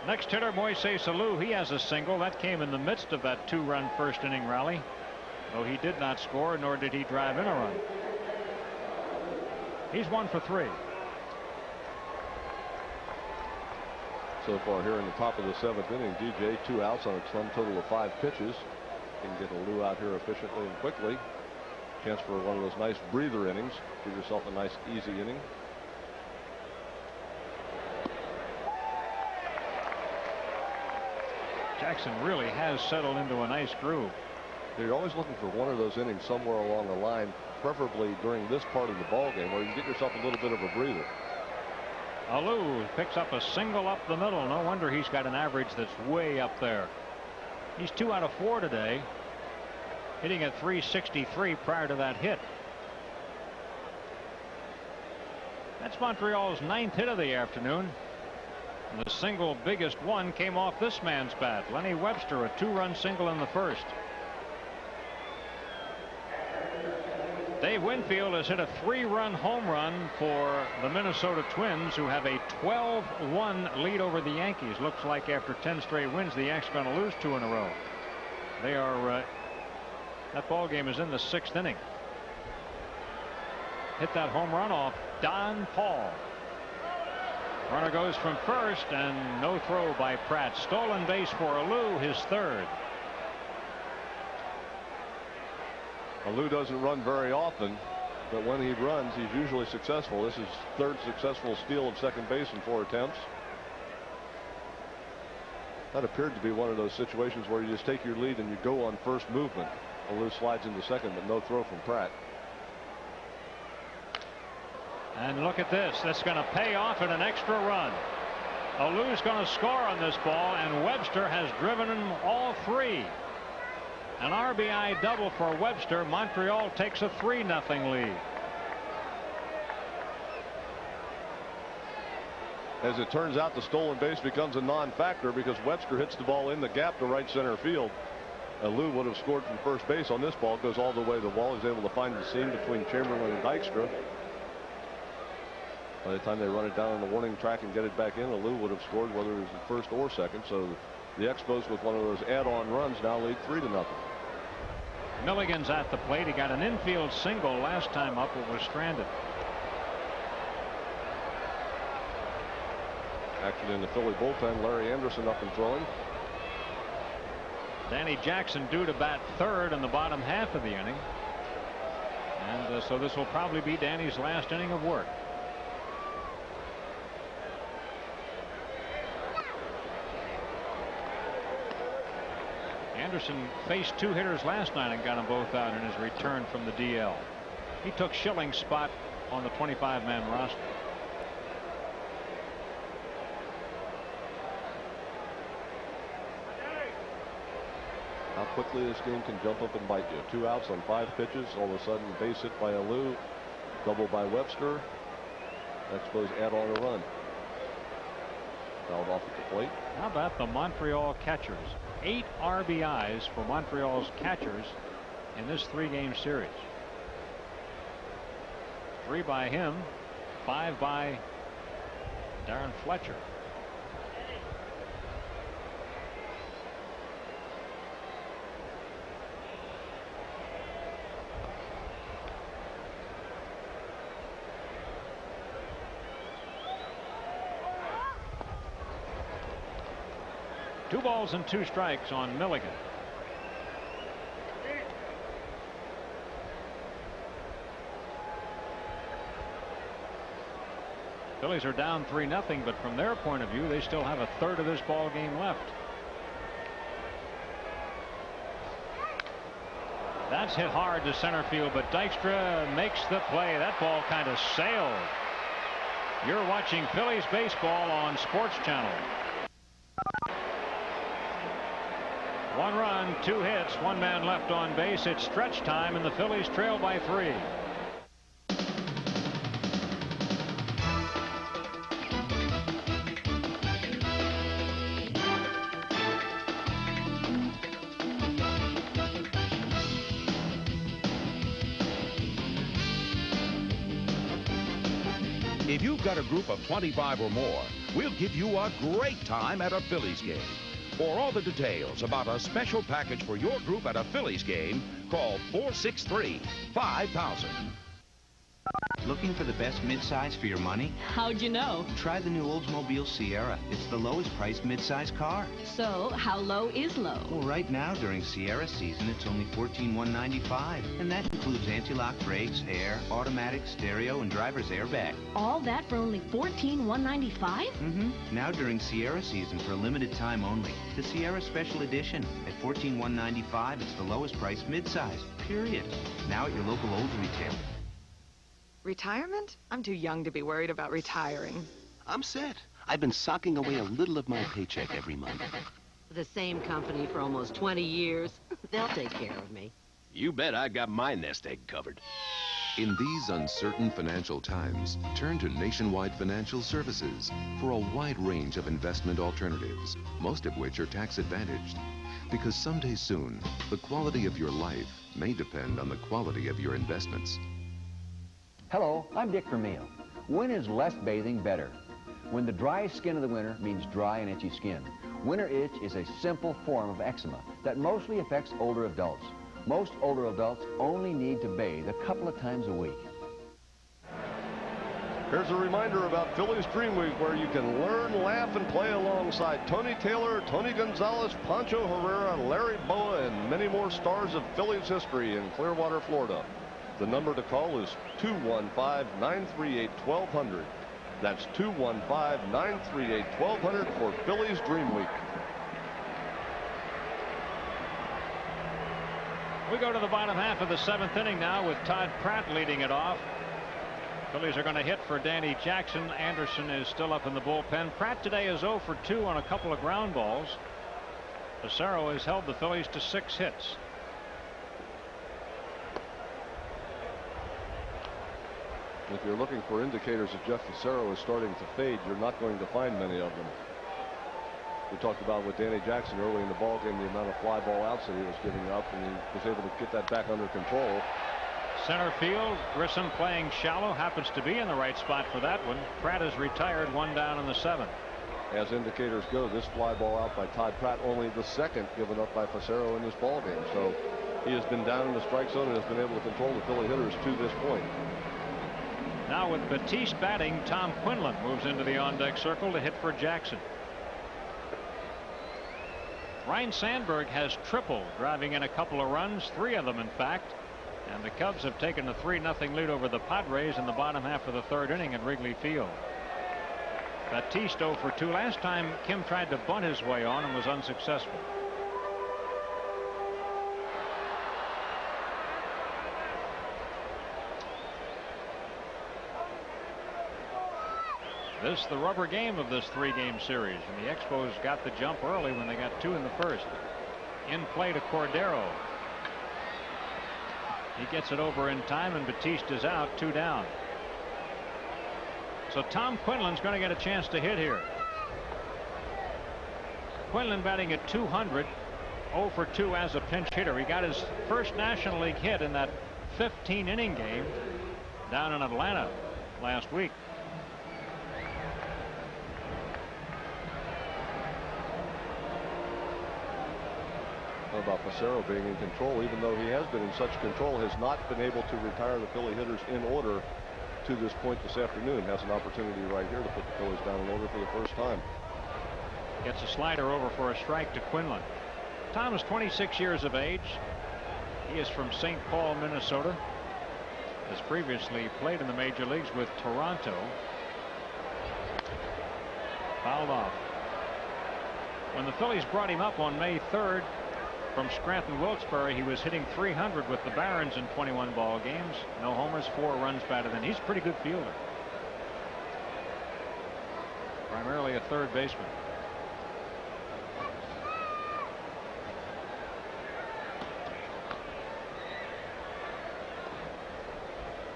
Next hitter, Moises Alou. He has a single that came in the midst of that 2-run first inning rally, though he did not score, nor did he drive in a run. He's 1 for 3. So far here in the top of the 7th inning, DJ 2 outs on a sum total of 5 pitches. Can get Alou out here efficiently and quickly. Chance for one of those nice breather innings. Give yourself a nice easy inning. Jackson really has settled into a nice groove. You're always looking for one of those innings somewhere along the line, preferably during this part of the ball game where you get yourself a little bit of a breather. Alou picks up a single up the middle. No wonder he's got an average that's way up there. He's 2 out of 4 today, hitting at .363 prior to that hit. That's Montreal's 9th hit of the afternoon. And the single biggest one came off this man's bat, Lenny Webster, a 2-run single in the first. Dave Winfield has hit a 3-run home run for the Minnesota Twins, who have a 12-1 lead over the Yankees. Looks like after 10 straight wins, the Yankees are going to lose 2 in a row. They are, that ball game is in the 6th inning. Hit that home run off Don Paul. Runner goes from first, and no throw by Pratt. Stolen base for Alou, his 3rd. Alou doesn't run very often, but when he runs, he's usually successful. This is 3rd successful steal of second base in 4 attempts. That appeared to be one of those situations where you just take your lead and you go on first movement. Alou slides into second, but no throw from Pratt. And look at this. That's going to pay off in an extra run. Alou's going to score on this ball, and Webster has driven them all 3. An RBI double for Webster. Montreal takes a 3-0 lead. As it turns out, the stolen base becomes a non-factor because Webster hits the ball in the gap to right center field. Alou would have scored from first base on this ball. Goes all the way to the wall. He's able to find the seam between Chamberlain and Dykstra. By the time they run it down on the warning track and get it back in, Alou would have scored whether it was the first or second. So the Expos, with one of those add-on runs, now lead 3-0. Milligan's at the plate. He got an infield single last time up, but was stranded. Action in the Philly bullpen. Larry Anderson up and throwing. Danny Jackson due to bat 3rd in the bottom half of the inning. And so this will probably be Danny's last inning of work. Anderson faced 2 hitters last night and got them both out in his return from the DL. He took Schilling's spot on the 25-man roster. How quickly this game can jump up and bite you. 2 outs on 5 pitches. All of a sudden, base hit by Alou, double by Webster. Expos add on a run. Fouled off at the plate. How about the Montreal catchers? 8 RBIs for Montreal's catchers in this 3-game series. 3 by him, 5 by Darren Fletcher. Two balls and 2 strikes on Milligan. Phillies are down 3-0, but from their point of view, they still have a 1/3 of this ball game left. That's hit hard to center field, but Dykstra makes the play. That ball kind of sailed. You're watching Phillies baseball on Sports Channel. 1 run, 2 hits, 1 man left on base. It's stretch time, and the Phillies trail by 3. If you've got a group of 25 or more, we'll give you a great time at a Phillies game. For all the details about a special package for your group at a Phillies game, call 463-5000. Looking for the best midsize for your money? How'd you know? Try the new Oldsmobile Sierra. It's the lowest priced midsize car. So, how low is low? Well, right now during Sierra season, it's only $14,195. And that includes anti-lock brakes, air, automatic, stereo, and driver's airbag. All that for only $14,195? Mm-hmm. Now during Sierra season for a limited time only. The Sierra Special Edition. At $14,195, it's the lowest priced midsize. Period. Now at your local Olds retailer. Retirement? I'm too young to be worried about retiring. I'm set. I've been socking away a little of my paycheck every month. The same company for almost 20 years. They'll take care of me. You bet I got my nest egg covered. In these uncertain financial times, turn to Nationwide Financial Services for a wide range of investment alternatives, most of which are tax advantaged. Because someday soon, the quality of your life may depend on the quality of your investments. Hello, I'm Dick Vermeil. When is less bathing better? When the dry skin of the winter means dry and itchy skin. Winter itch is a simple form of eczema that mostly affects older adults. Most older adults only need to bathe a couple of times a week. Here's a reminder about Phillies Dream Week, where you can learn, laugh, and play alongside Tony Taylor, Tony Gonzalez, Pancho Herrera, Larry Boa, and many more stars of Phillies history in Clearwater, Florida. The number to call is 215-938-1200. That's 215-938-1200 for Phillies Dream Week. We go to the bottom half of the 7th inning now with Todd Pratt leading it off. Phillies are going to hit for Danny Jackson. Anderson is still up in the bullpen. Pratt today is 0 for 2 on a couple of ground balls. Pissarro has held the Phillies to 6 hits. If you're looking for indicators that Jeff Pissarro is starting to fade, you're not going to find many of them. We talked about with Danny Jackson early in the ballgame, the amount of fly ball outs that he was giving up, and he was able to get that back under control. Center field, Grissom playing shallow, happens to be in the right spot for that one. Pratt is retired, 1 down in the 7th. As indicators go, this fly ball out by Todd Pratt, only the second given up by Pissarro in this ballgame. So he has been down in the strike zone and has been able to control the Philly hitters to this point. Now with Batiste batting, Tom Quinlan moves into the on-deck circle to hit for Jackson. Ryne Sandberg has tripled, driving in a couple of runs, 3 of them in fact. And the Cubs have taken a 3-0 lead over the Padres in the bottom half of the 3rd inning at Wrigley Field. Batiste 0 for 2. Last time Kim tried to bunt his way on and was unsuccessful. This is the rubber game of this 3-game series, and the Expos got the jump early when they got 2 in the 1st. In play to Cordero. He gets it over in time, and Batiste is out, 2 down. So Tom Quinlan's going to get a chance to hit here. Quinlan batting at 200, 0 for 2 as a pinch hitter. He got his first National League hit in that 15-inning game down in Atlanta last week. About Pissarro being in control, even though he has been in such control, has not been able to retire the Philly hitters in order to this point this afternoon. Has an opportunity right here to put the Phillies down in order for the first time. Gets a slider over for a strike to Quinlan. Tom is 26 years of age. He is from St. Paul, Minnesota. Has previously played in the major leagues with Toronto. Fouled off. When the Phillies brought him up on May 3rd from Scranton Wilkes-Barre, he was hitting 300 with the Barons in 21 ball games. No homers, 4 runs batted in. He's a pretty good fielder. Primarily a third baseman.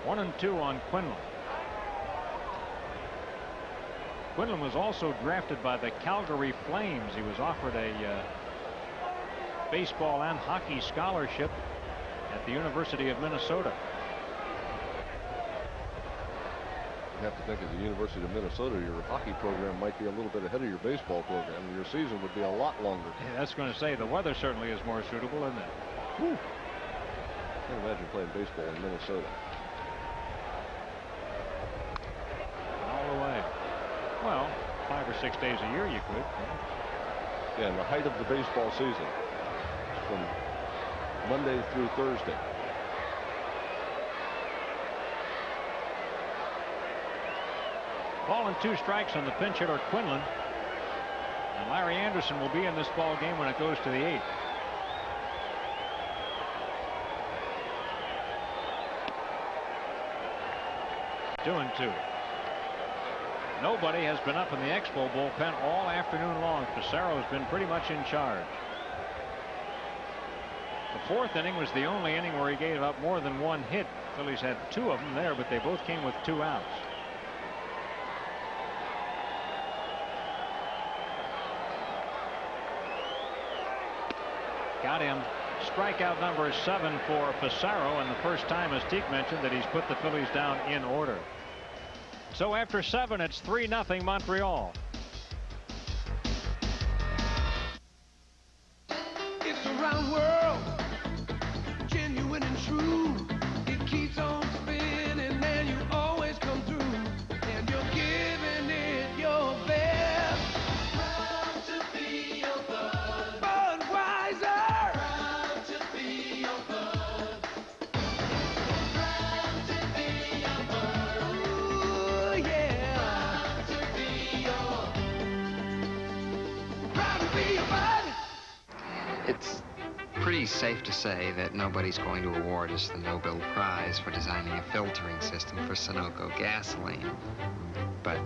One and 2 on Quinlan. Quinlan was also drafted by the Calgary Flames. He was offered a baseball and hockey scholarship at the University of Minnesota. You have to think at the University of Minnesota, your hockey program might be a little bit ahead of your baseball program. Your season would be a lot longer. Yeah, that's going to say the weather certainly is more suitable, isn't it? Whew. I can't imagine playing baseball in Minnesota. 6 days a year, you could. Yeah, in the height of the baseball season, from Monday through Thursday. Ball and 2 strikes on the pinch hitter Quinlan. And Larry Anderson will be in this ball game when it goes to the 8th. Doing 2. Nobody has been up in the Expo bullpen all afternoon long. Pissarro's been pretty much in charge. The 4th inning was the only inning where he gave up more than 1 hit. Phillies had 2 of them there, but they both came with 2 outs. Got him. Strikeout number 7 for Pissarro, and the first time, as Teak mentioned, that he's put the Phillies down in order. So after 7, it's 3-0 Montreal. It's a round world, genuine and true. It keeps on spinning, man, you always come through. And you're giving it your best. Proud to be your bud. Budweiser. Proud to be your bud. Proud to be your bud. Ooh, yeah. Proud to be your bud. It's pretty safe to say that nobody's going to award us the Nobel Prize for designing a filtering system for Sunoco gasoline. But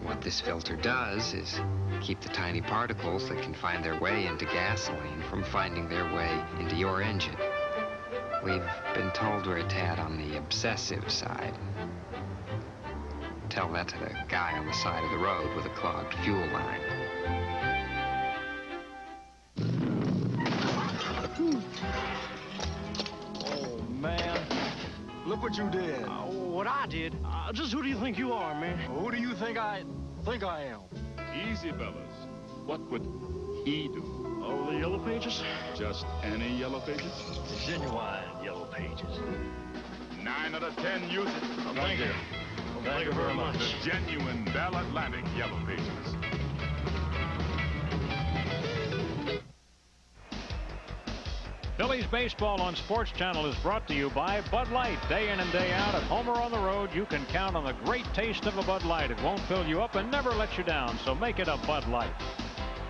what this filter does is keep the tiny particles that can find their way into gasoline from finding their way into your engine. We've been told we're a tad on the obsessive side. Tell that to the guy on the side of the road with a clogged fuel line. Oh, man. Look what you did. What I did? Just who do you think you are, man? Who do you think I am? Easy, fellas. What would he do? Oh, the Yellow Pages? Just any Yellow Pages? Genuine Yellow Pages. 9 out of 10 use it. Oh, thank you. Well, thank you very much. The genuine Bell Atlantic Yellow Pages. Phillies baseball on Sports Channel is brought to you by Bud Light. Day in and day out, at home or on the road, you can count on the great taste of a Bud Light. It won't fill you up and never let you down, so make it a Bud Light.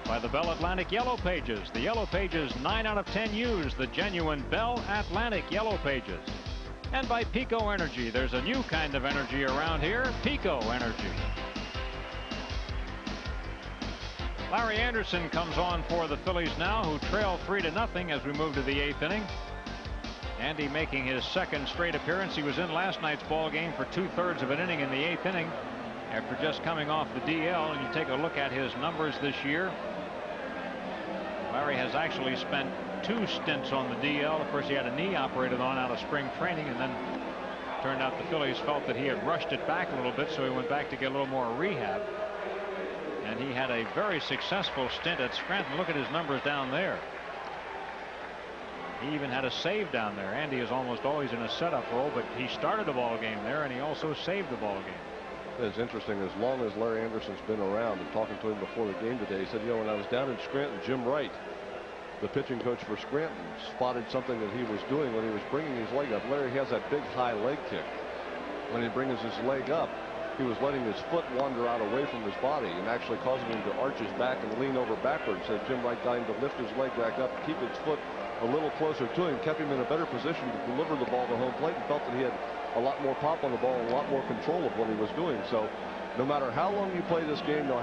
By the Bell Atlantic Yellow Pages. The Yellow Pages 9 out of 10 use the genuine Bell Atlantic Yellow Pages. And by Pico Energy. There's a new kind of energy around here, Pico Energy. Larry Anderson comes on for the Phillies now, who trail 3-0 as we move to the 8th inning. Andy making his second straight appearance. He was in last night's ball game for 2/3 of an inning in the 8th inning after just coming off the DL. And you take a look at his numbers this year. Larry has actually spent 2 stints on the DL. Of course, he had a knee operated on out of spring training, and then turned out the Phillies felt that he had rushed it back a little bit, so he went back to get a little more rehab. And he had a very successful stint at Scranton. Look at his numbers down there. He even had a save down there. Andy is almost always in a setup role, but he started the ball game there, and he also saved the ball game. It's interesting, as long as Larry Anderson's been around, and talking to him before the game today, he said, you know, when I was down in Scranton, Jim Wright, the pitching coach for Scranton, spotted something that he was doing when he was bringing his leg up. Larry has that big high leg kick. When he brings his leg up, he was letting his foot wander out away from his body and actually causing him to arch his back and lean over backwards. So Jim Wright got him to lift his leg back up, keep his foot a little closer to him, kept him in a better position to deliver the ball to home plate, and felt that he had a lot more pop on the ball and a lot more control of what he was doing. So no matter how long you play this game, no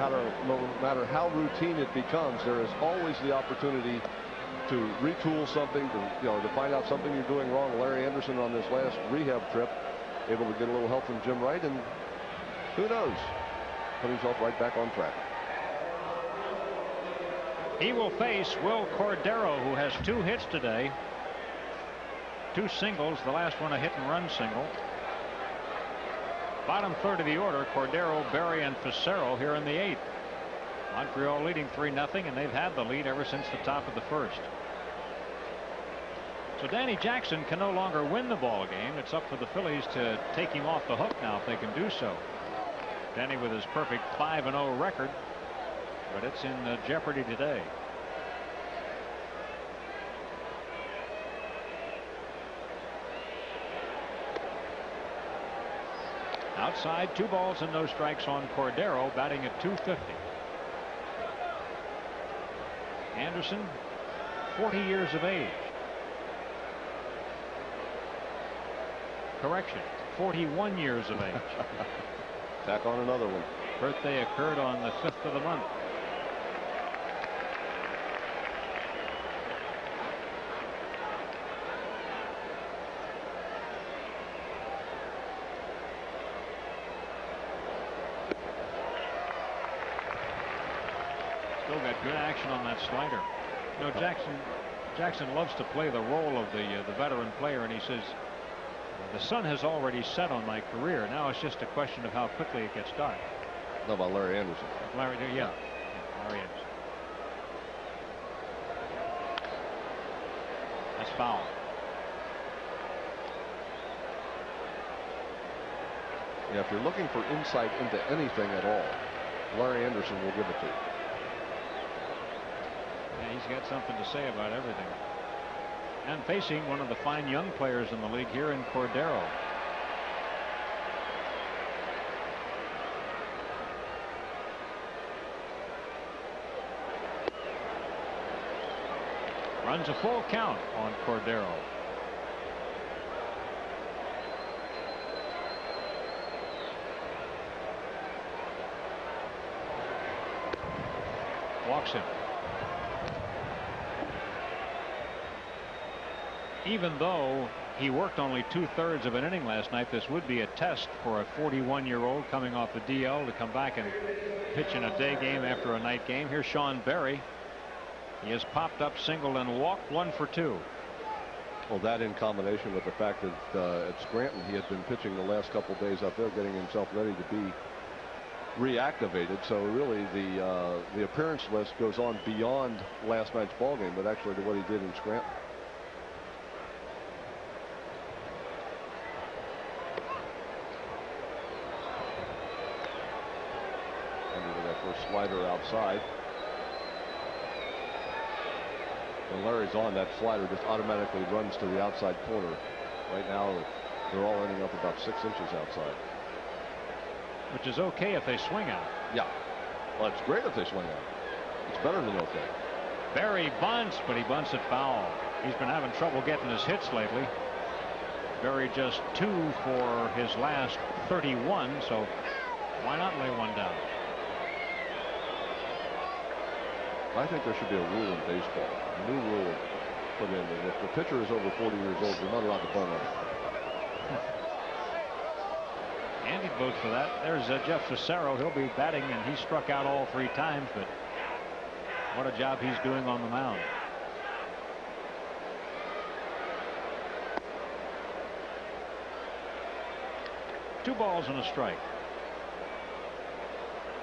matter how routine it becomes, there is always the opportunity to retool something, to find out something you're doing wrong. Larry Anderson on this last rehab trip able to get a little help from Jim Wright, and who knows, put himself right back on track. He will face Will Cordero, who has 2 hits today. 2 singles, the last one a hit and run single. Bottom third of the order, Cordero, Berry, and Pissarro here in the 8th. Montreal leading 3-0, and they've had the lead ever since the top of the first. So Danny Jackson can no longer win the ball game. It's up for the Phillies to take him off the hook now if they can do so. Danny with his perfect 5-0 record, but it's in jeopardy today. Outside, 2 balls and no strikes on Cordero, batting at .250. Anderson, 40 years of age. Correction, 41 years of age. Tack on another one. Birthday occurred on the 5th of the month. Still got good action on that slider. You know, Jackson loves to play the role of the veteran player, and he says, the sun has already set on my career. Now it's just a question of how quickly it gets dark. How about Larry Anderson? Larry Anderson. That's foul. Yeah, if you're looking for insight into anything at all, Larry Anderson will give it to you. Yeah, he's got something to say about everything. And facing one of the fine young players in the league here in Cordero. Runs a full count on Cordero. Walks him. Even though he worked only 2/3 of an inning last night, this would be a test for a 41-year-old coming off the DL to come back and pitch in a day game after a night game. Here's Sean Berry. He has popped up, singled, and walked, 1 for 2. Well, that in combination with the fact that at Scranton he had been pitching the last couple days up there, getting himself ready to be reactivated. So really the appearance list goes on beyond last night's ball game, but actually to what he did in Scranton. Slider outside. When Larry's on, that slider just automatically runs to the outside corner. Right now they're all ending up about 6 inches outside, which is okay if they swing out. Yeah, well, it's great if they swing out. It's better than okay. Berry bunts, but he bunts it foul. He's been having trouble getting his hits lately. Berry just 2 for his last 31, so why not lay one down? I think there should be a rule in baseball, a new rule put in that if the pitcher is over 40 years old, you're not allowed to bunt him. Andy votes for that. There's Jeff Cicero. He'll be batting, and he struck out all 3 times, but what a job he's doing on the mound. Two balls and a strike.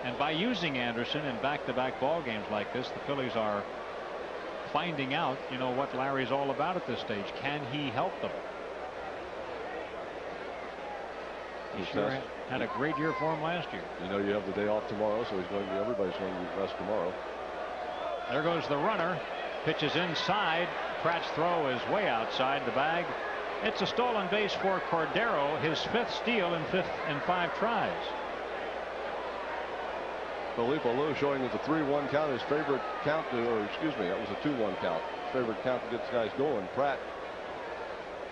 And by using Anderson in back-to-back ball games like this, the Phillies are finding out, you know, what Larry's all about at this stage. Can he help them? He sure had a great year for him last year. You know, you have the day off tomorrow, so everybody's going to rest tomorrow. There goes the runner. Pitches inside. Pratt's throw is way outside the bag. It's a stolen base for Cordero, his 5th steal in 5 tries. Felipe Alou showing that the 3-1 count, his favorite count to, or excuse me, that was a 2-1 count. Favorite count to get guys going. Pratt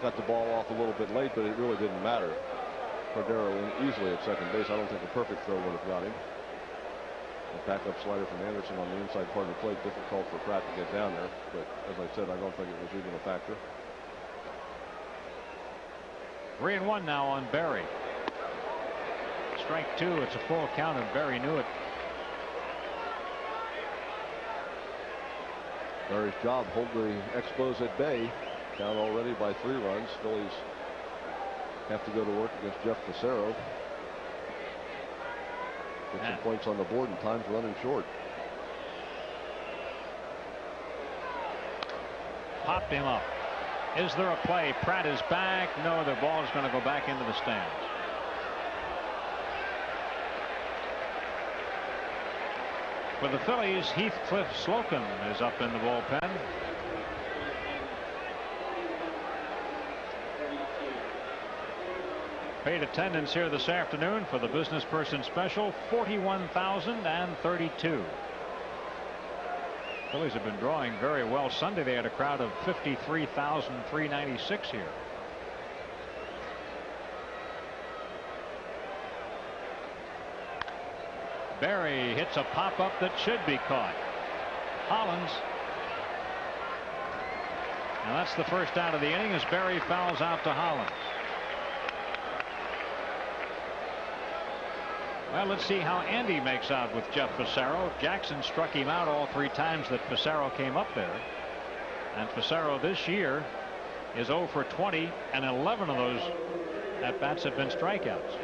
got the ball off a little bit late, but it really didn't matter. Cordero in easily at second base. I don't think a perfect throw would have got him. A backup slider from Anderson on the inside part of the plate. Difficult for Pratt to get down there, but as I said, I don't think it was even a factor. 3-1 now on Berry. Strike 2. It's a full count, and Berry knew it. Berry's job, hold the Expos at bay. Down already by 3 runs. Phillies have to go to work against Jeff Cicero. Get some points on the board, and time's running short. Popped him up. Is there a play? Pratt is back. No, the ball is going to go back into the stands. For the Phillies, Heathcliff Slocum is up in the bullpen. Paid attendance here this afternoon for the business person special, 41,032. Phillies have been drawing very well. Sunday they had a crowd of 53,396 here. Berry hits a pop-up that should be caught. Hollins. And that's the first out of the inning as Berry fouls out to Hollins. Well, let's see how Andy makes out with Jeff Fassero. Jackson struck him out all 3 times that Fassero came up there. And Fassero this year is 0 for 20, and 11 of those at-bats have been strikeouts.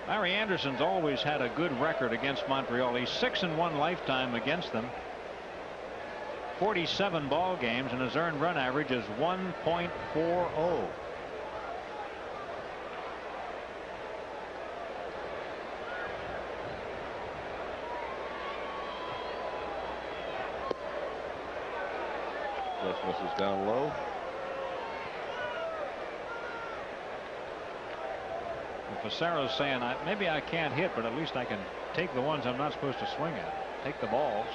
Larry Anderson's always had a good record against Montreal. He's 6-1 lifetime against them. 47 ball games, and his earned run average is 1.40. This is down low. Fassero's saying, maybe I can't hit, but at least I can take the ones I'm not supposed to swing at. Take the balls.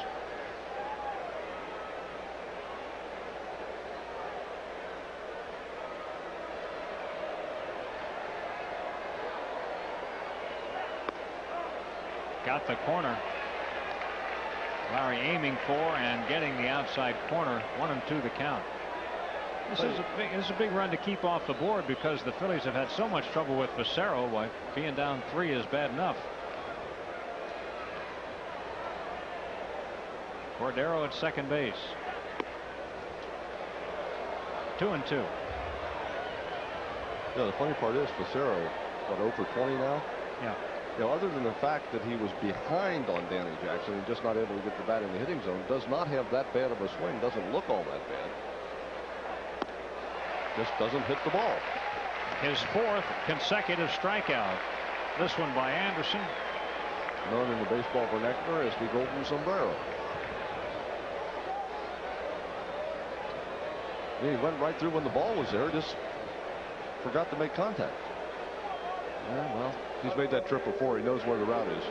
Got the corner. Larry aiming for and getting the outside corner. 1-2 the count. This is a big run to keep off the board because the Phillies have had so much trouble with Fassero. Why, being down 3 is bad enough. Cordero at second base. 2-2. Yeah, the funny part is Fassero, what, 0 for 20 now? Yeah. You know, other than the fact that he was behind on Danny Jackson and just not able to get the bat in the hitting zone, does not have that bad of a swing, doesn't look all that bad. Just doesn't hit the ball. His 4th consecutive strikeout. This one by Anderson. Known in the baseball vernacular as the golden sombrero. Yeah, he went right through when the ball was there, just forgot to make contact. Yeah, well, he's made that trip before. He knows where the route is.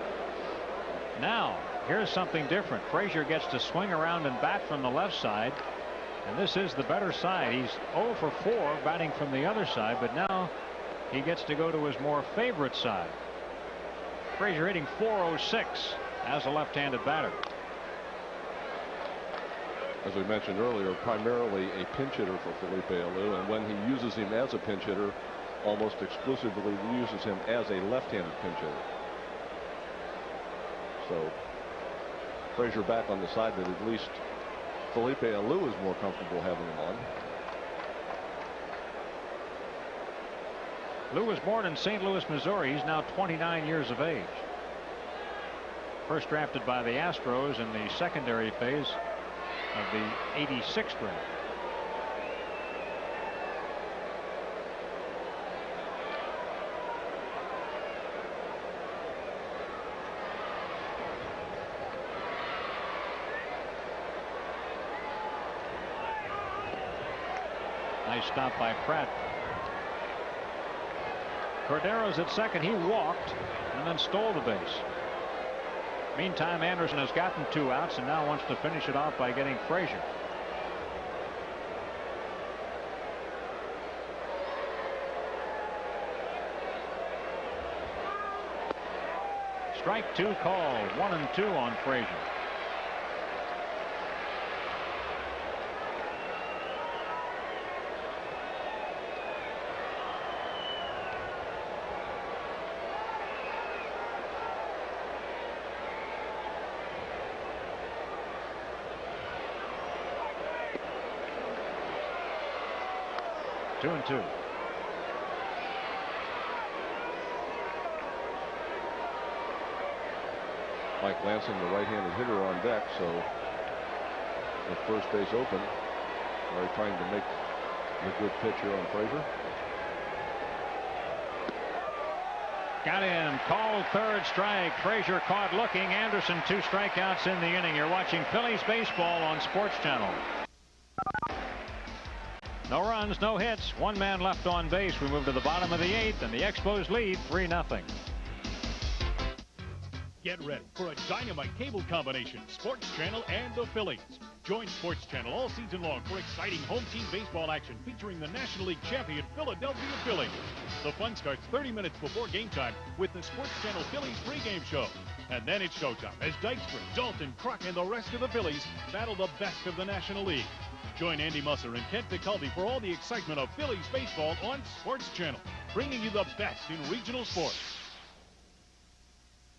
Now, here's something different. Frazier gets to swing around and bat from the left side. And this is the better side. He's 0 for 4 batting from the other side, but now he gets to go to his more favorite side. Frazier hitting .406 as a left-handed batter. As we mentioned earlier, primarily a pinch hitter for Felipe Alou, and when he uses him as a pinch hitter, almost exclusively uses him as a left-handed pinch hitter. So Frazier back on the side that at least Felipe Alou is more comfortable having him on. Lou was born in St. Louis, Missouri. He's now 29 years of age. First drafted by the Astros in the secondary phase of the '86 draft. Nice stop by Pratt. Cordero's at second. He walked and then stole the base. Meantime, Anderson has gotten 2 outs and now wants to finish it off by getting Frazier. Strike 2 called. 1-2 on Frazier. Two and two. Mike Lansing, the right-handed hitter, on deck, so with first base open, they're trying to make a good pitch here on Frazier. Got him. Called third strike. Frazier caught looking. Anderson 2 strikeouts in the inning. You're watching Phillies baseball on Sports Channel. No runs, no hits. 1 man left on base. We move to the bottom of the 8th, and the Expos lead 3-0. Get ready for a dynamite cable combination, Sports Channel and the Phillies. Join Sports Channel all season long for exciting home team baseball action featuring the National League champion Philadelphia Phillies. The fun starts 30 minutes before game time with the Sports Channel Phillies pregame show. And then it's showtime as Dykstra, Dalton, Kruk, and the rest of the Phillies battle the best of the National League. Join Andy Musser and Kent McCulvey for all the excitement of Phillies baseball on Sports Channel, bringing you the best in regional sports.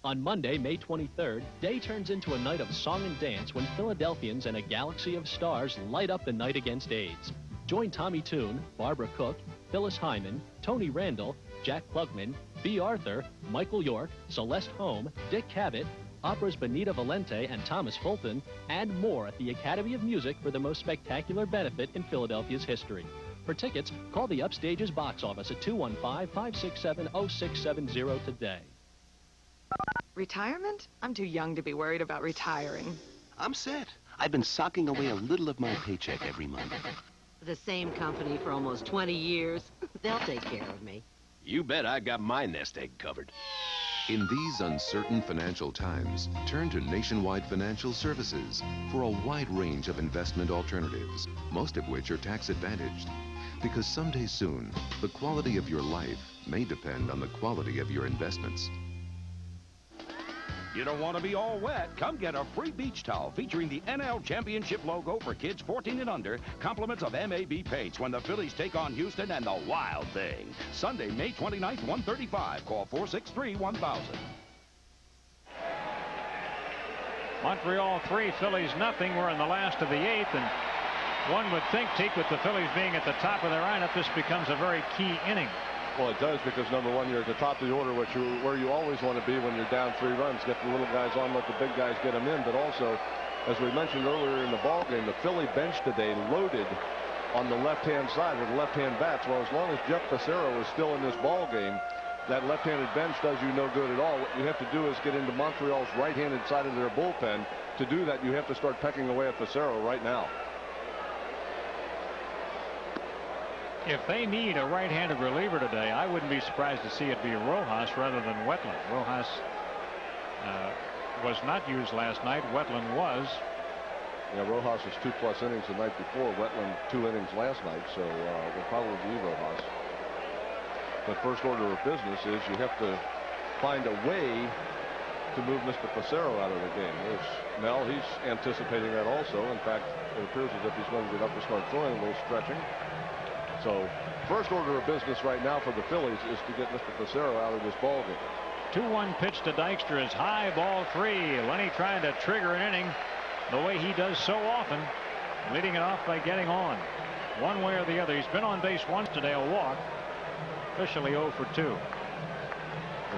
On Monday, May 23rd, day turns into a night of song and dance when Philadelphians and a galaxy of stars light up the night against AIDS. Join Tommy Tune, Barbara Cook, Phyllis Hyman, Tony Randall, Jack Klugman, B. Arthur, Michael York, Celeste Holm, Dick Cavett, Opera's Benita Valente and Thomas Fulton, and more at the Academy of Music for the most spectacular benefit in Philadelphia's history. For tickets, call the Upstage's box office at 215-567-0670 today. Retirement? I'm too young to be worried about retiring. I'm set. I've been socking away a little of my paycheck every month. The same company for almost 20 years. They'll take care of me. You bet I got my nest egg covered. In these uncertain financial times, turn to Nationwide Financial Services for a wide range of investment alternatives, most of which are tax advantaged. Because someday soon, the quality of your life may depend on the quality of your investments. You don't want to be all wet? Come get a free beach towel featuring the NL Championship logo for kids 14 and under. Compliments of MAB Paints when the Phillies take on Houston and the Wild Thing. Sunday, May 29th, 1:35. Call 463-1000. Montreal 3, Phillies nothing. We're in the last of the 8th, and one would think, Teak, with the Phillies being at the top of their lineup, this becomes a very key inning. Well, it does, because number one, you're at the top of the order, where you always want to be when you're down 3 runs. Get the little guys on, let the big guys get them in. But also, as we mentioned earlier in the ball game, the Philly bench today loaded on the left-hand side with left-hand bats. Well, as long as Jeff Fassero is still in this ball game, that left-handed bench does you no good at all. What you have to do is get into Montreal's right-handed side of their bullpen. To do that, you have to start pecking away at Fassero right now. If they need a right-handed reliever today, I wouldn't be surprised to see it be Rojas rather than Wetland. Rojas was not used last night. Wetland was. Yeah, Rojas was 2+ innings the night before. Wetland 2 innings last night, so we'll probably be Rojas. The first order of business is you have to find a way to move Mr. Fassero out of the game. Now he's anticipating that also. In fact, it appears as if he's going to get up and start throwing a little stretching. So first order of business right now for the Phillies is to get Mr. Fassero out of this ball game. 2-1 pitch to Dykstra is high, ball 3. Lenny trying to trigger an inning the way he does so often, leading it off by getting on. One way or the other. He's been on base once today, a walk. Officially 0 for 2. All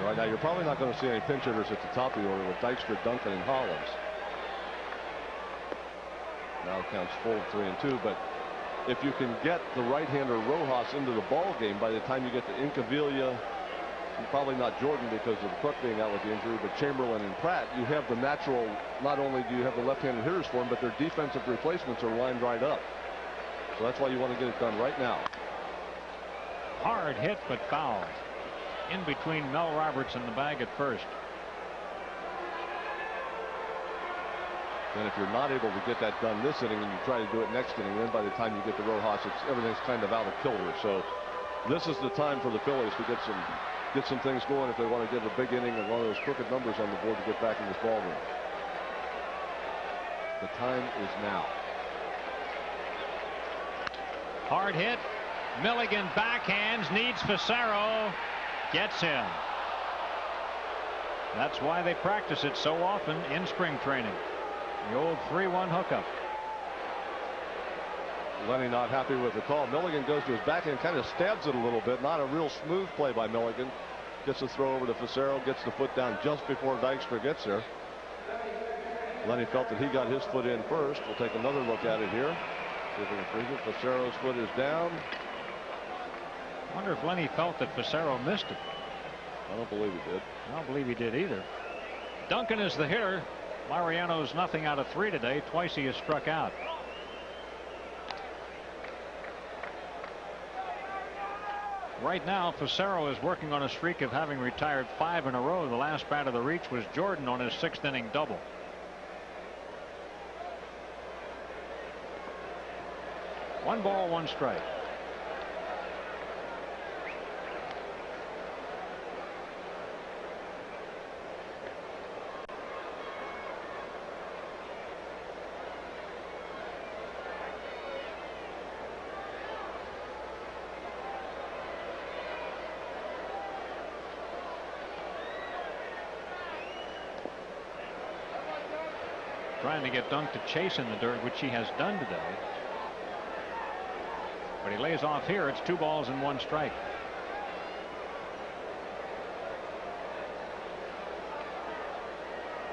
right, now you're probably not going to see any pinch hitters at the top of the order with Dykstra, Duncan, and Hollins. Now it counts full 3-2, but if you can get the right-hander Rojas into the ball game by the time you get to Incaviglia, and probably not Jordan because of Cook being out with the injury, but Chamberlain and Pratt, you have the natural, not only do you have the left-handed hitters for them, but their defensive replacements are lined right up. So that's why you want to get it done right now. Hard hit, but foul. In between Mel Roberts and the bag at first. And if you're not able to get that done this inning and you try to do it next inning, then by the time you get to Rojas, everything's kind of out of kilter. So this is the time for the Phillies to get some things going if they want to get a big inning and one of those crooked numbers on the board to get back in this ball game. The time is now. Hard hit. Milligan backhands, needs Fassero, gets him. That's why they practice it so often in spring training. The old 3-1 hookup. Lenny not happy with the call. Milligan goes to his backhand, kind of stabs it a little bit. Not a real smooth play by Milligan. Gets the throw over to Fassero, gets the foot down just before Dykstra gets there. Lenny felt that he got his foot in first. We'll take another look at it here. See if we can freeze it. Facero's foot is down. I wonder if Lenny felt that Facero missed it. I don't believe he did. I don't believe he did either. Duncan is the hitter. Mariano's nothing out of 3 today. Twice he has struck out. Right now, Facero is working on a streak of having retired 5 in a row. The last bat of the reach was Jordan on his 6th inning double. One ball, one strike. Trying to get Dunk to chase in the dirt, which he has done today. But he lays off here. It's 2 balls and 1 strike.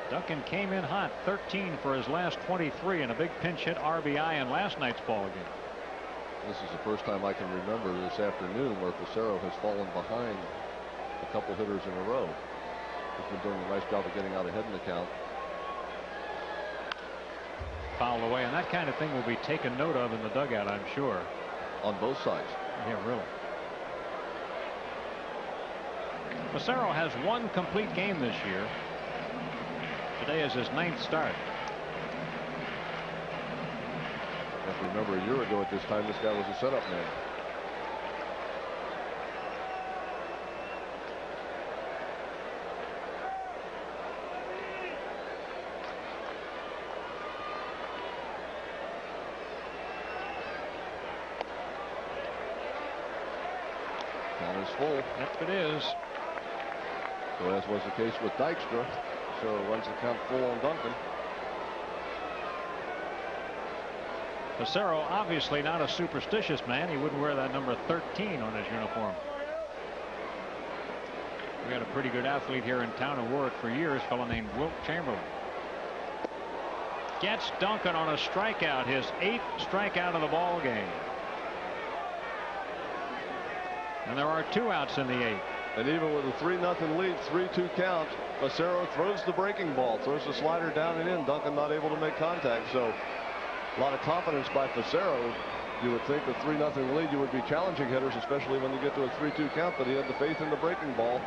Duncan came in hot, 13 for his last 23, and a big pinch hit RBI in last night's ball game. This is the first time I can remember this afternoon where Facero has fallen behind a couple hitters in a row. He's been doing a nice job of getting out ahead in the count. Fouled away, and that kind of thing will be taken note of in the dugout, I'm sure. On both sides. Yeah, really. Facero has 1 complete game this year. Today is his 9th start. You have to remember, a year ago at this time, this guy was a setup man. Count is full. Yep, it is. So as was the case with Dykstra. So runs the count full on Duncan. Facero obviously not a superstitious man. He wouldn't wear that number 13 on his uniform. We had a pretty good athlete here in town who wore it for years, a fellow named Wilt Chamberlain. Gets Duncan on a strikeout, his 8th strikeout of the ball game. And there are 2 outs in the 8th. And even with a 3-0 lead, 3-2 count, Facero throws the breaking ball, throws the slider down and in. Duncan not able to make contact. So a lot of confidence by Facero. You would think a 3-0 lead, you would be challenging hitters, especially when you get to a 3-2 count, but he had the faith in the breaking ball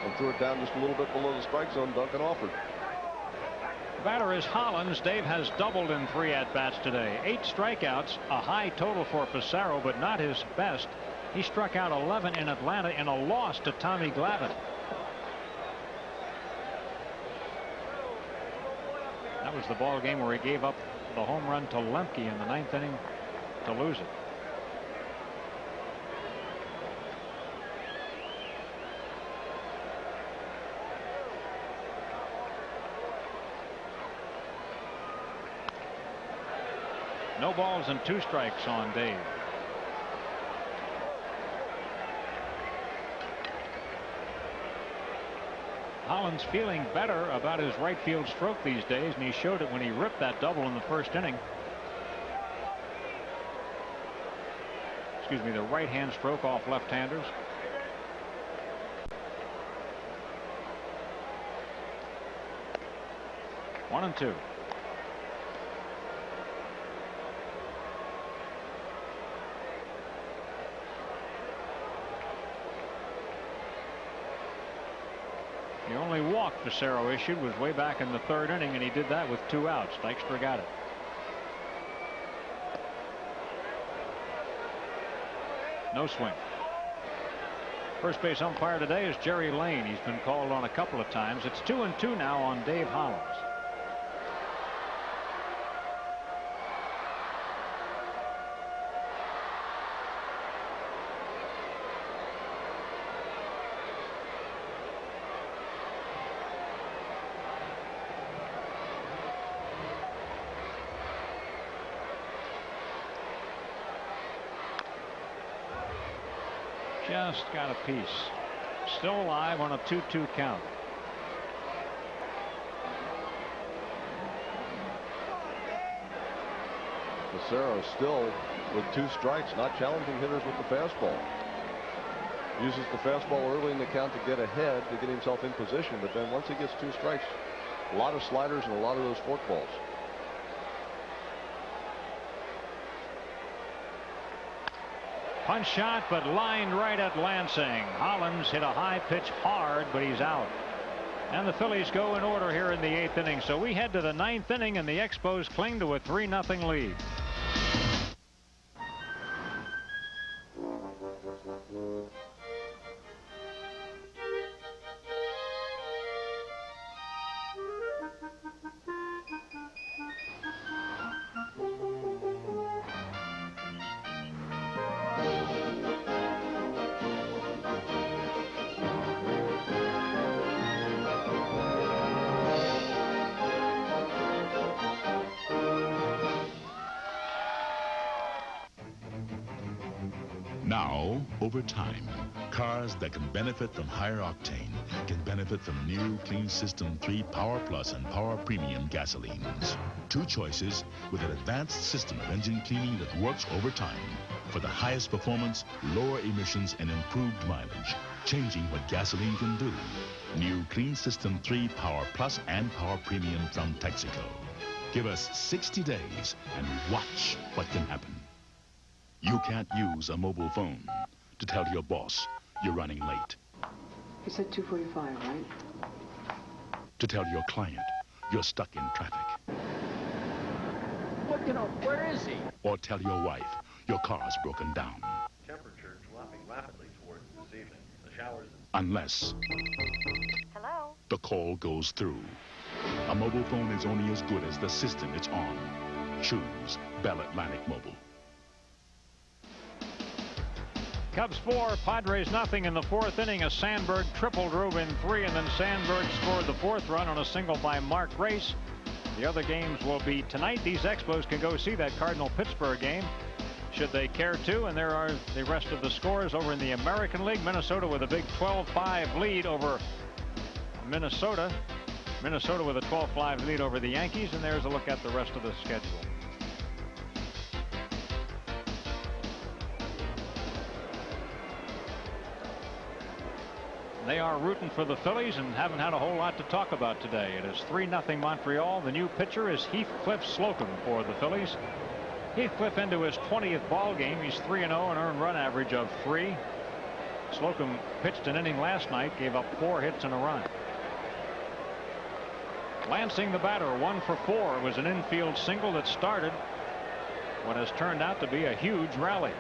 and threw it down just a little bit below the strike zone. Duncan offered. The batter is Hollins. Dave has doubled in 3 at-bats today. 8 strikeouts, a high total for Facero, but not his best. He struck out 11 in Atlanta in a loss to Tommy Glavine. That was the ball game where he gave up the home run to Lemke in the 9th inning to lose it. No balls and 2 strikes on Dave. Hollins feeling better about his right field stroke these days, and he showed it when he ripped that double in the 1st inning. Excuse me, the right-hand stroke off left-handers. One and 2. The only walk Facero issued was way back in the 3rd inning, and he did that with 2 outs. Dykstra got it. No swing. First base umpire today is Jerry Lane. He's been called on a couple of times. It's 2-2 now on Dave Hollins. Just got a piece. Still alive on a 2-2 count. Facero still with 2 strikes, not challenging hitters with the fastball. Uses the fastball early in the count to get ahead, to get himself in position, but then once he gets 2 strikes, a lot of sliders and a lot of those forkballs. Punch shot, but lined right at Lansing. Hollins hit a high pitch hard, but he's out. And the Phillies go in order here in the 8th inning. So we head to the 9th inning, and the Expos cling to a 3-0 lead. Now, over time, cars that can benefit from higher octane can benefit from new Clean System 3 Power Plus and Power Premium gasolines. 2 choices with an advanced system of engine cleaning that works over time for the highest performance, lower emissions, and improved mileage, changing what gasoline can do. New Clean System 3 Power Plus and Power Premium from Texaco. Give us 60 days and watch what can happen. You can't use a mobile phone to tell your boss you're running late. You said 2:45, right? To tell your client you're stuck in traffic. What, where is he? Or tell your wife your car's broken down. Temperature dropping rapidly towards this evening. The showers. Unless Hello? the call goes through. A mobile phone is only as good as the system it's on. Choose Bell Atlantic Mobile. Cubs 4, Padres nothing in the 4th inning. A Sandberg triple drove in 3, and then Sandberg scored the 4th run on a single by Mark Grace. The other games will be tonight. These Expos can go see that Cardinal-Pittsburgh game, should they care to. And there are the rest of the scores over in the American League. Minnesota with a big 12-5 lead over Minnesota. Minnesota with a 12-5 lead over the Yankees. And there's a look at the rest of the schedule. They are rooting for the Phillies and haven't had a whole lot to talk about today. It is 3-0 Montreal. The new pitcher is Heathcliff Slocum for the Phillies. Heathcliff into his 20th ball game. He's 3-0, an earned run average of 3. Slocum pitched an inning last night, gave up 4 hits and a run. Lansing, the batter, 1 for 4. It was an infield single that started what has turned out to be a huge rally.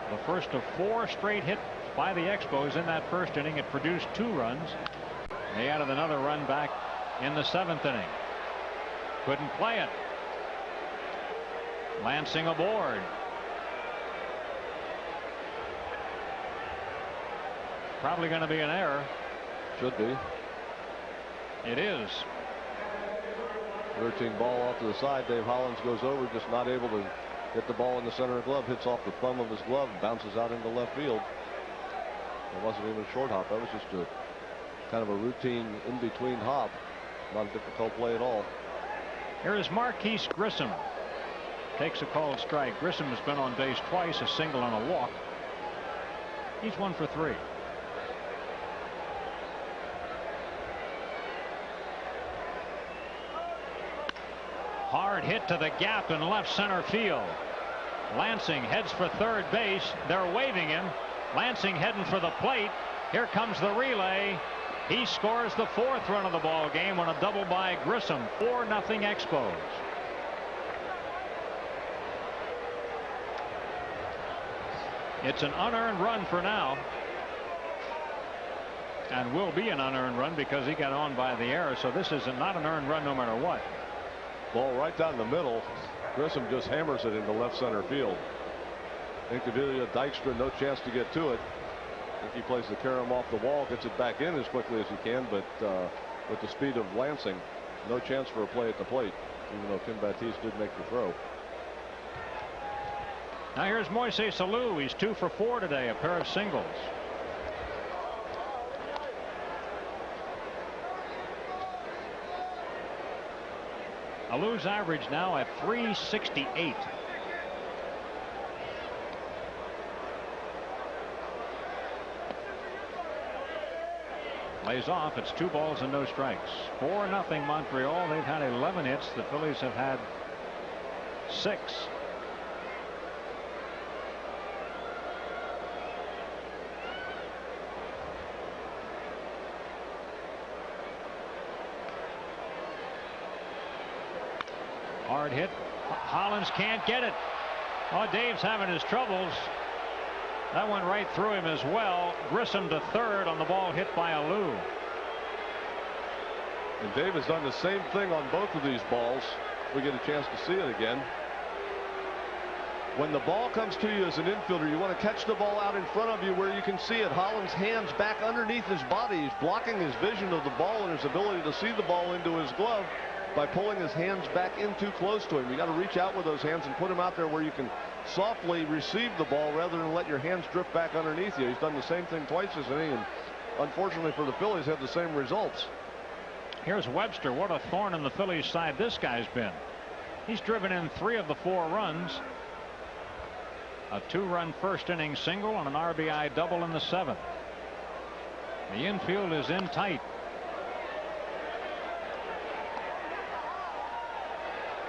The first of 4 straight hits by the Expos in that first inning. It produced 2 runs. They added another run back in the 7th inning. Couldn't play it. Lansing aboard. Probably going to be an error. Should be. It is. 13 ball off to the side. Dave Hollins goes over, just not able to hit the ball in the center of the glove. Hits off the thumb of his glove, bounces out into left field. It wasn't even a short hop. That was just a kind of a routine in-between hop. Not a difficult play at all. Here is Marquise Grissom. Takes a called strike. Grissom has been on base twice, a single and a walk. He's 1 for 3. Hard hit to the gap in left center field. Lansing heads for third base. They're waving him. Lansing heading for the plate. Here comes the relay. He scores the 4th run of the ball game on a double by Grissom. 4-0 Expos. It's an unearned run for now, and will be an unearned run because he got on by the error. So this is not an earned run no matter what. Ball right down the middle. Grissom just hammers it into left center field. Incaviglia, Dykstra, no chance to get to it. I think he plays the carom off the wall, gets it back in as quickly as he can, but with the speed of Lansing, no chance for a play at the plate, even though Kim Baptiste did make the throw. Now here's Moises Alou. He's 2 for 4 today, a pair of singles. Alou's average now at 368. Lays off. It's 2 balls and no strikes. 4-0 Montreal. They've had 11 hits. The Phillies have had 6. Hard hit. Hollins can't get it. Oh, Dave's having his troubles. That went right through him as well. Grissom to third on the ball hit by Alou. And Dave has done the same thing on both of these balls. We get a chance to see it again. When the ball comes to you as an infielder, you want to catch the ball out in front of you where you can see it. Hollins' hands back underneath his body. He's blocking his vision of the ball and his ability to see the ball into his glove by pulling his hands back in too close to him. You got to reach out with those hands and put them out there where you can softly receive the ball rather than let your hands drift back underneath you. He's done the same thing twice this inning, and unfortunately for the Phillies, had the same results. Here's Webster. What a thorn in the Phillies side this guy's been. He's driven in 3 of the 4 runs. A 2-run first inning single and an RBI double in the 7th. The infield is in tight.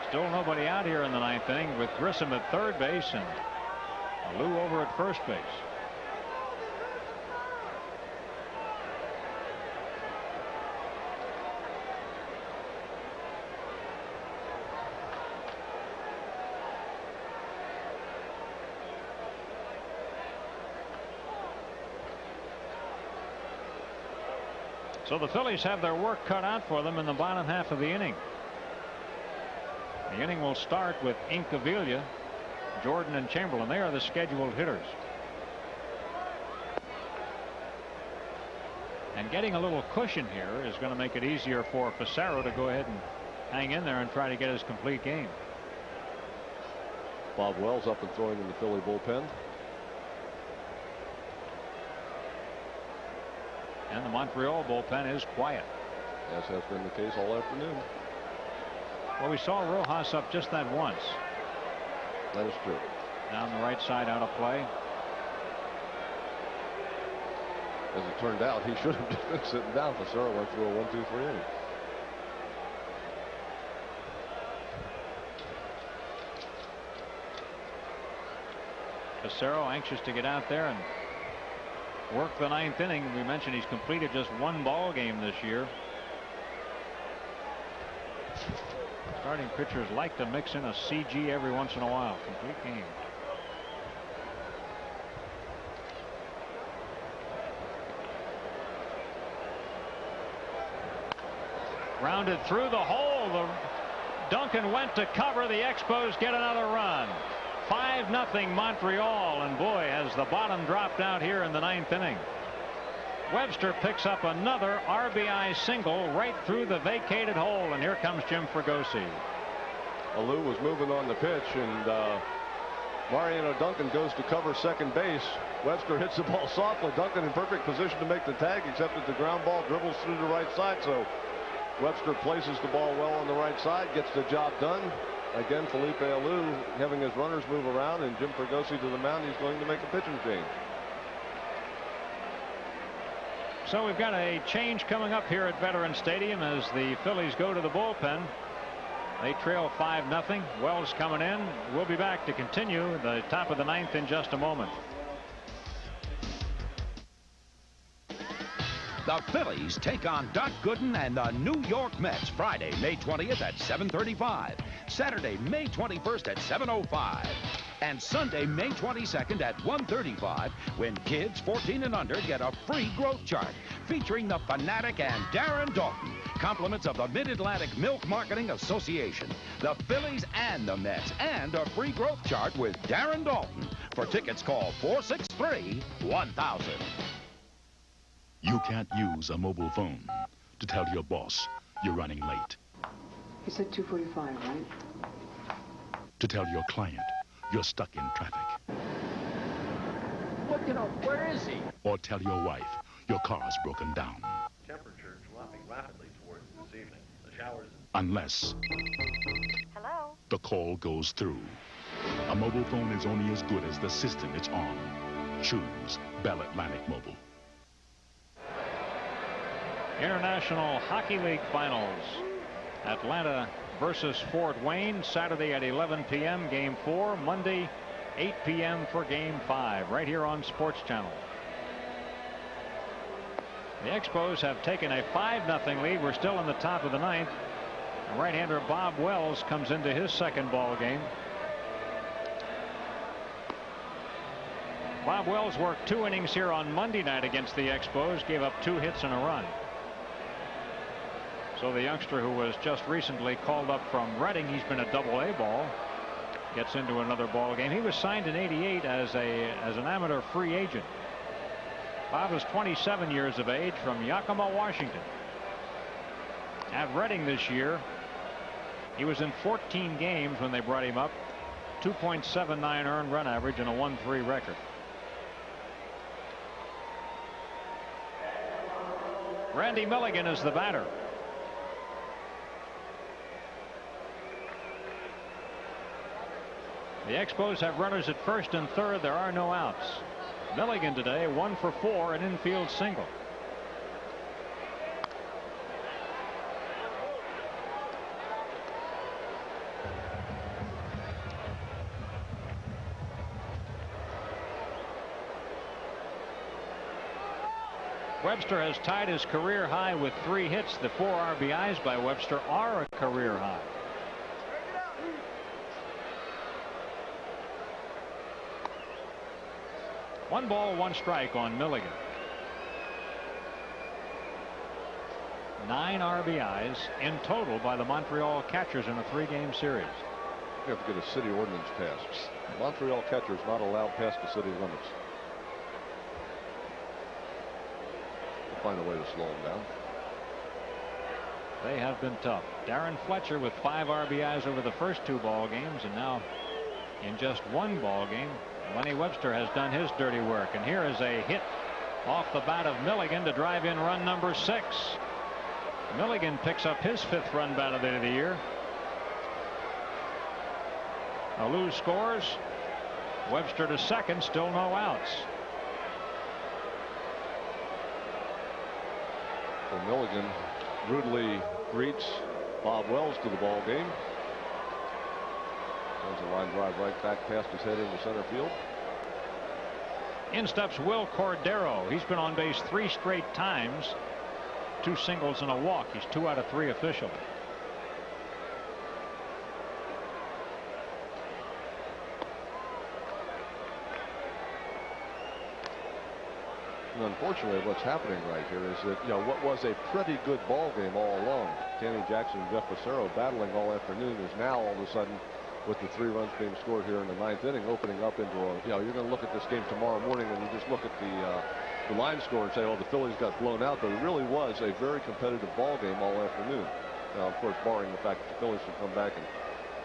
Still nobody out here in the 9th inning with Grissom at third base and Alou over at first base. So the Phillies have their work cut out for them in the bottom half of the inning. The inning will start with Incaviglia, Jordan, and Chamberlain. They are the scheduled hitters. And getting a little cushion here is going to make it easier for Facero to go ahead and hang in there and try to get his complete game. Bob Wells up and throwing in the Philly bullpen. And the Montreal bullpen is quiet. As has been the case all afternoon. Well, we saw Rojas up just that once. That is true. Down the right side, out of play. As it turned out, he should have just been sitting down. Facero went through a 1-2-3 inning. Facero anxious to get out there and work the 9th inning. We mentioned he's completed just 1 ball game this year. Starting pitchers like to mix in a CG every once in a while. Complete game. Grounded through the hole. Duncan went to cover. The Expos get another run. 5-0 Montreal, and boy, has the bottom dropped out here in the 9th inning. Webster picks up another RBI single right through the vacated hole, and here comes Jim Fregosi. Alou was moving on the pitch, and Mariano Duncan goes to cover second base. Webster hits the ball softly. Duncan in perfect position to make the tag, except that the ground ball dribbles through the right side, so Webster places the ball well on the right side, gets the job done. Again, Felipe Alou having his runners move around, and Jim Fregosi to the mound. He's going to make a pitching change. So we've got a change coming up here at Veterans Stadium as the Phillies go to the bullpen. They trail 5-0. Wells coming in. We'll be back to continue the top of the 9th in just a moment. The Phillies take on Doc Gooden and the New York Mets Friday, May 20th at 7:35, Saturday, May 21st at 7:05, and Sunday, May 22nd at 1:35, when kids 14 and under get a free growth chart featuring the Fanatic and Darren Dalton, compliments of the Mid-Atlantic Milk Marketing Association, the Phillies and the Mets, and a free growth chart with Darren Dalton. For tickets, call 463-1000. You can't use a mobile phone to tell your boss you're running late. You said 2:45, right? To tell your client you're stuck in traffic. What, where is he? Or tell your wife your car's broken down. Temperature dropping rapidly towards this evening. The showers. Unless Hello? the call goes through. A mobile phone is only as good as the system it's on. Choose Bell Atlantic Mobile. International Hockey League Finals. Atlanta versus Fort Wayne, Saturday at 11 p.m. Game 4, Monday 8 p.m. for Game 5, right here on Sports Channel. The Expos have taken a 5-0 lead. We're still in the top of the ninth. And right-hander Bob Wells comes into his second ball game. Bob Wells worked 2 innings here on Monday night against the Expos, gave up 2 hits and a run. So the youngster who was just recently called up from Reading, he's been a Double-A ball, gets into another ball game. He was signed in '88 as an amateur free agent. Bob was 27 years of age, from Yakima, Washington. At Reading this year, he was in 14 games when they brought him up, 2.79 earned run average and a 1.3 record. Randy Milligan is the batter. The Expos have runners at first and third. There are no outs. Milligan today 1 for 4, an infield single. Webster has tied his career high with 3 hits. The 4 RBIs by Webster are a career high. One ball, 1 strike on Milligan. 9 RBIs in total by the Montreal catchers in a 3-game series. You have to get a city ordinance passed. Montreal catchers not allowed past the city limits. We'll find a way to slow them down. They have been tough. Darren Fletcher with 5 RBIs over the first 2 ball games, and now in just 1 ball game, Lenny Webster has done his dirty work. And here is a hit off the bat of Milligan to drive in run number 6. Milligan picks up his 5th run bat of the year. Alou scores. Webster to second, still no outs. So Milligan brutally greets Bob Wells to the ball game. There's a line drive right back past his head into center field. In steps Will Cordero. He's been on base 3 straight times. 2 singles and a walk. He's 2 out of 3 official. And unfortunately, what's happening right here is that, what was a pretty good ball game all along. Kenny Jackson and Jeff Facero battling all afternoon is now all of a sudden, with the 3 runs being scored here in the 9th inning, opening up into a, you're going to look at this game tomorrow morning and you just look at the line score and say, oh, the Phillies got blown out, but it really was a very competitive ball game all afternoon. Now, of course, barring the fact that the Phillies can come back and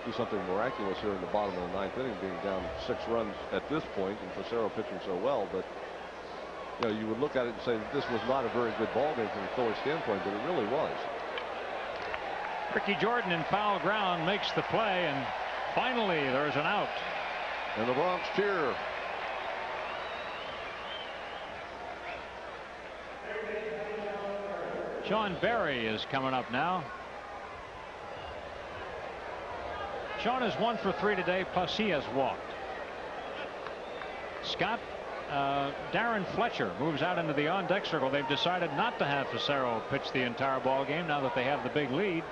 do something miraculous here in the bottom of the 9th inning, being down 6 runs at this point, and Facero pitching so well, but you would look at it and say that this was not a very good ball game from the Phillies standpoint, but it really was. Ricky Jordan in foul ground makes the play, and finally there's an out. And the Bronx cheer. Sean Berry is coming up now. Sean is 1 for 3 today, plus he has walked. Scott, Darren Fletcher moves out into the on-deck circle. They've decided not to have Facero pitch the entire ball game now that they have the big lead.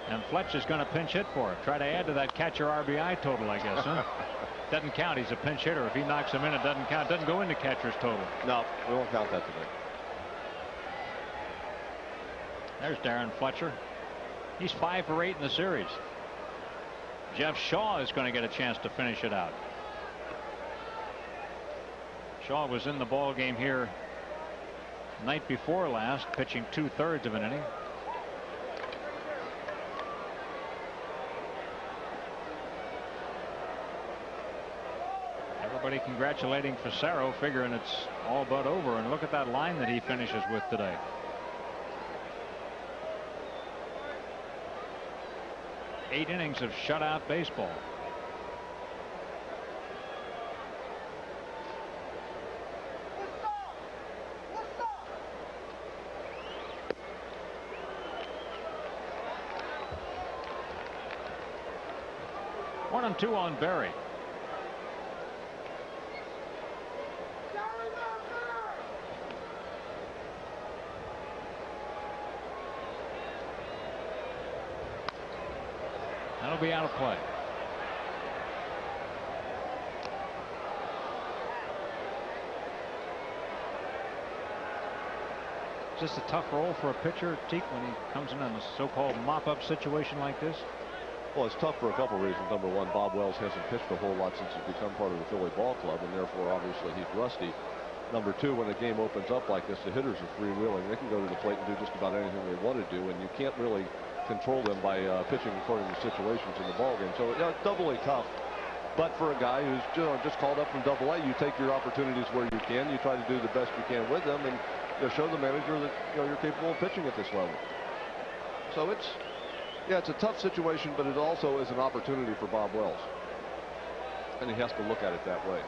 And Fletcher's going to pinch hit for it. Try to add to that catcher RBI total, I guess. Huh? Doesn't count. He's a pinch hitter. If he knocks him in, it doesn't count. Doesn't go into catcher's total. No, we won't count that today. There's Darren Fletcher. He's 5 for 8 in the series. Jeff Shaw is going to get a chance to finish it out. Shaw was in the ball game here night before last, pitching 2/3 of an inning. Everybody congratulating Facero, figuring it's all but over, and look at that line that he finishes with today. Eight innings of shutout baseball. 1-2 on Berry. That'll be out of play. It's just a tough role for a pitcher, Teak, when he comes in a so-called mop-up situation like this. Well, it's tough for a couple reasons. Number one, Bob Wells hasn't pitched a whole lot since he's become part of the Philly ball club, and therefore, obviously, he's rusty. Number two, when a game opens up like this, the hitters are freewheeling. They can go to the plate and do just about anything they want to do, and you can't really control them by pitching according to situations in the ballgame. So, it's doubly tough. But for a guy who's just called up from Double-A, you take your opportunities where you can. You try to do the best you can with them, and show the manager that you're capable of pitching at this level. So it's a tough situation, but it also is an opportunity for Bob Wells, and he has to look at it that way.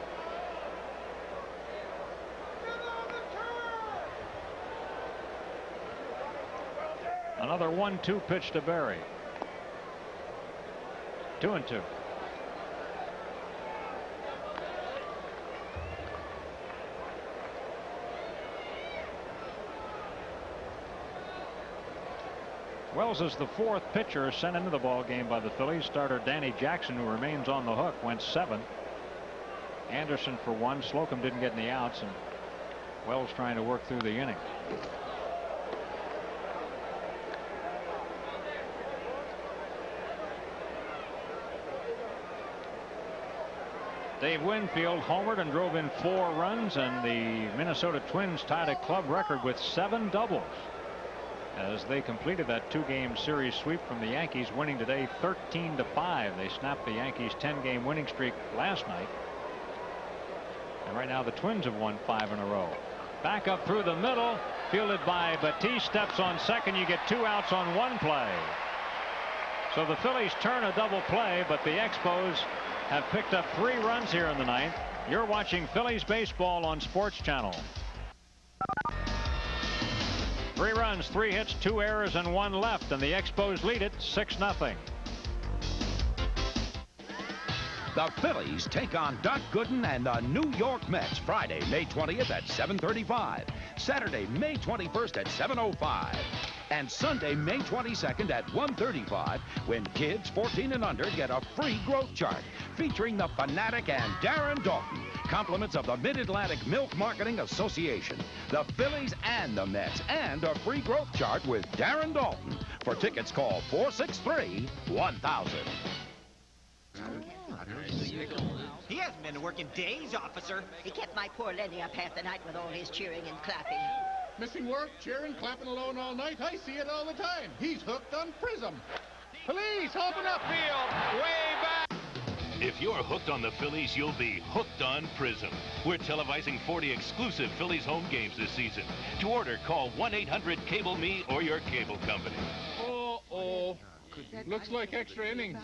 Another 1-2 pitch to Berry. 2-2. Wells is the fourth pitcher sent into the ball game by the Phillies. Starter Danny Jackson, who remains on the hook, went 7. Anderson for 1. Slocum didn't get any outs, and Wells trying to work through the inning. Dave Winfield homered and drove in 4 runs, and the Minnesota Twins tied a club record with 7 doubles as they completed that 2-game series sweep from the Yankees, winning today 13-5. They snapped the Yankees' 10-game winning streak last night, and right now the Twins have won 5 in a row. Back up through the middle, fielded by Batiste, steps on second. You get 2 outs on 1 play. So the Phillies turn a double play, but the Expos have picked up 3 runs here in the 9th. You're watching Phillies baseball on Sports Channel. 3 runs, 3 hits, 2 errors, and 1 left, and the Expos lead it 6-0. The Phillies take on Doc Gooden and the New York Mets Friday, May 20th at 7:35, Saturday, May 21st at 7:05, and Sunday, May 22nd at 1:35, when kids 14 and under get a free growth chart featuring the Fanatic and Darren Dalton, compliments of the Mid-Atlantic Milk Marketing Association, the Phillies and the Mets, and a free growth chart with Darren Dalton. For tickets, call 463-1000. He hasn't been to work in days, officer. He kept my poor Lenny up half the night with all his cheering and clapping. Missing work, cheering, clapping alone all night? I see it all the time. He's hooked on Prism. Police, open up! Field, way back! If you're hooked on the Phillies, you'll be hooked on Prism. We're televising 40 exclusive Phillies home games this season. To order, call 1-800-CABLE-ME or your cable company. Uh-oh. Looks like extra innings.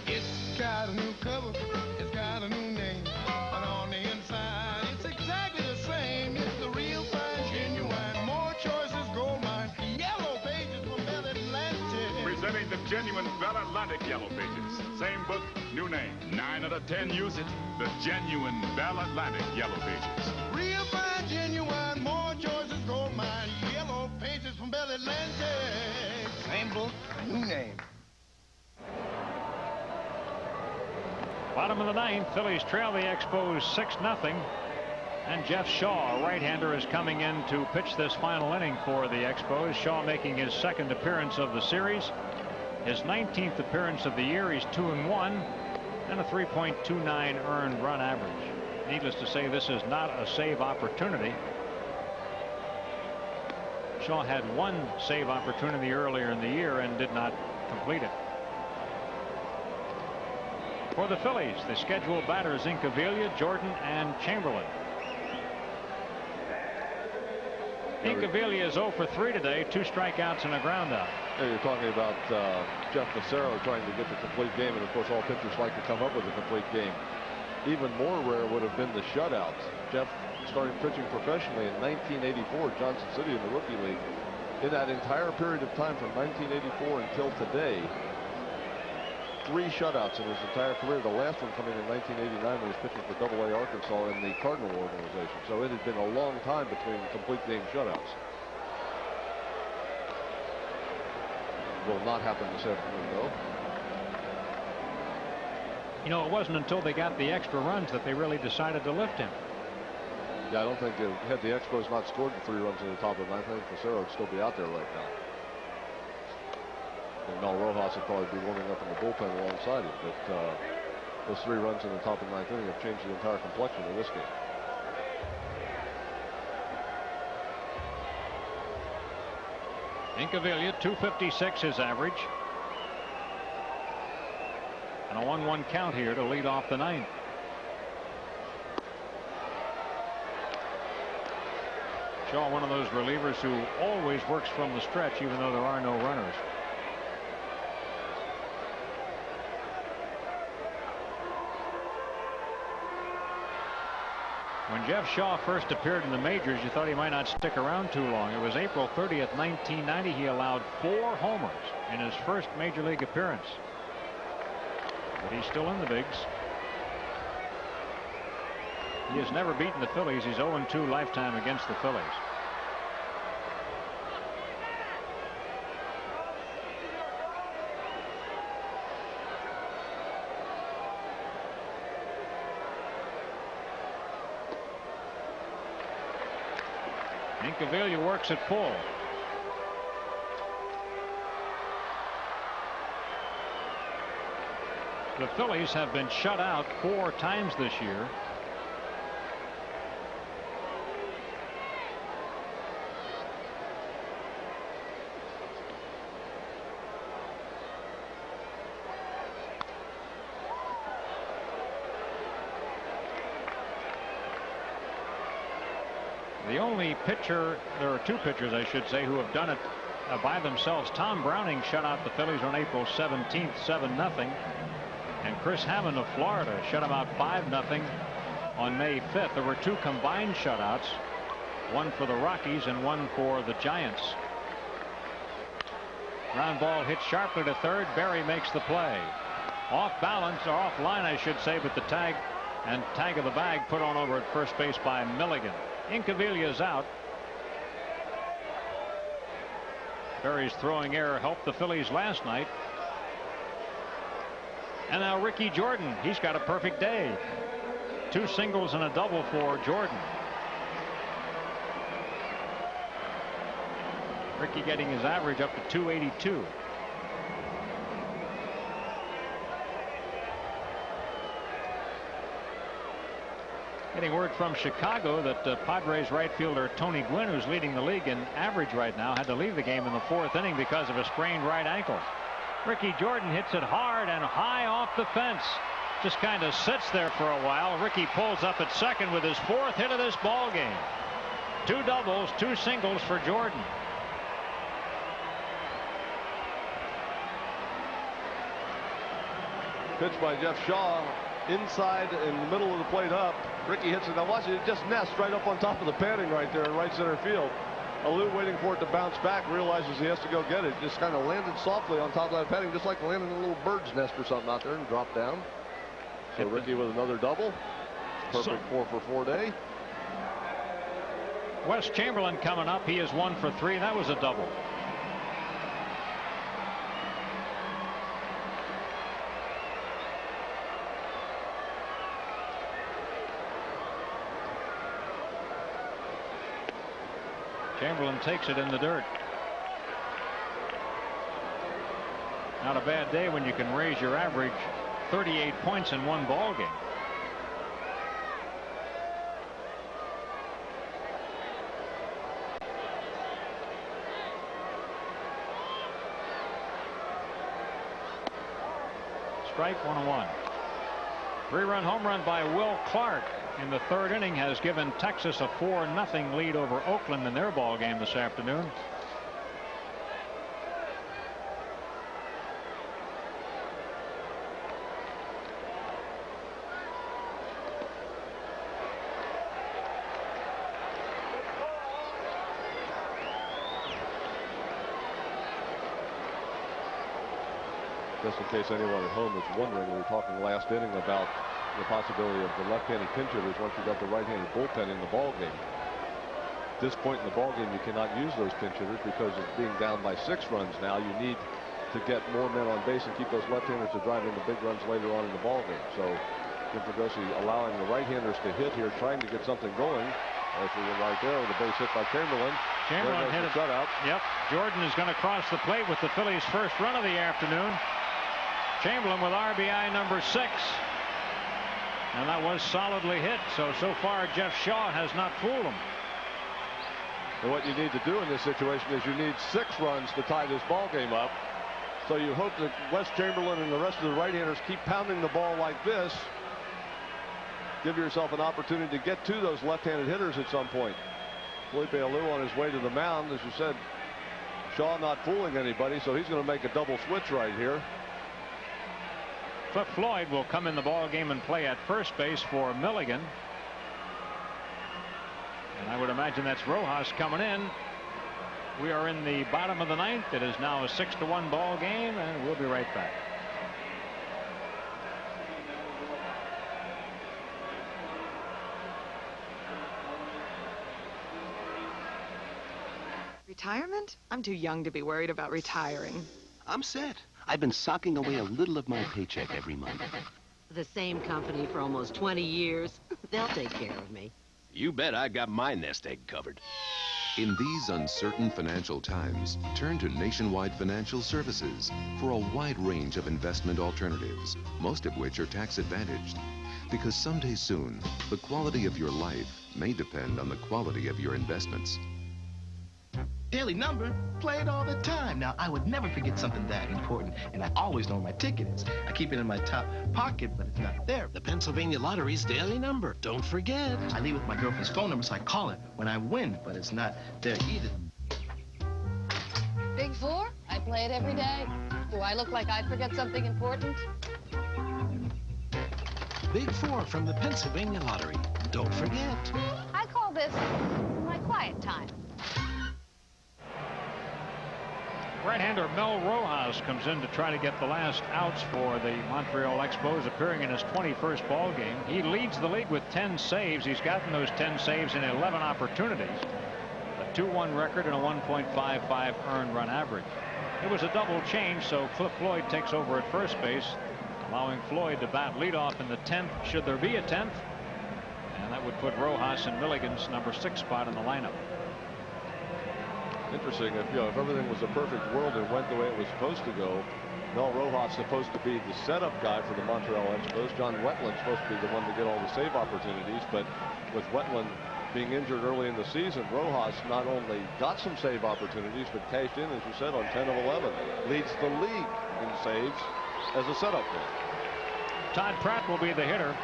It's got a new cover. It's got a new name. But on the inside, it's exactly the same. It's the real fine, genuine, more choices, gold mine. Yellow pages from Bell Atlantic. Presenting the genuine Bell Atlantic Yellow Pages. Same book, new name. 9 out of 10 use it. The genuine Bell Atlantic Yellow Pages. Real fine, genuine, more choices, gold mine. Yellow pages from Bell Atlantic. Same book, new name. Bottom of the 9th, Phillies trail the Expos 6-0. And Jeff Shaw, a right-hander, is coming in to pitch this final inning for the Expos. Shaw making his 2nd appearance of the series. His 19th appearance of the year. He's 2-1 and a 3.29 earned run average. Needless to say, this is not a save opportunity. Shaw had 1 save opportunity earlier in the year and did not complete it. For the Phillies, the scheduled batters Incaviglia, Jordan, and Chamberlain. Incaviglia is 0 for 3 today, 2 strikeouts and a groundout. Yeah, you're talking about Jeff Massaro trying to get the complete game, and of course all pitchers like to come up with a complete game. Even more rare would have been the shutouts. Jeff started pitching professionally in 1984 at Johnson City in the Rookie League. In that entire period of time from 1984 until today, 3 shutouts in his entire career. The last one coming in 1989 when he was pitching for Double-A Arkansas in the Cardinal organization. So it had been a long time between complete game shutouts. Will not happen this afternoon, though. You know, it wasn't until they got the extra runs that they really decided to lift him. Yeah, I don't think had the Expos not scored the 3 runs in the top of the ninth, I think Facero would still be out there right now. And Mel Rojas would probably be warming up in the bullpen alongside him. But those 3 runs in the top of the ninth inning have changed the entire complexion of this game. Incaviglia, 256 his average. And a 1-1 count here to lead off the ninth. Shaw, one of those relievers who always works from the stretch even though there are no runners. When Jeff Shaw first appeared in the majors, you thought he might not stick around too long. It was April 30th, 1990. He allowed 4 homers in his first major league appearance. But he's still in the bigs. He has never beaten the Phillies. He's 0-2 lifetime against the Phillies. Incaviglia works at full. The Phillies have been shut out 4 times this year. The only pitcher, there are 2 pitchers, I should say, who have done it by themselves. Tom Browning shut out the Phillies on April 17th, 7-0. And Chris Hammond of Florida shut them out 5-0 on May 5th. There were 2 combined shutouts, one for the Rockies and one for the Giants. Ground ball hit sharply to third. Berry makes the play. Off balance, or off line, I should say, but the tag of the bag put on over at first base by Milligan. Incaviglia is out. Berry's throwing error helped the Phillies last night. And now Ricky Jordan. He's got a perfect day. 2 singles and a double for Jordan. Ricky getting his average up to 282. Getting word from Chicago that Padres right fielder Tony Gwynn, who's leading the league in average right now, had to leave the game in the 4th inning because of a sprained right ankle. Ricky Jordan hits it hard and high off the fence. Just kind of sits there for a while. Ricky pulls up at second with his 4th hit of this ball game. 2 doubles, 2 singles for Jordan. Pitch by Jeff Shaw. Inside in the middle of the plate up. Ricky hits it. Now watch it. It just nests right up on top of the padding right there in right center field. Alou waiting for it to bounce back, realizes he has to go get it. Just kind of landed softly on top of that padding, just like landing in a little bird's nest or something out there, and dropped down. So Ricky with another double. Perfect 4 for 4 day. Wes Chamberlain coming up. He is 1 for 3. That was a double. Chamberlain takes it in the dirt. Not a bad day when you can raise your average 38 points in one ball game. Strike, 1-1. 3-run home run by Will Clark in the 3rd inning has given Texas a 4-0 lead over Oakland in their ball game this afternoon. Just in case anyone at home is wondering, we were talking last inning about the possibility of the left-handed pinch hitters once you got the right-handed bullpen in the ball game. At this point in the ball game, you cannot use those pinch hitters because of being down by 6 runs now. You need to get more men on base and keep those left-handers to drive in the big runs later on in the ball game. So Jim Fregosi allowing the right-handers to hit here, trying to get something going. As we were right there with a base hit by Chamberlain. Chamberlain hit a shutout. Yep. Jordan is going to cross the plate with the Phillies' first run of the afternoon. Chamberlain with RBI number 6. And that was solidly hit. So far, Jeff Shaw has not fooled him. And what you need to do in this situation is you need 6 runs to tie this ball game up. So you hope that Wes Chamberlain and the rest of the right-handers keep pounding the ball like this. Give yourself an opportunity to get to those left-handed hitters at some point. Felipe Alou on his way to the mound. As you said, Shaw not fooling anybody, so he's going to make a double switch right here. Cliff Floyd will come in the ball game and play at first base for Milligan. And I would imagine that's Rojas coming in. We are in the bottom of the 9th. It is now a 6-1 ball game, and we'll be right back. Retirement? I'm too young to be worried about retiring. I'm set. I've been socking away a little of my paycheck every month. The same company for almost 20 years. They'll take care of me. You bet I got my nest egg covered. In these uncertain financial times, turn to Nationwide Financial Services for a wide range of investment alternatives, most of which are tax advantaged. Because someday soon, the quality of your life may depend on the quality of your investments. Daily number, play it all the time. Now, I would never forget something that important, and I always know where my ticket is. I keep it in my top pocket, but it's not there. The Pennsylvania Lottery's daily number. Don't forget. I leave with my girlfriend's phone number, so I call it when I win, but it's not there either. Big 4? I play it every day. Do I look like I'd forget something important? Big 4 from the Pennsylvania Lottery. Don't forget. I call this my quiet time. Right-hander Mel Rojas comes in to try to get the last outs for the Montreal Expos, appearing in his 21st ball game. He leads the league with 10 saves. He's gotten those 10 saves in 11 opportunities. A 2-1 record and a 1.55 earned run average. It was a double change, so Cliff Floyd takes over at first base, allowing Floyd to bat leadoff in the 10th, should there be a 10th. And that would put Rojas in Milligan's number 6 spot in the lineup. Interesting. If everything was a perfect world and went the way it was supposed to go, Mel Rojas supposed to be the setup guy for the Montreal Expos. John Wetland's supposed to be the one to get all the save opportunities, but with Wetland being injured early in the season, Rojas not only got some save opportunities, but cashed in, as you said, on 10 of 11. Leads the league in saves as a setup guy. Todd Pratt will be the hitter.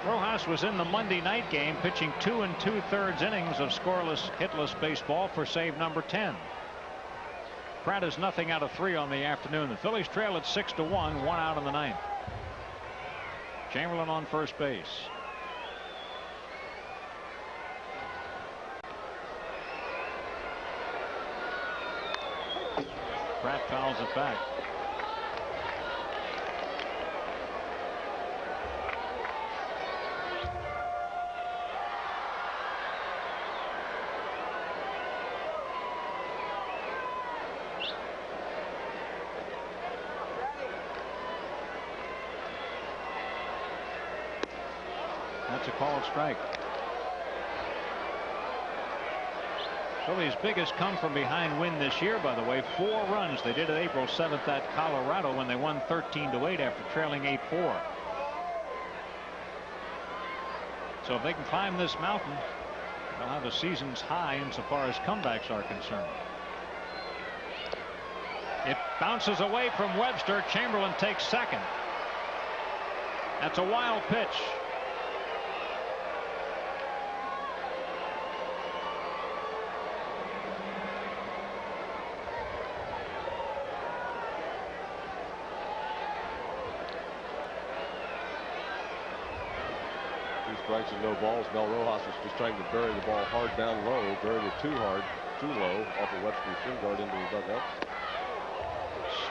Rojas was in the Monday night game, pitching 2 2/3 innings of scoreless, hitless baseball for save number 10. Pratt is nothing out of 3 on the afternoon. The Phillies trail at 6-1, 1 out in the 9th. Chamberlain on first base. Pratt fouls it back. That's a called strike. Phillies' biggest come from behind win this year, by the way. 4 runs. They did it April 7th at Colorado when they won 13-8 after trailing 8-4. So if they can climb this mountain, they'll have a season's high insofar as comebacks are concerned. It bounces away from Webster. Chamberlain takes second. That's a wild pitch. Strikes and no balls. Mel Rojas was just trying to bury the ball hard down low, buried it too hard, too low, off of Webster's shin guard into the dugout.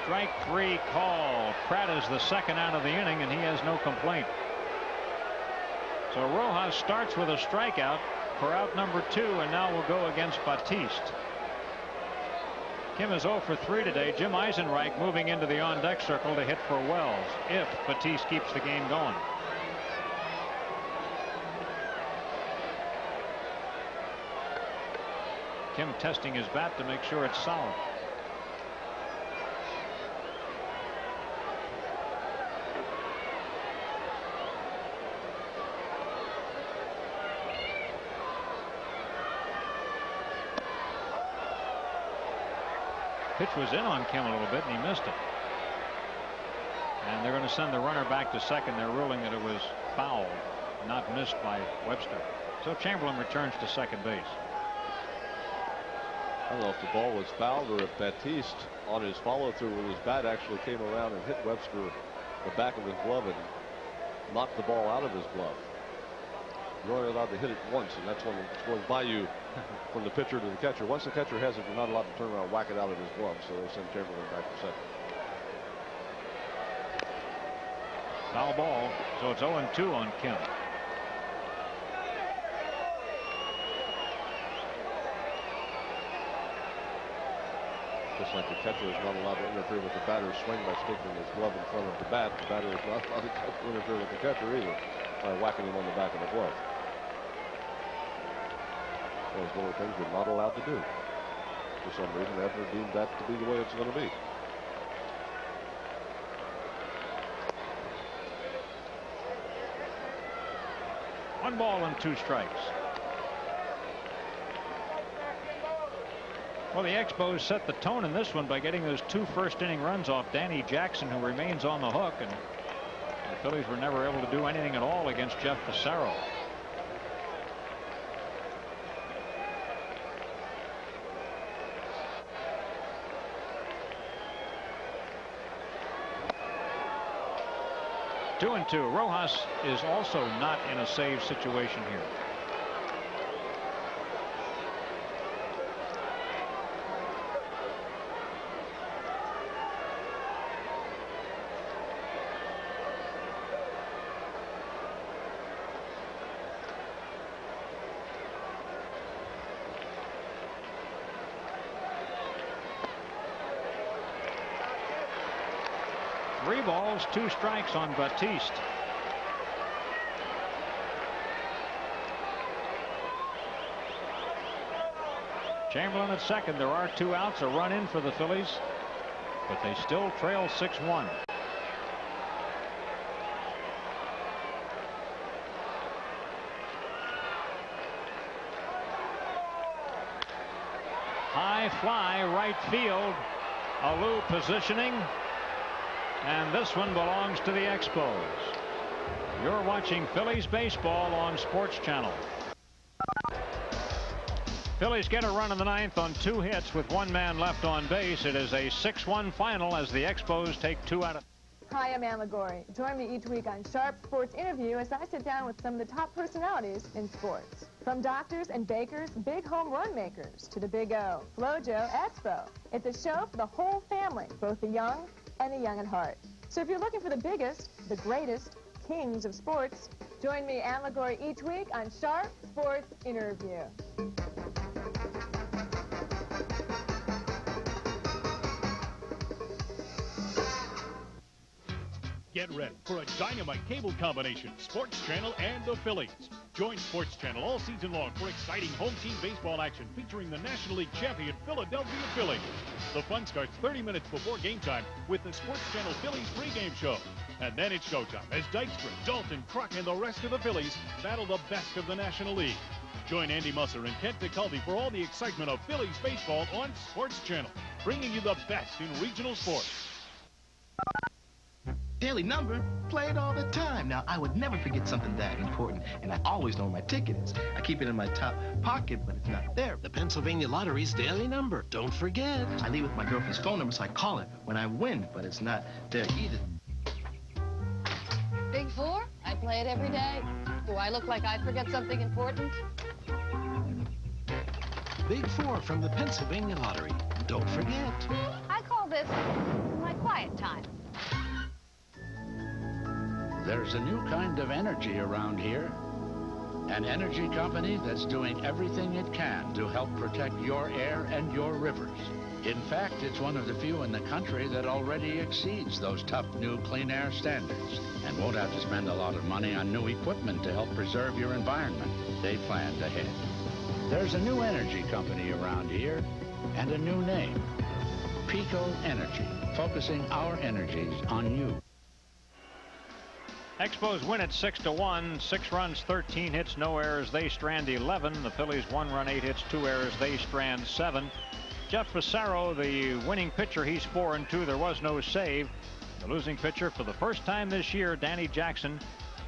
Strike 3 call. Pratt is the second out of the inning, and he has no complaint. So Rojas starts with a strikeout for out number 2, and now will go against Batiste. Kim is 0 for 3 today. Jim Eisenreich moving into the on-deck circle to hit for Wells if Batiste keeps the game going. Kim testing his bat to make sure it's solid. Pitch was in on Kim a little bit, and he missed it. And they're going to send the runner back to second. They're ruling that it was foul, not missed by Webster. So Chamberlain returns to second base. I don't know if the ball was fouled or if Batiste, on his follow-through with his bat, actually came around and hit Webster the back of his glove and knocked the ball out of his glove. You're only allowed to hit it once, and that's when it's going by you from the pitcher to the catcher. Once the catcher has it, you're not allowed to turn around and whack it out of his glove, so they send Chamberlain back to second. Foul ball, so it's 0-2 on Kim. Just like the catcher is not allowed to interfere with the batter's swing by sticking his glove in front of the bat, the batter is not allowed to interfere with the catcher either by whacking him on the back of the glove. Those little things you're not allowed to do. For some reason, they haven't deemed that to be the way it's going to be. One ball and 2 strikes. Well, the Expos set the tone in this one by getting those 2 first-inning runs off Danny Jackson, who remains on the hook, and the Phillies were never able to do anything at all against Jeff Fassero. Two and 2. Rojas is also not in a save situation here. Three balls, 2 strikes on Batiste. Chamberlain at second. There are 2 outs, a run in for the Phillies, but they still trail 6-1. High fly, right field. Alou positioning. And this one belongs to the Expos. You're watching Phillies baseball on Sports Channel. Phillies get a run in the 9th on 2 hits with 1 man left on base. It is a 6-1 final as the Expos take 2 out of. Hi, I'm Ann Liguori. Join me each week on Sharp Sports Interview as I sit down with some of the top personalities in sports. From doctors and bakers, big home run makers, to the Big O, Flojo, Expo. It's a show for the whole family, both the young and the young at heart. So if you're looking for the biggest, the greatest, kings of sports, join me, Ann Liguori, each week on Sharp Sports Interview. Get ready for a dynamite cable combination, Sports Channel and the Phillies. Join Sports Channel all season long for exciting home team baseball action featuring the National League champion Philadelphia Phillies. The fun starts 30 minutes before game time with the Sports Channel Phillies pregame show. And then it's showtime as Dykstra, Dalton, Kruk, and the rest of the Phillies battle the best of the National League. Join Andy Musser and Kent DeCulvey for all the excitement of Phillies baseball on Sports Channel, bringing you the best in regional sports. Daily number, play it all the time. Now, I would never forget something that important, and I always know where my ticket is. I keep it in my top pocket, but it's not there. The Pennsylvania Lottery's daily number. Don't forget. I leave with my girlfriend's phone number, so I call it when I win, but it's not there either. Big 4? I play it every day. Do I look like I forget something important? Big 4 from the Pennsylvania Lottery. Don't forget. I call this my quiet time. There's a new kind of energy around here. An energy company that's doing everything it can to help protect your air and your rivers. In fact, it's one of the few in the country that already exceeds those tough new clean air standards and won't have to spend a lot of money on new equipment to help preserve your environment. They planned ahead. There's a new energy company around here and a new name, Pico Energy, focusing our energies on you. Expos win at 6-1. 6 runs, 13 hits, no errors. They strand 11. The Phillies 1 run, 8 hits, 2 errors. They strand 7. Jeff Fassero, the winning pitcher, he's 4-2. There was no save. The losing pitcher for the first time this year, Danny Jackson,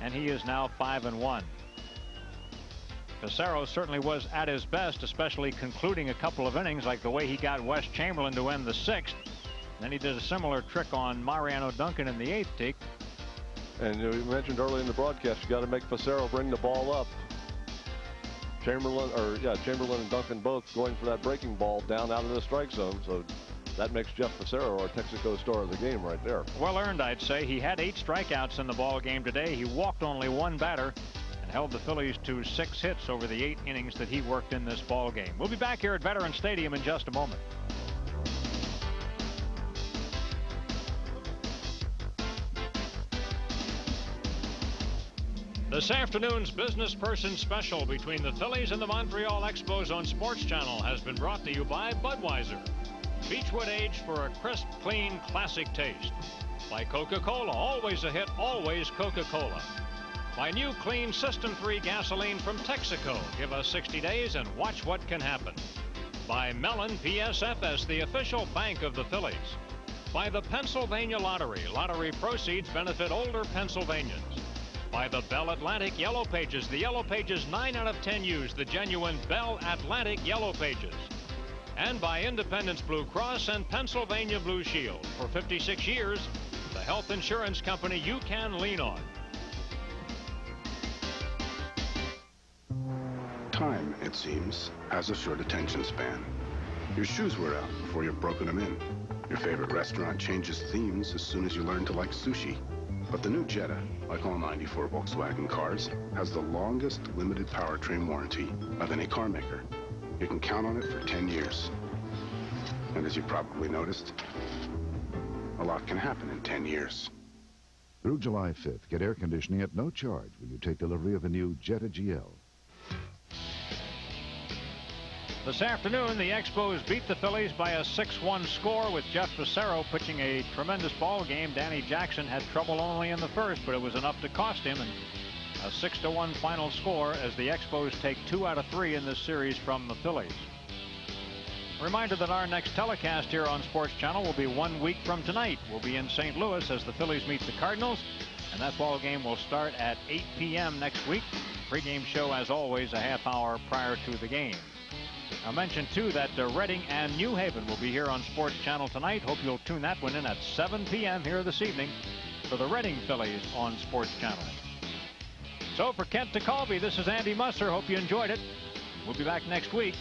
and he is now 5-1. Fassero certainly was at his best, especially concluding a couple of innings, like the way he got Wes Chamberlain to end the 6th. Then he did a similar trick on Mariano Duncan in the 8th, Deke. And you mentioned early in the broadcast, you got to make Fassero bring the ball up. Chamberlain and Duncan both going for that breaking ball down out of the strike zone. So that makes Jeff Fassero our Texaco star of the game right there. Well earned, I'd say. He had 8 strikeouts in the ball game today. He walked only 1 batter and held the Phillies to 6 hits over the 8 innings that he worked in this ball game. We'll be back here at Veterans Stadium in just a moment. This afternoon's Business Person Special between the Phillies and the Montreal Expos on Sports Channel has been brought to you by Budweiser. Beechwood aged for a crisp, clean, classic taste. By Coca-Cola, always a hit, always Coca-Cola. By new clean System 3 gasoline from Texaco. Give us 60 days and watch what can happen. By Mellon PSFS, the official bank of the Phillies. By the Pennsylvania Lottery. Lottery proceeds benefit older Pennsylvanians. By the Bell Atlantic Yellow Pages. The Yellow Pages 9 out of 10 use the genuine Bell Atlantic Yellow Pages. And by Independence Blue Cross and Pennsylvania Blue Shield. For 56 years, the health insurance company you can lean on. Time, it seems, has a short attention span. Your shoes wear out before you've broken them in. Your favorite restaurant changes themes as soon as you learn to like sushi. But the new Jetta, like all 94 Volkswagen cars, has the longest limited powertrain warranty of any car maker. You can count on it for 10 years. And as you probably noticed, a lot can happen in 10 years. Through July 5th, get air conditioning at no charge when you take delivery of a new Jetta GL. This afternoon, the Expos beat the Phillies by a 6-1 score with Jeff Fassero pitching a tremendous ball game. Danny Jackson had trouble only in the first, but it was enough to cost him. And a 6-1 final score as the Expos take 2 out of 3 in this series from the Phillies. A reminder that our next telecast here on Sports Channel will be 1 week from tonight. We'll be in St. Louis as the Phillies meet the Cardinals, and that ball game will start at 8 p.m. next week. Pre-game show, as always, a half hour prior to the game. I'll mention, too, that Reading and New Haven will be here on Sports Channel tonight. Hope you'll tune that one in at 7 p.m. here this evening for the Reading Phillies on Sports Channel. So for Kent DeCalby, this is Andy Musser. Hope you enjoyed it. We'll be back next week.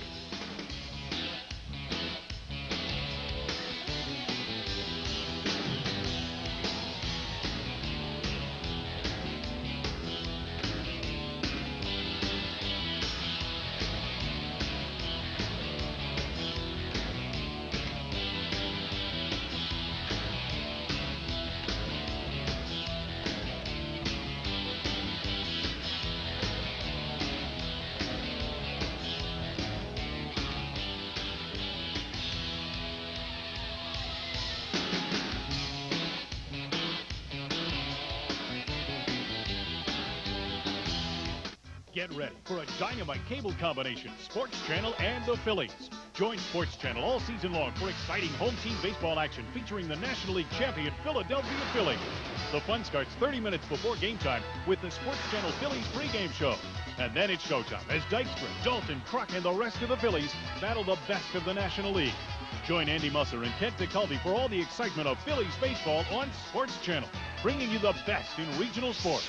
Get ready for a dynamite cable combination, Sports Channel and the Phillies. Join Sports Channel all season long for exciting home team baseball action featuring the National League champion Philadelphia Phillies. The fun starts 30 minutes before game time with the Sports Channel Phillies pregame show. And then it's showtime as Dykstra, Dalton, Kruk, and the rest of the Phillies battle the best of the National League. Join Andy Musser and Kent DeCalby for all the excitement of Phillies baseball on Sports Channel, bringing you the best in regional sports.